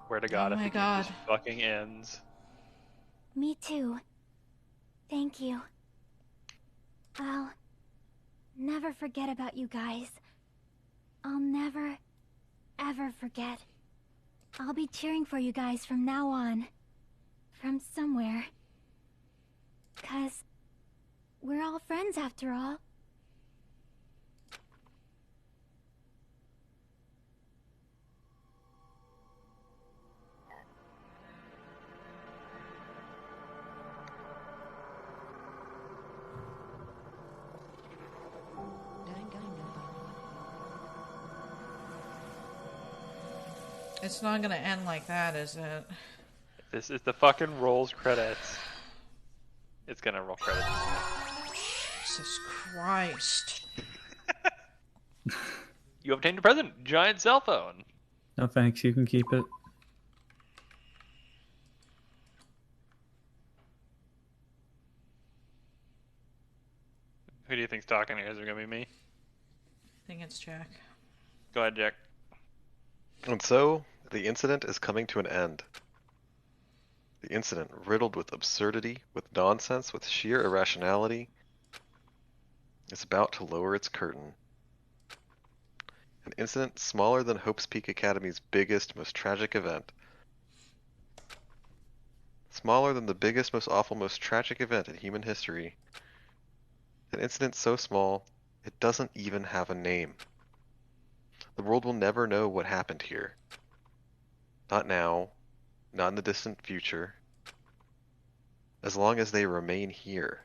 Swear to God, Oh I my think God. it just fucking ends. Me too. Thank you. I'll never forget about you guys. I'll never, ever forget. I'll be cheering for you guys from now on. From somewhere. 'Cause we're all friends after all. It's not gonna end like that, is it? This is the fucking rolls credits. It's gonna roll credits. Jesus Christ. You obtained a present. Giant cell phone. No thanks, you can keep it. Who do you think's talking here? Is it gonna be me? I think it's Jack. Go ahead, Jack. And so, the incident is coming to an end. The incident, riddled with absurdity, with nonsense, with sheer irrationality, is about to lower its curtain. An incident smaller than Hope's Peak Academy's biggest, most tragic event. Smaller than the biggest, most awful, most tragic event in human history. An incident so small, it doesn't even have a name. The world will never know what happened here. Not now, not in the distant future. As long as they remain here.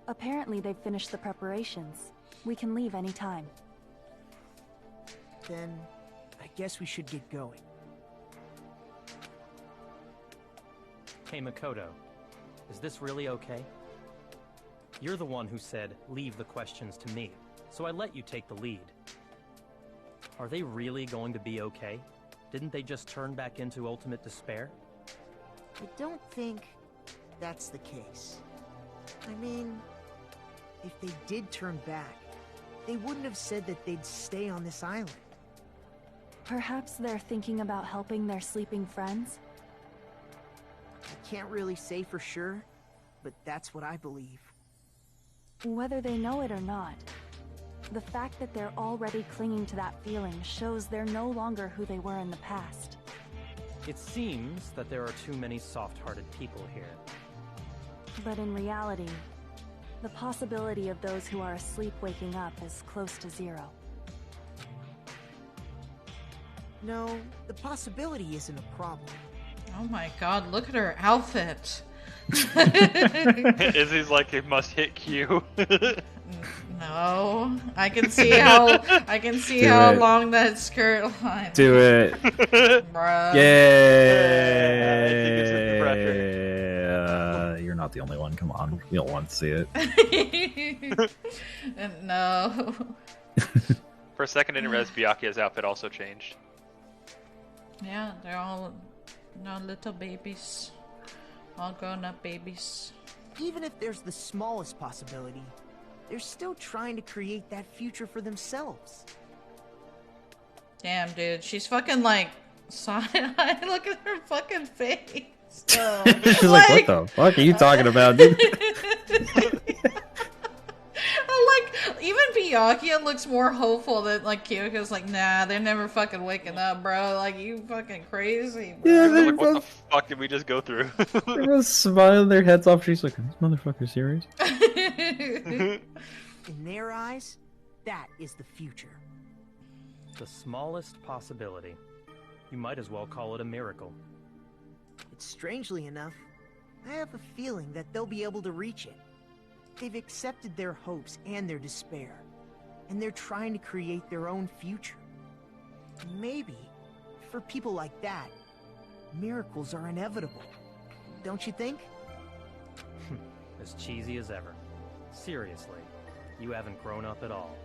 Apparently they've finished the preparations. We can leave any time. Then, I guess we should get going. Hey, Makoto. Is this really okay? You're the one who said, leave the questions to me. So I let you take the lead. Are they really going to be okay? Didn't they just turn back into ultimate despair? I don't think that's the case. I mean, if they did turn back, they wouldn't have said that they'd stay on this island. Perhaps they're thinking about helping their sleeping friends? I can't really say for sure, but that's what I believe. Whether they know it or not, the fact that they're already clinging to that feeling shows they're no longer who they were in the past. It seems that there are too many soft-hearted people here. But in reality, the possibility of those who are asleep waking up is close to zero. No, the possibility isn't a problem. Oh my god, look at her outfit. Izzy's like a must-hit cue. No, I can see how Do how it. long that skirt line. Do it. Bruh. Yay! I think it's just the pressure. not the only one. Come on, we all want to see it. No. For a second, I didn't realize Byakuya's outfit also changed. Yeah, they're all no little babies. All grown-up babies. Even if there's the smallest possibility, they're still trying to create that future for themselves. Damn, dude, she's fucking like side-eye. Look at her fucking face. She's like, what the fuck are you talking about, dude? Like, even Byakuya looks more hopeful that, like, Kyoko's like, nah, they're never fucking waking up, bro. Like, you fucking crazy, bro. Yeah, Like, what the fuck did we just go through? They're both smiling their heads off. She's like, are these motherfuckers serious? In their eyes, that is the future. The smallest possibility. You might as well call it a miracle. It's strangely enough, I have a feeling that they'll be able to reach it. They've accepted their hopes and their despair, and they're trying to create their own future. Maybe, for people like that, miracles are inevitable. Don't you think? As cheesy as ever. Seriously, you haven't grown up at all.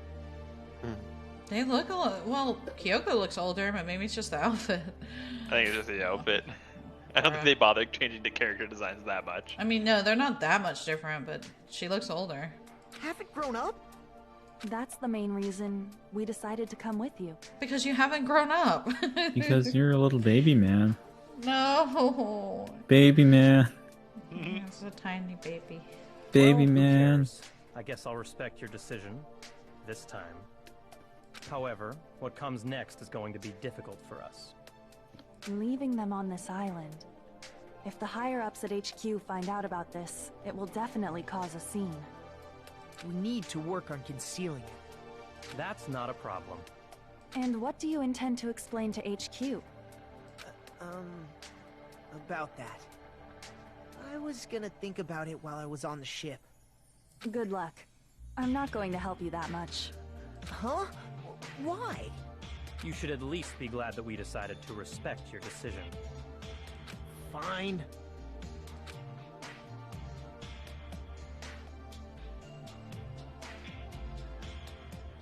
They look a lot. Well, Kyoko looks older, but maybe it's just the outfit. I think it's just the outfit. I don't think they bothered changing the character designs that much. I mean, no, they're not that much different, but she looks older. Haven't grown up? That's the main reason we decided to come with you. Because you haven't grown up. Because you're a little baby man. No. Baby man. It's a tiny baby. Baby Well, who man. cares? I guess I'll respect your decision. This time. However, what comes next is going to be difficult for us. Leaving them on this island. If the higher-ups at HQ find out about this, it will definitely cause a scene. We need to work on concealing it. That's not a problem. And what do you intend to explain to HQ? About that. I was gonna think about it while I was on the ship. Good luck. I'm not going to help you that much. Huh? Why? You should at least be glad that we decided to respect your decision. Fine.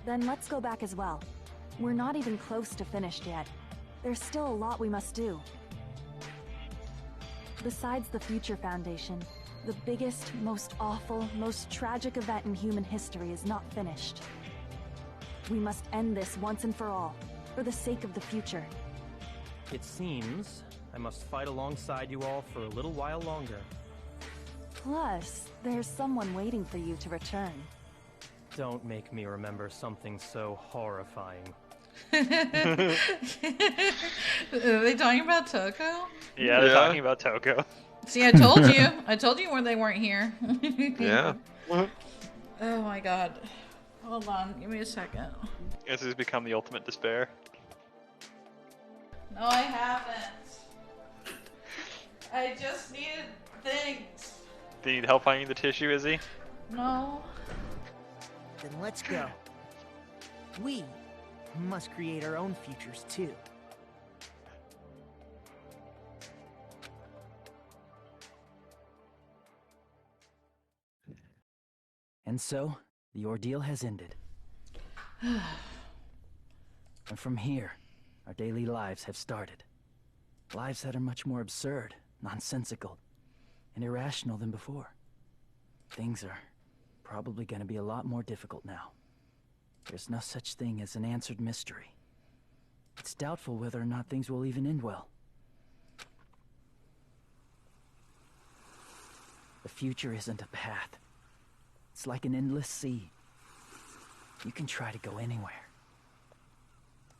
Then let's go back as well. We're not even close to finished yet. There's still a lot we must do. Besides the Future Foundation, the biggest, most awful, most tragic event in human history is not finished. We must end this once and for all, for the sake of the future. It seems I must fight alongside you all for a little while longer. Plus, there's someone waiting for you to return. Don't make me remember something so horrifying. Are they talking about Toko? Yeah, they're talking about Toko. See, I told you. I told you when they weren't here. Yeah. Oh my god. Hold on, give me a second. This has become the ultimate despair. No, I haven't. I just needed things. Do you need help finding the tissue, Izzy? No. Then let's go. We must create our own futures too. And so, the ordeal has ended. And from here, our daily lives have started. Lives that are much more absurd, nonsensical, and irrational than before. Things are probably going to be a lot more difficult now. There's no such thing as an answered mystery. It's doubtful whether or not things will even end well. The future isn't a path. It's like an endless sea. You can try to go anywhere,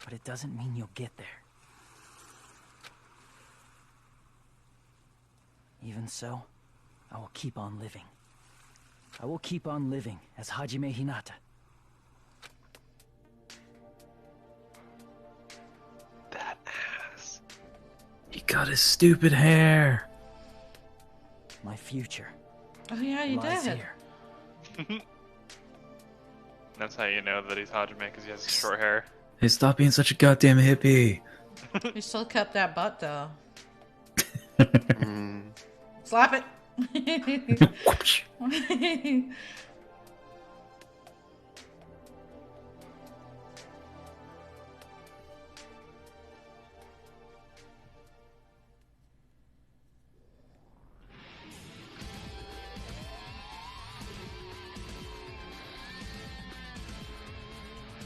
but it doesn't mean you'll get there. Even so, I will keep on living. I will keep on living as Hajime Hinata. That ass. He got his stupid hair. My future. Oh yeah, you lies did. here. That's how you know that he's Hajime, because he has short hair. Hey, stop being such a goddamn hippie. He still kept that butt though. Slap it.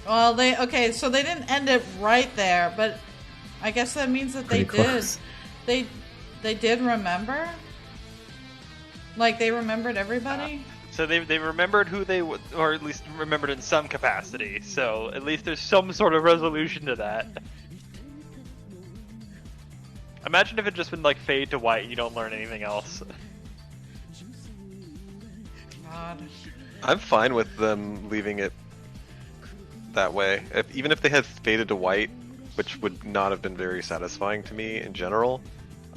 Well, so they didn't end it right there, but I guess that means that they Pretty did. close. They did remember? Like, they remembered everybody? So they remembered who they would, or at least remembered in some capacity. So at least there's some sort of resolution to that. Imagine if it just been like fade to white, you don't learn anything else. God. I'm fine with them leaving it that way. Even if they had faded to white, which would not have been very satisfying to me in general,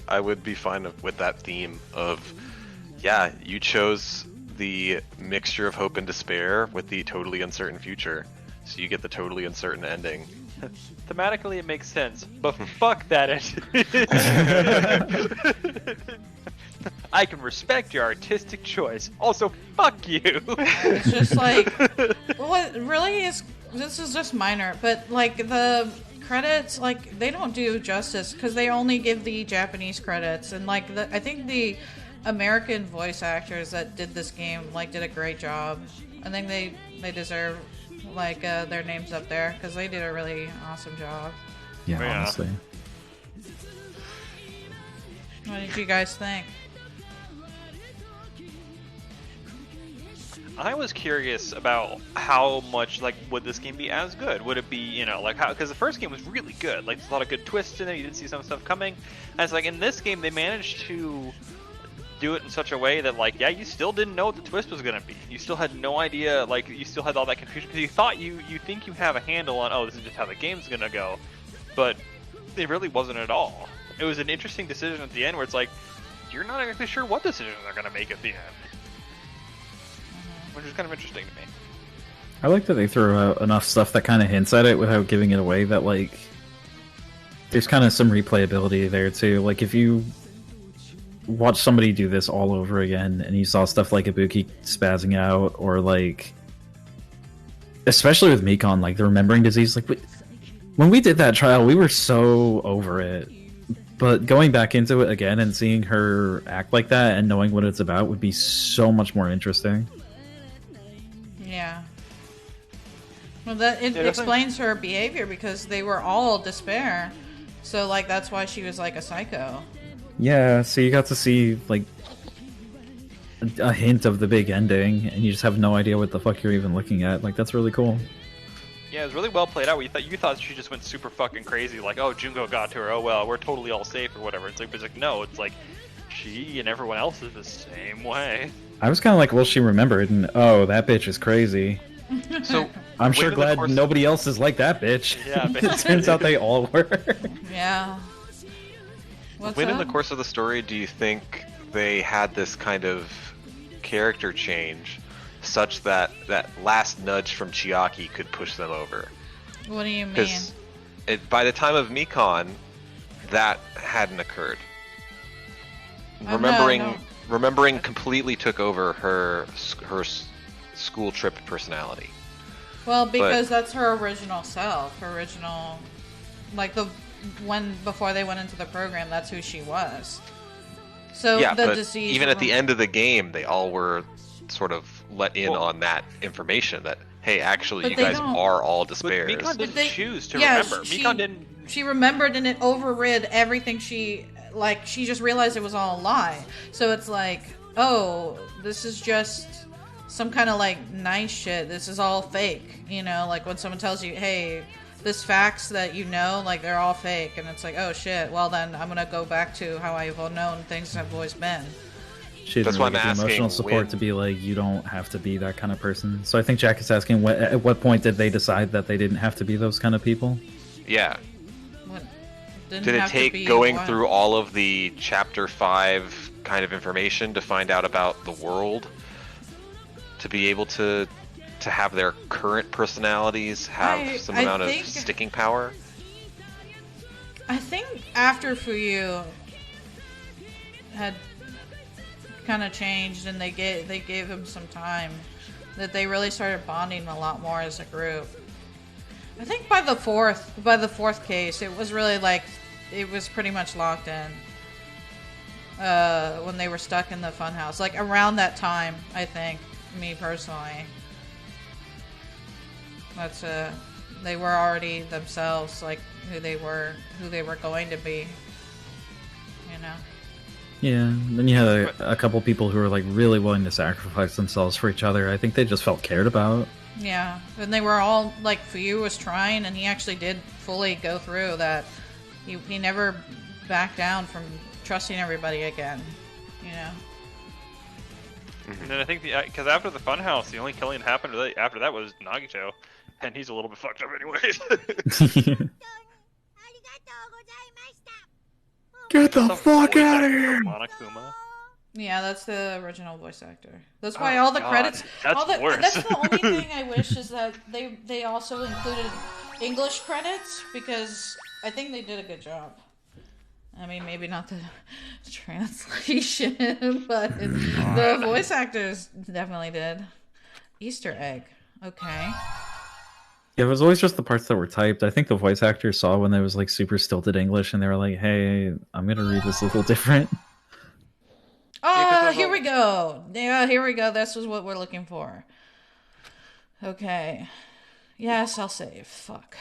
I would be fine with that theme of, yeah, you chose the mixture of hope and despair with the totally uncertain future, so you get the totally uncertain ending. Thematically, it makes sense, but fuck that I can respect your artistic choice. Also, fuck you. It's just like, what really is, this is just minor, but like the credits, like they don't do justice because they only give the Japanese credits, and like I think the American voice actors that did this game like did a great job. I think they deserve like their names up there because they did a really awesome job. Yeah, honestly. What did you guys think? I was curious about how much, like, would this game be as good? Would it be, you know, like, how, because the first game was really good. Like, there's a lot of good twists in it, you didn't see some stuff coming. And it's like, in this game, they managed to do it in such a way that, like, yeah, you still didn't know what the twist was going to be. You still had no idea, like, you still had all that confusion, because you thought you think you have a handle on, oh, this is just how the game's going to go. But it really wasn't at all. It was an interesting decision at the end where it's like, you're not exactly sure what decisions they're going to make at the end. Which is kind of interesting to me. I like that they throw out enough stuff that kind of hints at it without giving it away, that like there's kind of some replayability there too. Like if you watch somebody do this all over again and you saw stuff like Ibuki spazzing out, or like especially with Mikon, like the remembering disease, like when we did that trial we were so over it, but going back into it again and seeing her act like that and knowing what it's about would be so much more interesting. Yeah. Well, that it explains her behavior because they were all despair. So, like, that's why she was like a psycho. Yeah, so you got to see, like, a hint of the big ending, and you just have no idea what the fuck you're even looking at. Like, that's really cool. Yeah, it was really well played out. You thought she just went super fucking crazy, like, oh, Junko got to her, oh well, we're totally all safe or whatever. It's like no, it's like she and everyone else is the same way. I was kind of like, well, she remembered, and oh, that bitch is crazy. So I'm sure glad nobody else is like that bitch. Yeah, it turns out they all were. Yeah. When in the course of the story do you think they had this kind of character change such that that last nudge from Chiaki could push them over? What do you mean? Because by the time of Mikon, that hadn't occurred. Remembering completely took over her school trip personality. Well, because that's her original self, like before they went into the program, that's who she was. So yeah, the but disease. Even at the end of the game, they all were sort of let in on that information that, hey, actually, you guys are all despairs. But Mikon didn't choose to remember. Mikon didn't. She remembered, and it overrid everything she just realized it was all a lie. So it's like, oh, this is just some kind of like nice shit. This is all fake, you know? Like when someone tells you, hey, this facts that you know, like they're all fake, and it's like, oh shit, well then I'm gonna go back to how I've known things have always been. She didn't really get the emotional support to be like, you don't have to be that kind of person. So I think Jack is asking, at what point did they decide that they didn't have to be those kind of people? Yeah. Did it take going through all of the Chapter 5 kind of information to find out about the world to be able to have their current personalities have some amount of sticking power? I think after Fuyu had kind of changed, and they gave him some time. That they really started bonding a lot more as a group. I think by the fourth case, it was really like it was pretty much locked in. When they were stuck in the funhouse, like around that time, I think. Me personally, that's they were already themselves, like who they were going to be. You know. Yeah, then you had a couple people who were like really willing to sacrifice themselves for each other. I think they just felt cared about. Yeah, and they were all like, Fuyu was trying, and he actually did fully go through that. He never backed down from trusting everybody again. You know. And then I think because after the funhouse, the only killing that happened after that was Nagito, and he's a little bit fucked up anyways. Get the fuck out of here! Monokuma. Yeah, that's the original voice actor. That's why all the credits. That's worse. That's the only thing I wish is that they also included English credits, because I think they did a good job. I mean, maybe not the translation, but the voice actors definitely did. Easter egg. Okay. Yeah, it was always just the parts that were typed. I think the voice actors saw when there was like super stilted English, and they were like, "Hey, I'm gonna read this a little different." Here we go. Yeah, here we go. This is what we're looking for. Okay. Yes, I'll save. Fuck.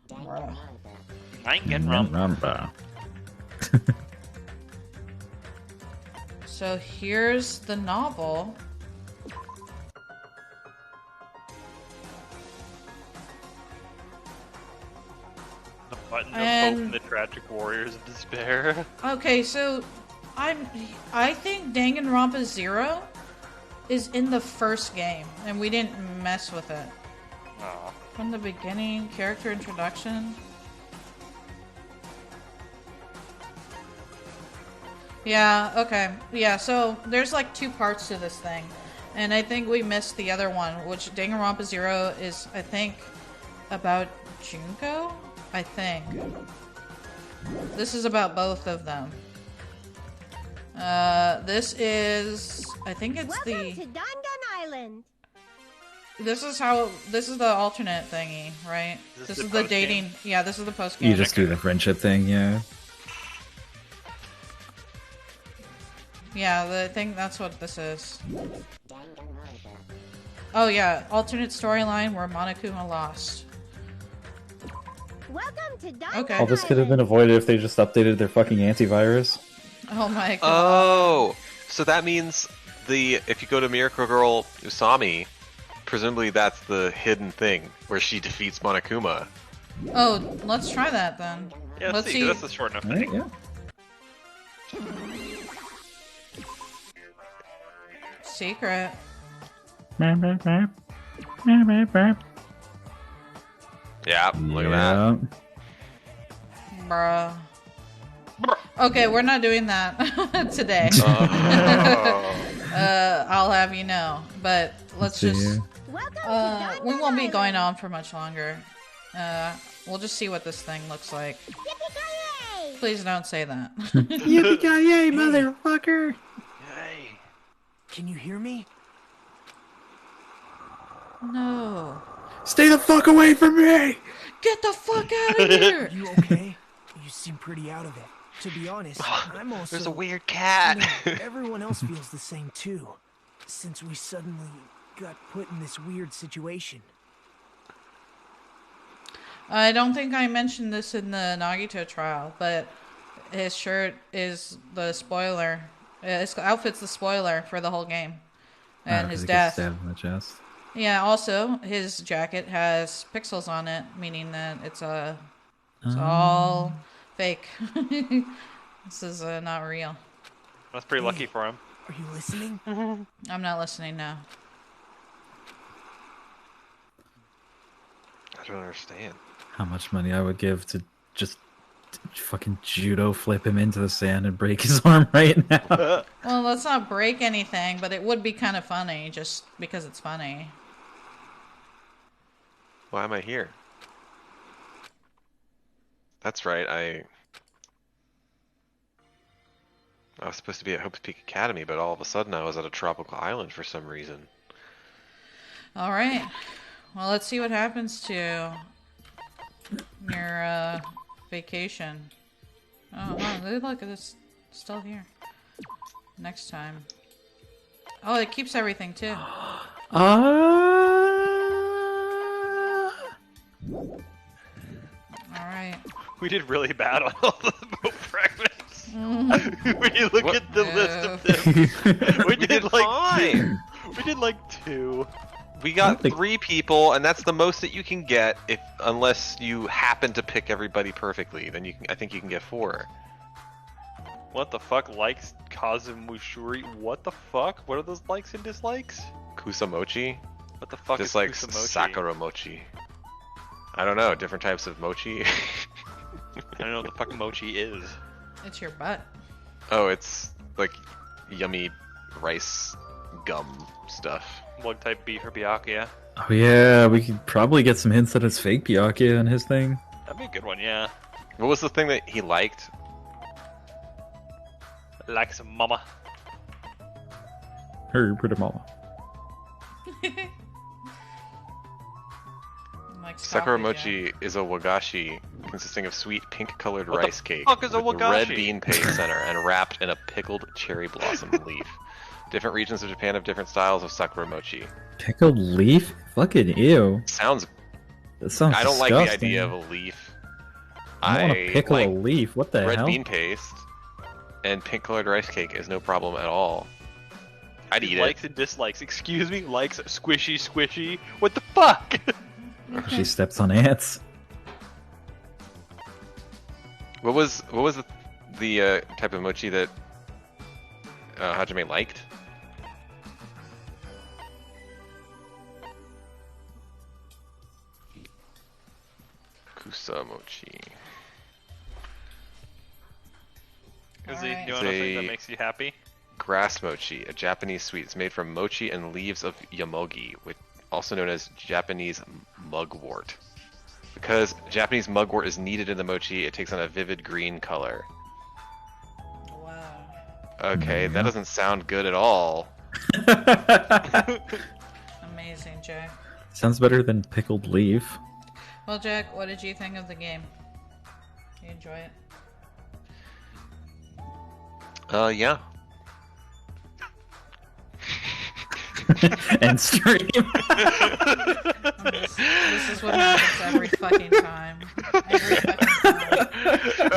Bruh. Danganronpa. So here's the novel. The button And- of hope and the tragic warriors of despair. Okay, so I think Danganronpa 0 is in the first game, and we didn't mess with it. Aw. From the beginning, character introduction. Yeah, okay. Yeah, so there's like two parts to this thing. And I think we missed the other one, which Danganronpa 0 is, I think, about Junko? I think. This is about both of them. This is... I think it's Welcome to Dangan Island. This is the alternate thingy, right? This is the dating... Yeah, this is the post game. You just do the friendship thing, yeah. Yeah, I think that's what this is. Oh yeah, alternate storyline where Monokuma lost. Welcome to Dangan Okay. All this could have been avoided if they just updated their fucking antivirus. Oh my god. Oh, so that means if you go to Miracle Girl Usami, presumably that's the hidden thing where she defeats Monokuma. Oh, let's try that then. Yeah, let's see. That's a short enough thing. Yeah. Secret. Yeah, look at that. Bruh. Okay, we're not doing that today. I'll have you know. But let's just... we won't be going on for much longer. We'll just see what this thing looks like. Please don't say that. Yippee-ki-yay, motherfucker! Hey, can you hear me? No. Stay the fuck away from me! Get the fuck out of here! You okay? You seem pretty out of it. To be honest, I'm also... There's a weird cat! You know, everyone else feels the same too. Since we suddenly got put in this weird situation. I don't think I mentioned this in the Nagito trial, but his shirt is the spoiler. His outfit's the spoiler for the whole game. And his death. Stabbed in the chest. Yeah, also, his jacket has pixels on it, meaning that it's all fake. This is not real. That's pretty lucky for him. Are you listening? I'm not listening now. I don't understand. How much money I would give to just fucking judo flip him into the sand and break his arm right now. Well, let's not break anything, but it would be kind of funny, just because it's funny. Why am I here? That's right, I was supposed to be at Hope's Peak Academy, but all of a sudden I was at a tropical island for some reason. All right. Well, let's see what happens to your vacation. Oh, look, it's still here. Next time. Oh, it keeps everything too. Alright. We did really bad on all the boat fragments. When you look at the list of them, we did like fine. We did like 2. We got 3 people, and that's the most that you can get unless you happen to pick everybody perfectly. Then I think you can get 4. What the fuck? Likes Kazumushuri? What the fuck? What are those likes and dislikes? Kusamochi. What the fuck Dislikes is Kusamochi? Sakura mochi. I don't know, different types of mochi. I don't know what the fuck mochi is. It's your butt. Oh, it's like yummy rice gum stuff. What type beef or Byakuya? Oh yeah, we could probably get some hints that it's fake Byakuya in his thing. That'd be a good one, yeah. What was the thing that he liked? Like some mama. Her pretty mama. Like Sakura mochi is a wagashi consisting of sweet pink-colored What the rice cake fuck is a with wagashi? red bean paste center and wrapped in a pickled cherry blossom leaf. Different regions of Japan have different styles of Sakura mochi. Pickled leaf? Fucking ew. Sounds. That sounds I don't like disgusting. the idea of a leaf. I want to pickle like a leaf. What the red hell? bean paste and pink-colored rice cake is no problem at all. I'd eat Likes it. and dislikes. Excuse me? Likes squishy. What the fuck? She steps on ants. What was the type of mochi that Hajime liked? Kusamochi. Izzy, Alright. do you want to know something that They- makes you happy? Grass mochi, a Japanese sweet. It's made from mochi and leaves of yamogi, which also known as Japanese mugwort. Because Japanese mugwort is needed in the mochi, it takes on a vivid green color. Wow. Okay, that doesn't sound good at all. Amazing, Jack. Sounds better than pickled leaf. Well, Jack, what did you think of the game? You enjoy it? Yeah. And stream. This is what happens every fucking time. Every fucking time.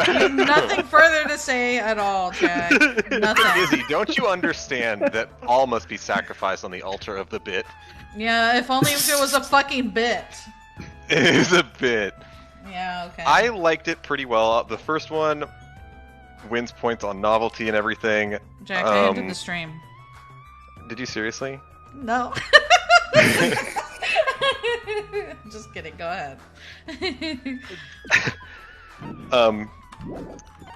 You have nothing further to say at all, Jack. Nothing. Izzy, don't you understand that all must be sacrificed on the altar of the bit? Yeah, if only if it was a fucking bit. It is a bit. Yeah, okay. I liked it pretty well. The first one wins points on novelty and everything. Jack, I ended the stream. Did you seriously? No. Just kidding, go ahead.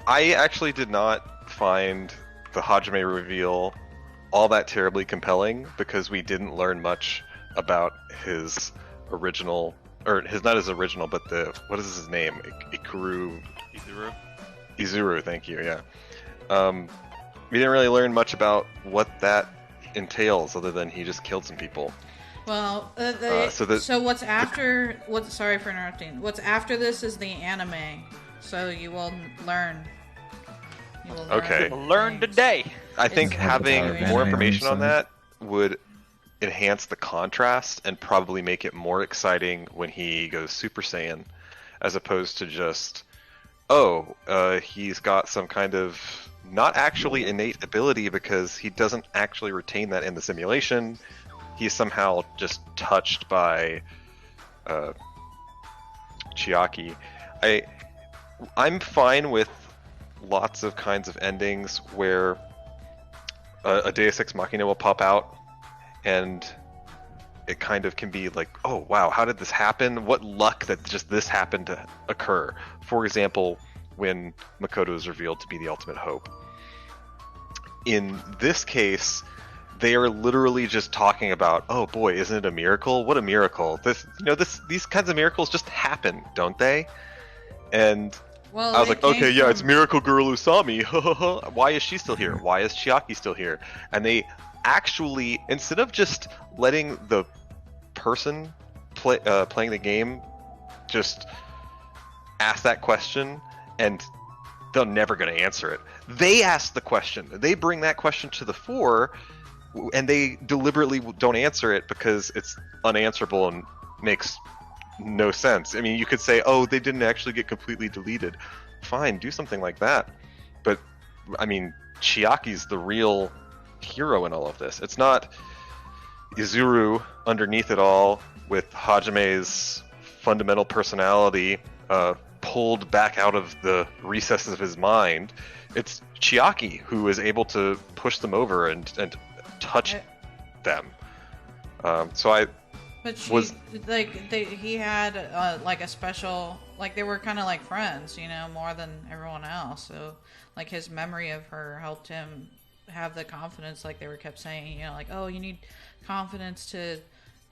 I actually did not find the Hajime reveal all that terribly compelling because we didn't learn much about his original, or his, not his original, but what is his name? Izuru, thank you, yeah. We didn't really learn much about what that entails other than he just killed some people. Well, so what's after? Sorry for interrupting. What's after this is the anime, so you will learn. You will Okay. Learn today. I think having Avatar more anime information on side. that would enhance the contrast and probably make it more exciting when he goes Super Saiyan, as opposed to just, he's got some kind of not actually innate ability because he doesn't actually retain that in the simulation. He's somehow just touched by Chiaki. I'm fine with lots of kinds of endings where a Deus Ex Machina will pop out and it kind of can be like, oh wow, how did this happen? What luck that just this happened to occur. For example, when Makoto is revealed to be the ultimate hope. In this case, they are literally just talking about, oh boy, isn't it a miracle? What a miracle. These kinds of miracles just happen, don't they? And Well, I was it like, okay, came yeah, it's from- Miracle Girl Usami. Why is she still here? Why is Chiaki still here? And they actually, instead of just letting the person playing the game just ask that question and they're never going to answer it, they ask the question. They bring that question to the fore, and they deliberately don't answer it because it's unanswerable and makes no sense. I mean, you could say, oh, they didn't actually get completely deleted. Fine, do something like that. But, I mean, Chiaki's the real hero in all of this. It's not Izuru underneath it all with Hajime's fundamental personality pulled back out of the recesses of his mind. It's Chiaki who is able to push them over and touch them. But she, was he had like a special, like they were kind of like friends, you know, more than everyone else. So like his memory of her helped him have the confidence, like they were kept saying, you know, like, oh, you need confidence to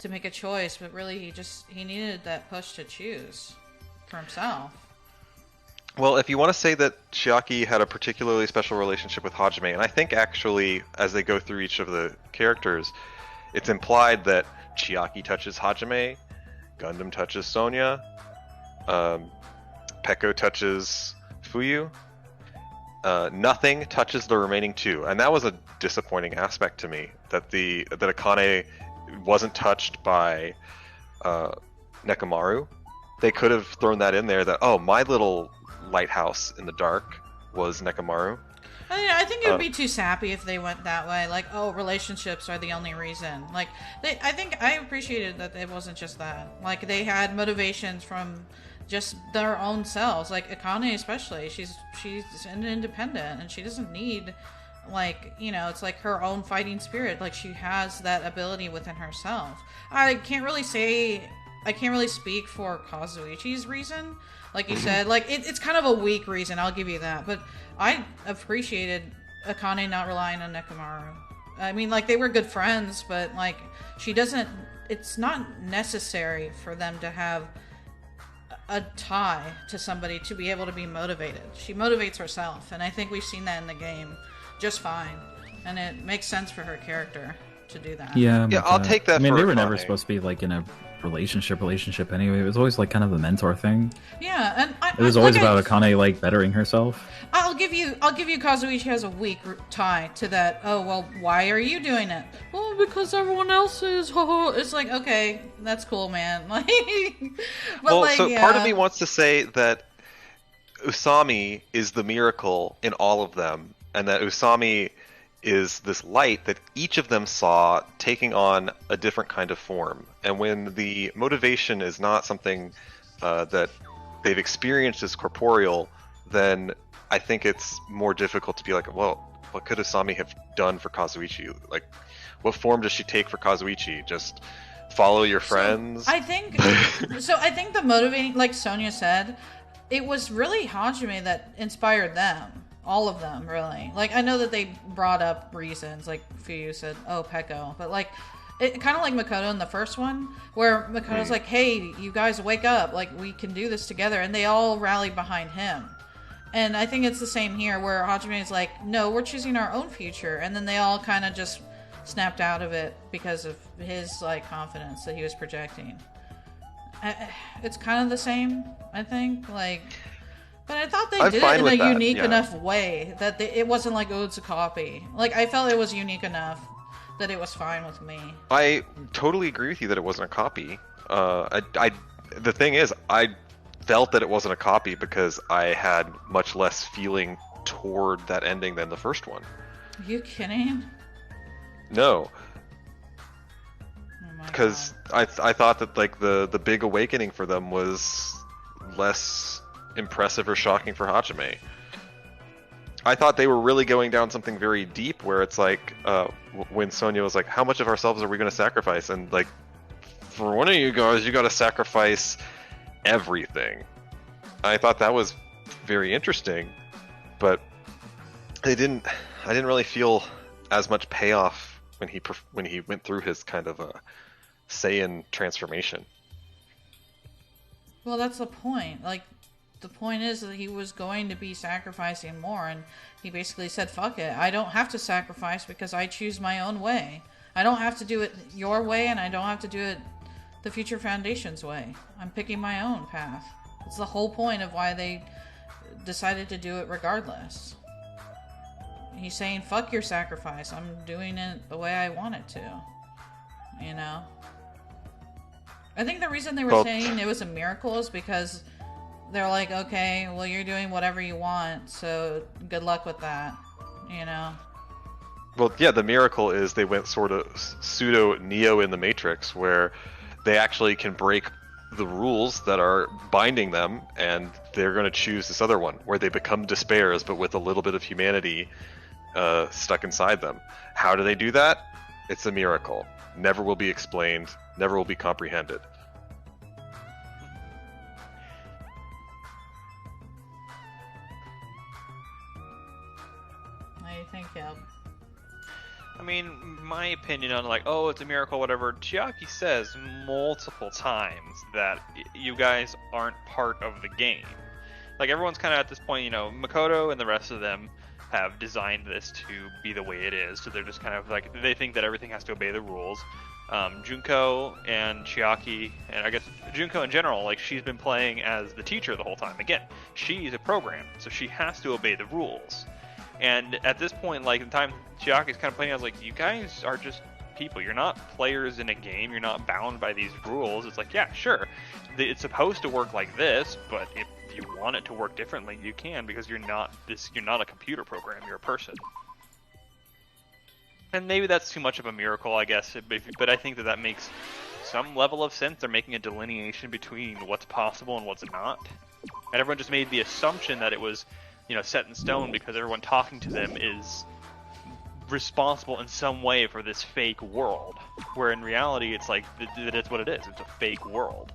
make a choice, but really he needed that push to choose for himself. Well, if you want to say that Chiaki had a particularly special relationship with Hajime, and I think actually as they go through each of the characters, it's implied that Chiaki touches Hajime, Gundam touches Sonya, Peko touches Fuyu. Nothing touches the remaining two, and that was a disappointing aspect to me, that Akane wasn't touched by Nekomaru. They could have thrown that in there, that, oh, my little lighthouse in the dark was Nekomaru. I think it would be too sappy if they went that way. Like, oh, relationships are the only reason. Like, I think I appreciated that it wasn't just that. Like, they had motivations from just their own selves. Like Akane, especially, she's independent and she doesn't need, like, you know, it's like her own fighting spirit. Like, she has that ability within herself. I can't really speak for Kazuichi's reason. Like you said, like it's kind of a weak reason, I'll give you that. But I appreciated Akane not relying on Nekomaru. I mean, like, they were good friends, but like it's not necessary for them to have a tie to somebody to be able to be motivated. She motivates herself, and I think we've seen that in the game just fine. And it makes sense for her character to do that. Yeah, I'll take that. I mean, for they were Akane. never supposed to be like in a relationship anyway. It was always like kind of a mentor thing. Yeah, and It was always about Akane like bettering herself. I'll give you Kazuichi has a weak tie to that. Oh, well, why are you doing it? Well, because everyone else is. It's like, okay, that's cool, man. Like, but well, like, so yeah. part of me wants to say that Usami is the miracle in all of them, and that Usami is this light that each of them saw taking on a different kind of form. And when the motivation is not something that they've experienced as corporeal, then I think it's more difficult to be like, well, what could Usami have done for Kazuichi? Like, what form does she take for Kazuichi? Just follow your friends? I think the motivating, like Sonya said, it was really Hajime that inspired them. All of them, really. Like, I know that they brought up reasons, like Fuyu said, oh, Peko. But, like, it kind of like Makoto in the first one, where Makoto's like, hey, you guys wake up. Like, we can do this together. And they all rallied behind him. And I think it's the same here, where Hajime is like, no, we're choosing our own future. And then they all kind of just snapped out of it because of his, like, confidence that he was projecting. It's kind of the same, I think. Like... But I thought they did it in a unique enough way that it wasn't like, oh, it's a copy. Like, I felt it was unique enough that it was fine with me. I totally agree with you that it wasn't a copy. The thing is, I felt that it wasn't a copy because I had much less feeling toward that ending than the first one. Are you kidding? No. Because I thought that, like, the big awakening for them was less impressive or shocking for Hajime. I thought they were really going down something very deep, where it's like when Sonya was like, how much of ourselves are we going to sacrifice? And like, for one of you guys, you got to sacrifice everything. I thought that was very interesting, but I didn't really feel as much payoff when he went through his kind of a Saiyan transformation. Well, that's the point. Like, the point is that he was going to be sacrificing more, and he basically said, fuck it, I don't have to sacrifice because I choose my own way. I don't have to do it your way, and I don't have to do it the Future Foundation's way. I'm picking my own path. It's the whole point of why they decided to do it regardless. He's saying, fuck your sacrifice, I'm doing it the way I want it to. You know? I think the reason they were saying it was a miracle is because they're like, okay, well, you're doing whatever you want, so good luck with that, you know? Well, yeah, the miracle is they went sort of pseudo Neo in the Matrix, where they actually can break the rules that are binding them, and they're going to choose this other one, where they become despairs, but with a little bit of humanity stuck inside them. How do they do that? It's a miracle. Never will be explained, never will be comprehended. What do you think, Yelp? I mean, my opinion on like, oh, it's a miracle, whatever. Chiaki says multiple times that you guys aren't part of the game. Like, everyone's kind of at this point, you know, Makoto and the rest of them have designed this to be the way it is, so they're just kind of like, they think that everything has to obey the rules. Junko and Chiaki, and I guess Junko in general, like, she's been playing as the teacher the whole time. Again, she's a program, so she has to obey the rules. And at this point, like, the time Chiaki's kind of playing, I was like, you guys are just people. You're not players in a game. You're not bound by these rules. It's like, yeah, sure, it's supposed to work like this, but if you want it to work differently, you can, because you're not a computer program. You're a person. And maybe that's too much of a miracle, I guess, but I think that makes some level of sense. They're making a delineation between what's possible and what's not. And everyone just made the assumption that it was, you know, set in stone because everyone talking to them is responsible in some way for this fake world, where in reality it's like, it's what it is. It's a fake world,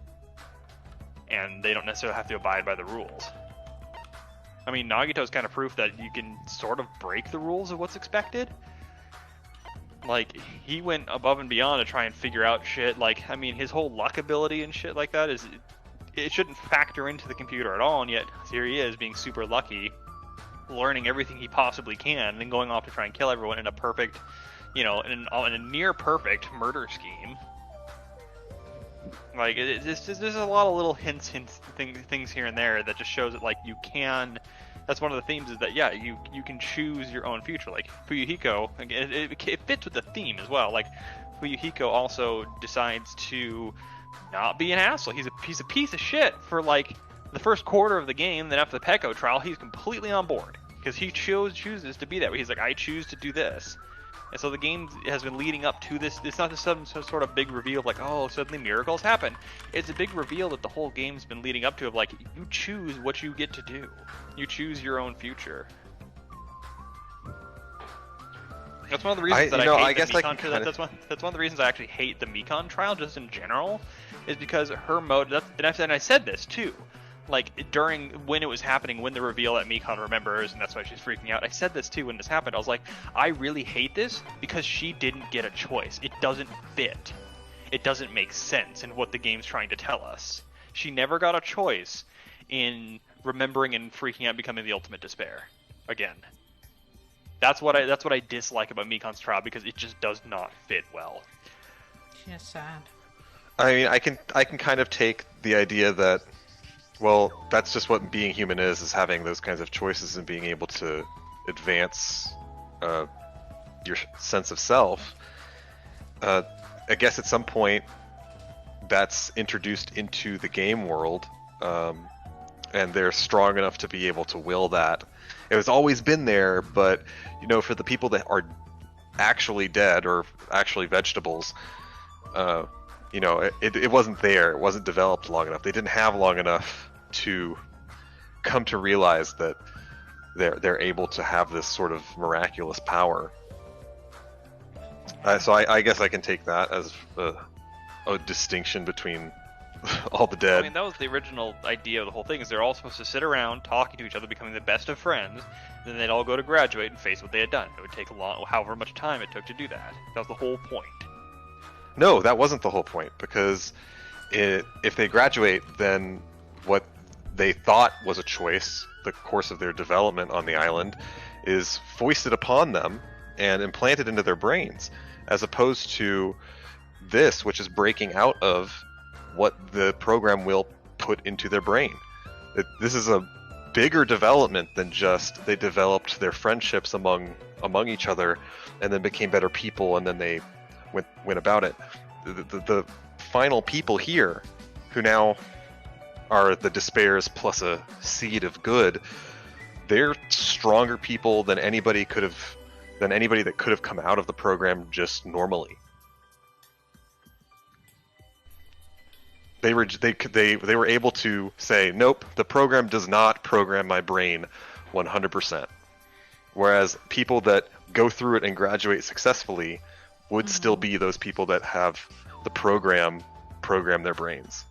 and they don't necessarily have to abide by the rules. I mean, Nagito's kind of proof that you can sort of break the rules of what's expected. Like, he went above and beyond to try and figure out shit. Like, I mean, his whole luck ability and shit like that is, it shouldn't factor into the computer at all, and yet here he is being super lucky, learning everything he possibly can, and then going off to try and kill everyone in a perfect, you know, in a near perfect murder scheme. Like, there's a lot of little hints, things here and there that just shows that, like, you can. That's one of the themes, is that, yeah, you can choose your own future. Like Fuyuhiko, it fits with the theme as well. Like, Fuyuhiko also decides to not be an asshole. He's a piece of shit for like the first quarter of the game. Then after the Peko trial, he's completely on board because he chooses to be that way. He's like, I choose to do this. And so the game has been leading up to this. It's not just some sort of big reveal of like, oh, suddenly miracles happen. It's a big reveal that the whole game's been leading up to, of like, you choose what you get to do. You choose your own future. That's one of the reasons that I hate the Mekon trial. That's one of the reasons I actually hate the Mekon trial, just in general, is because her mode. And I said this too. Like, during when it was happening, when the reveal that Mekon remembers, and that's why she's freaking out. I said this too when this happened. I was like, I really hate this because she didn't get a choice. It doesn't fit. It doesn't make sense in what the game's trying to tell us. She never got a choice in remembering and freaking out, becoming the ultimate despair. Again, that's what I dislike about Mekon's trial, because it just does not fit well. She's sad. I mean, I can kind of take the idea that, well, that's just what being human is having those kinds of choices and being able to advance your sense of self. I guess at some point that's introduced into the game world, and they're strong enough to be able to will that. It has always been there, but, you know, for the people that are actually dead or actually vegetables, you know, it wasn't there. It wasn't developed long enough. They didn't have long enough to come to realize that they're able to have this sort of miraculous power. So I guess I can take that as a distinction between all the dead. I mean, that was the original idea of the whole thing, is they're all supposed to sit around talking to each other, becoming the best of friends, then they'd all go to graduate and face what they had done. It would take however much time it took to do that. That was the whole point. No, that wasn't the whole point, because if they graduate, then what they thought was a choice, the course of their development on the island, is foisted upon them and implanted into their brains, as opposed to this, which is breaking out of what the program will put into their brain. This is a bigger development than just they developed their friendships among each other and then became better people, and then they went about it. The final people here, who now are the despairs plus a seed of good, they're stronger people than anybody that could have come out of the program just normally. They were able to say, nope, the program does not program my brain 100%. Whereas people that go through it and graduate successfully would still be those people that have the program their brains.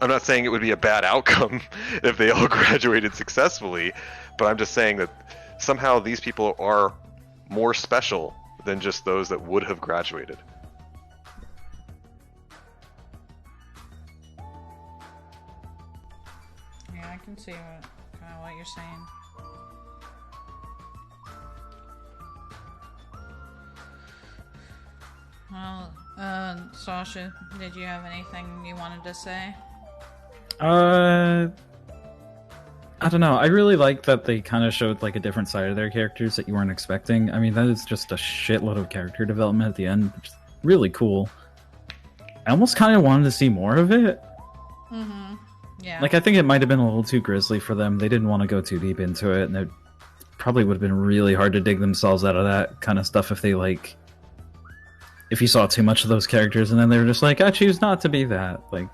I'm not saying it would be a bad outcome if they all graduated successfully, but I'm just saying that somehow these people are more special than just those that would have graduated. Yeah, I can see what you're saying. Well, Sasha, did you have anything you wanted to say? I don't know. I really like that they kind of showed like a different side of their characters that you weren't expecting. I mean, that is just a shitload of character development at the end, which is really cool. I almost kind of wanted to see more of it. Mm-hmm. Yeah. Like, I think it might have been a little too grisly for them. They didn't want to go too deep into it, and it probably would have been really hard to dig themselves out of that kind of stuff if you saw too much of those characters and then they were just like, I choose not to be that. Like,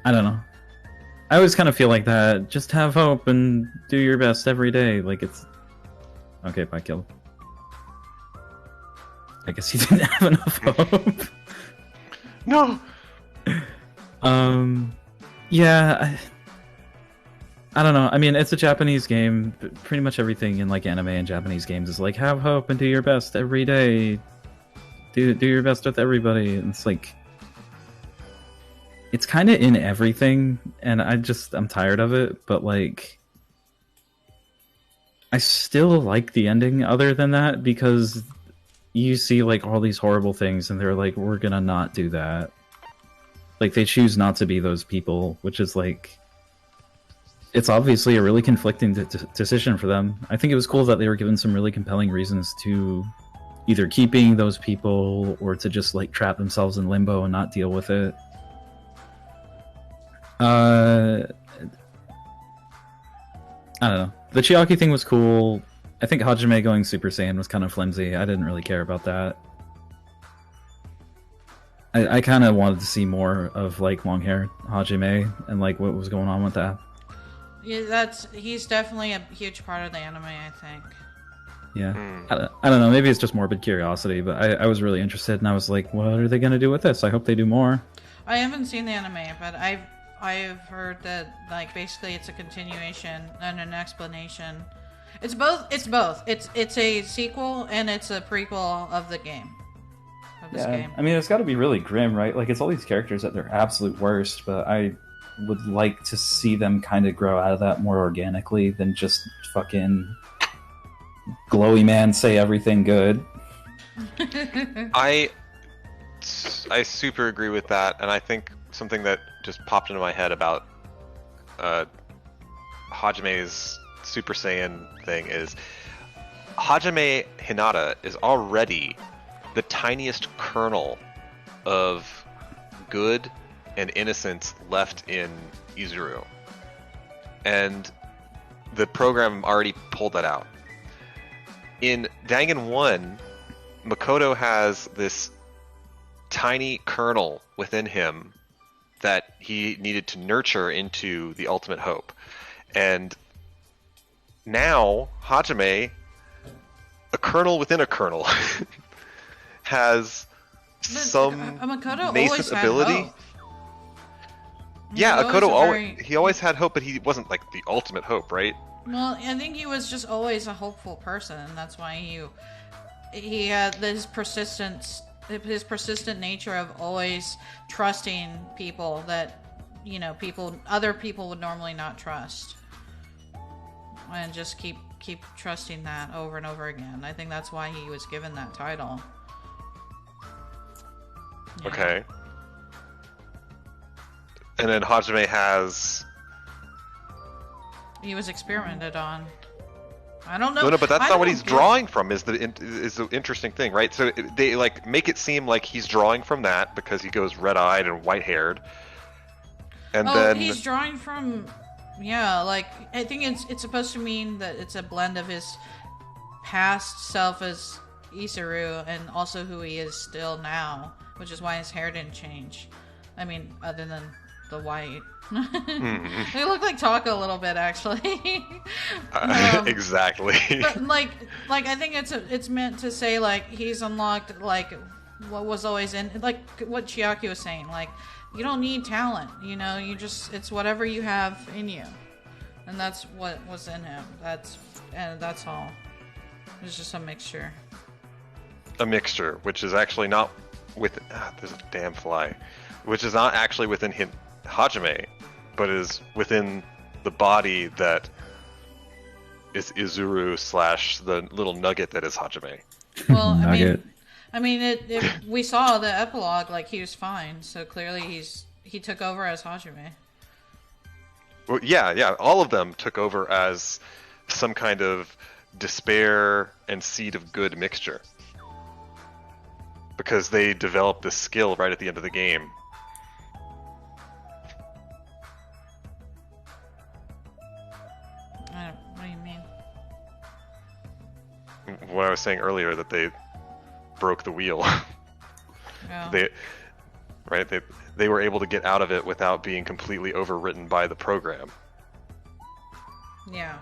I don't know. I always kind of feel like that. Just have hope and do your best every day. Like, it's... Okay, bye, Kill. I guess he didn't have enough hope. No! Yeah, I don't know. I mean, it's a Japanese game. Pretty much everything in like anime and Japanese games is like, have hope and do your best every day. Do your best with everybody. And it's like, it's kind of in everything, and I'm tired of it. But like, I still like the ending. Other than that, because you see like all these horrible things, and they're like, we're gonna not do that. Like, they choose not to be those people, which is like, it's obviously a really conflicting decision for them. I think it was cool that they were given some really compelling reasons to either keep being those people or to just like trap themselves in limbo and not deal with it. I don't know. The Chiaki thing was cool. I think Hajime going Super Saiyan was kind of flimsy. I didn't really care about that. I kind of wanted to see more of like long-haired Hajime and like what was going on with that. Yeah, he's definitely a huge part of the anime, I think. Yeah, I don't know. Maybe it's just morbid curiosity, but I was really interested, and I was like, what are they going to do with this? I hope they do more. I haven't seen the anime, but I've heard that like basically it's a continuation and an explanation. It's both. It's a sequel and it's a prequel of the game. Game. I mean, it's got to be really grim, right? Like, it's all these characters at their absolute worst, but I would like to see them kind of grow out of that more organically than just fucking glowy man say everything good. I super agree with that, and I think something that just popped into my head about Hajime's Super Saiyan thing is Hajime Hinata is already the tiniest kernel of good and innocence left in Izuru. And the program already pulled that out. In Dangan 1, Makoto has this tiny kernel within him that he needed to nurture into the ultimate hope. And now, Hajime, a kernel within a kernel, has some nascent ability. Yeah, Makoto he always had hope, but he wasn't like the ultimate hope, right? Well, I think he was just always a hopeful person, and that's why he had this persistence his persistent nature of always trusting people that, other people would normally not trust. And just keep trusting that over and over again. I think that's why he was given that title. Yeah. Okay. And then Hajime has... He was experimented on. I don't know. No, but that's I not what don't he's get- drawing from. Is the interesting thing, right? So they like make it seem like he's drawing from that because he goes red-eyed and white-haired, and then he's drawing from, like I think it's supposed to mean that it's a blend of his past self as Isuru and also who he is still now, which is why his hair didn't change. I mean, other than the white. They look like Taka a little bit, actually. Exactly. But like I think it's meant to say like he's unlocked like what was always in, like what Chiaki was saying. Like you don't need talent, you just, it's whatever you have in you, and that's what was in him. That's all. It's just a mixture. A mixture, which is actually not with. There's a damn fly, which is not actually within Hajime, but is within the body that is Izuru / the little nugget that is Hajime. Well, Nugget. we saw the epilogue, like he was fine, so clearly he took over as Hajime. Well, yeah, all of them took over as some kind of despair and seed of good mixture. Because they developed this skill right at the end of the game. What do you mean? What I was saying earlier, that they broke the wheel. Yeah. They were able to get out of it without being completely overwritten by the program. Yeah.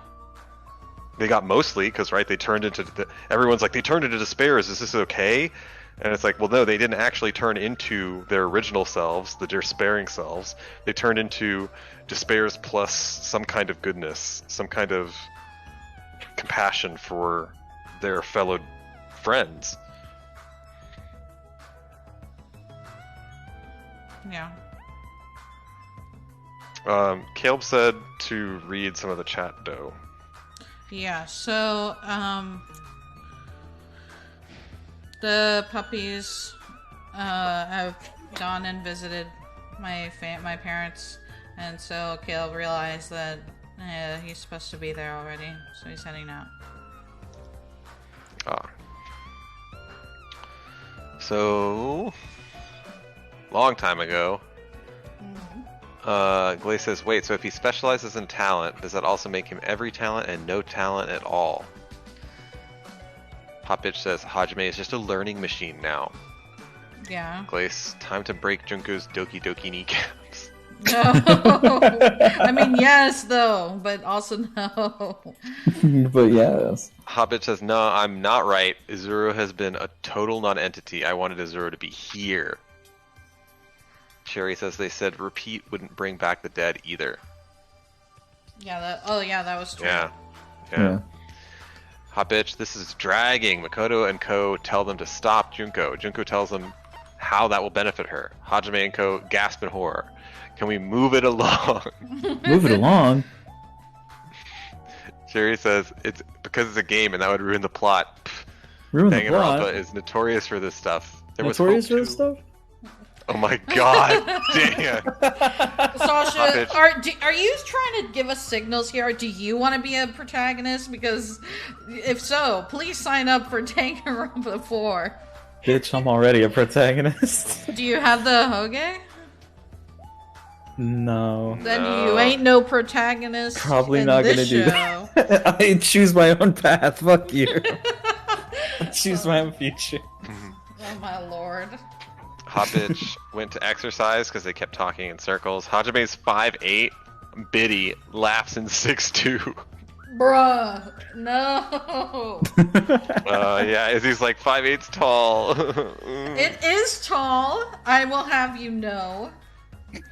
They got mostly, because they turned into everyone's like, they turned into despair. Is this okay? And it's like, well, no, they didn't actually turn into their original selves, the despairing selves. They turned into despairs plus some kind of goodness, some kind of compassion for their fellow friends. Yeah. Caleb said to read some of the chat, though. Yeah, so, the puppies, have gone and visited my parents, and so Caleb realized that, he's supposed to be there already, so he's heading out. So, long time ago, Glaze says, wait, so if he specializes in talent, does that also make him every talent and no talent at all? Pop Bitch says, Hajime is just a learning machine now. Yeah. Glaze, time to break Junko's Doki Doki kneecaps. No! I mean, yes, though, but also no. But yes. Hobbit says, no, I'm not right. Izuru has been a total non-entity. I wanted Izuru to be here. Cherry says they said repeat wouldn't bring back the dead either. Yeah, that was true. Yeah. Hot bitch, this is dragging. Makoto and Co. tell them to stop Junko. Junko tells them how that will benefit her. Hajime and Co. gasp in horror. Can we move it along? Move it along? Cherry says it's because it's a game and that would ruin the plot. Ruin the Danganronpa plot? is notorious for this stuff. Notorious for this stuff? Oh my god, damn. Sasha, are you trying to give us signals here? Or do you want to be a protagonist? Because if so, please sign up for Danganronpa 4. Bitch, I'm already a protagonist. Do you have the Hoge? No. Then you ain't no protagonist. Probably in not gonna this do show. that. I choose my own path. Fuck you. I choose my own future. Oh my lord. Hot bitch went to exercise because they kept talking in circles. Hajime's 5'8". Biddy laughs in 6'2". Bruh, no. Yeah, he's like 5'8" tall. It is tall, I will have you know.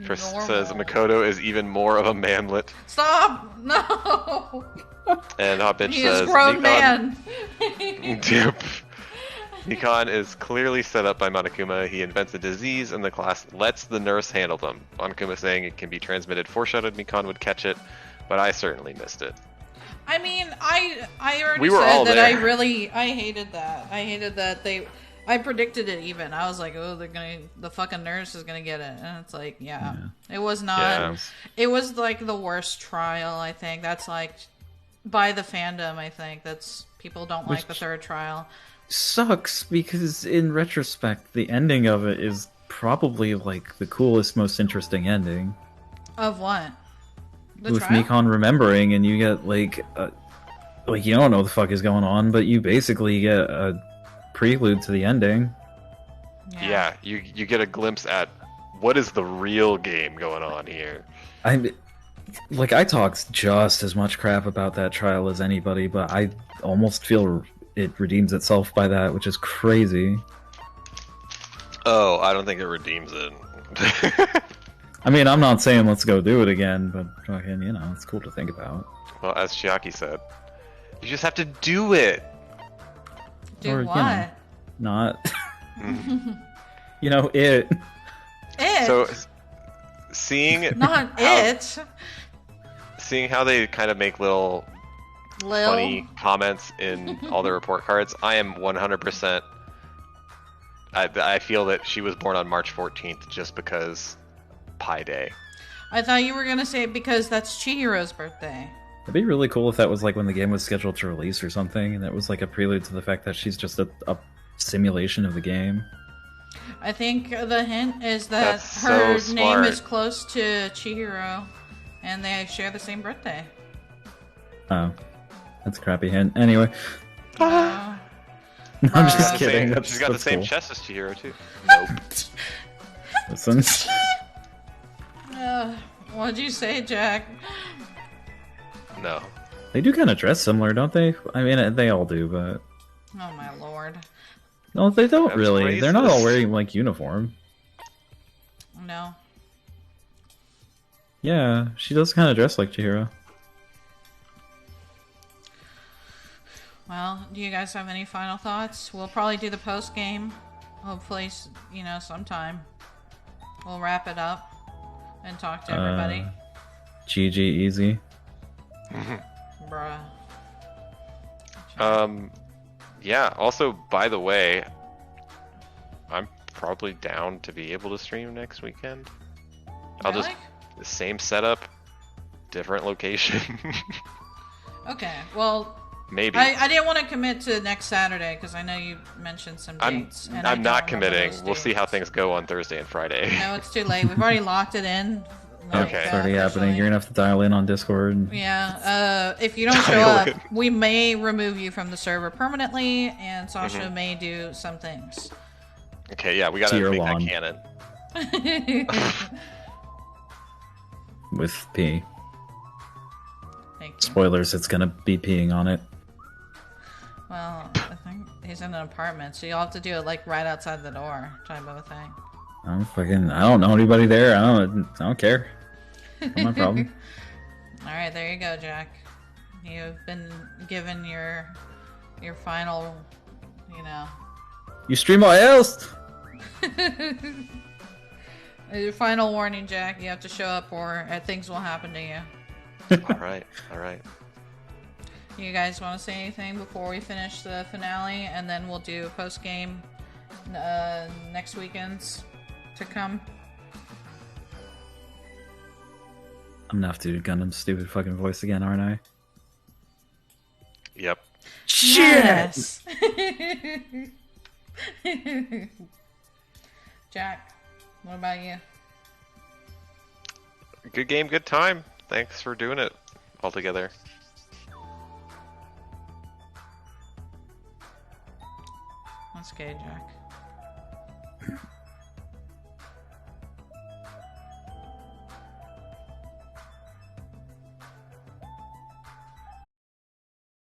Chris says Makoto is even more of a manlet. Stop! No! And Hot bitch He says is grown man. Dip. Nikon is clearly set up by Monokuma. He invents a disease and the class lets the nurse handle them. Monokuma saying it can be transmitted foreshadowed Nikon would catch it, but I certainly missed it. I mean, I already We were said all that there. I hated that. I hated that I predicted it even. I was like, oh, the fucking nurse is gonna get it. And it's like, yeah. It was not, Yeah. it was like the worst trial, I think. That's like, by the fandom, I think. That's, people don't like the third trial. Sucks because in retrospect, the ending of it is probably like the coolest, most interesting ending. Of what? The With trial? Nikon remembering, and you get like you don't know what the fuck is going on, but you basically get a prelude to the ending. Yeah, you get a glimpse at what is the real game going on here. I talked just as much crap about that trial as anybody, but I almost feel it redeems itself by that, which is crazy. Oh, I don't think it redeems it. I mean, I'm not saying let's go do it again, but fucking, it's cool to think about. Well, as Chiaki said, you just have to do it. Do Or, what? Not. It. It? So, seeing Not it. Seeing how they kind of make little Lil. funny comments in all the report cards, I am 100%. I feel that she was born on March 14th just because Pi Day. I thought you were gonna say because that's Chihiro's birthday. It'd be really cool if that was like when the game was scheduled to release or something, and it was like a prelude to the fact that she's just a simulation of the game. I think the hint is that That's her so name smart. is close to Chihiro, and they share the same birthday. Oh, that's a crappy hint. Anyway. Uh, No, I'm just She's got the kidding. same- That's, she's got the that's same cool. chest as Chihiro too. Nope. Listen. What'd you say, Jack? No. They do kind of dress similar, don't they? I mean, they all do, but... Oh my lord. No, they don't That's really. They're not all racist. wearing, like, uniform. No. Yeah, she does kind of dress like Chihiro. Well, do you guys have any final thoughts? We'll probably do the post game. Hopefully, sometime. We'll wrap it up and talk to everybody. GG easy. Bruh. Yeah, also, by the way, I'm probably down to be able to stream next weekend. I'll just, the same setup, different location. Okay, well, Maybe. I didn't want to commit to next Saturday because I know you mentioned some dates. and I I'm don't not remember committing. those We'll see how things go on Thursday and Friday. No, it's too late. We've already locked it in. Okay. It's already happening. You're gonna have to dial in on Discord. Yeah, if you don't show Dial up, in. we may remove you from the server permanently, and Sasha Mhm. may do some things. Okay, yeah, we gotta Tier make one. that canon. With P. Thank you. Spoilers, it's gonna be peeing on it. Well, I think he's in an apartment, so you'll have to do it like right outside the door, type of a thing. I don't know anybody there. I don't care. Not my problem. All right, there you go, Jack. You've been given your final, You stream my else. your final warning, Jack. You have to show up, or things will happen to you. all right. You guys want to say anything before we finish the finale, and then we'll do post game next weekends to come? I'm gonna have to do Gundam's stupid fucking voice again, aren't I? Yep. Yes. Jack, what about you? Good game, good time. Thanks for doing it all together. That's okay, Jack.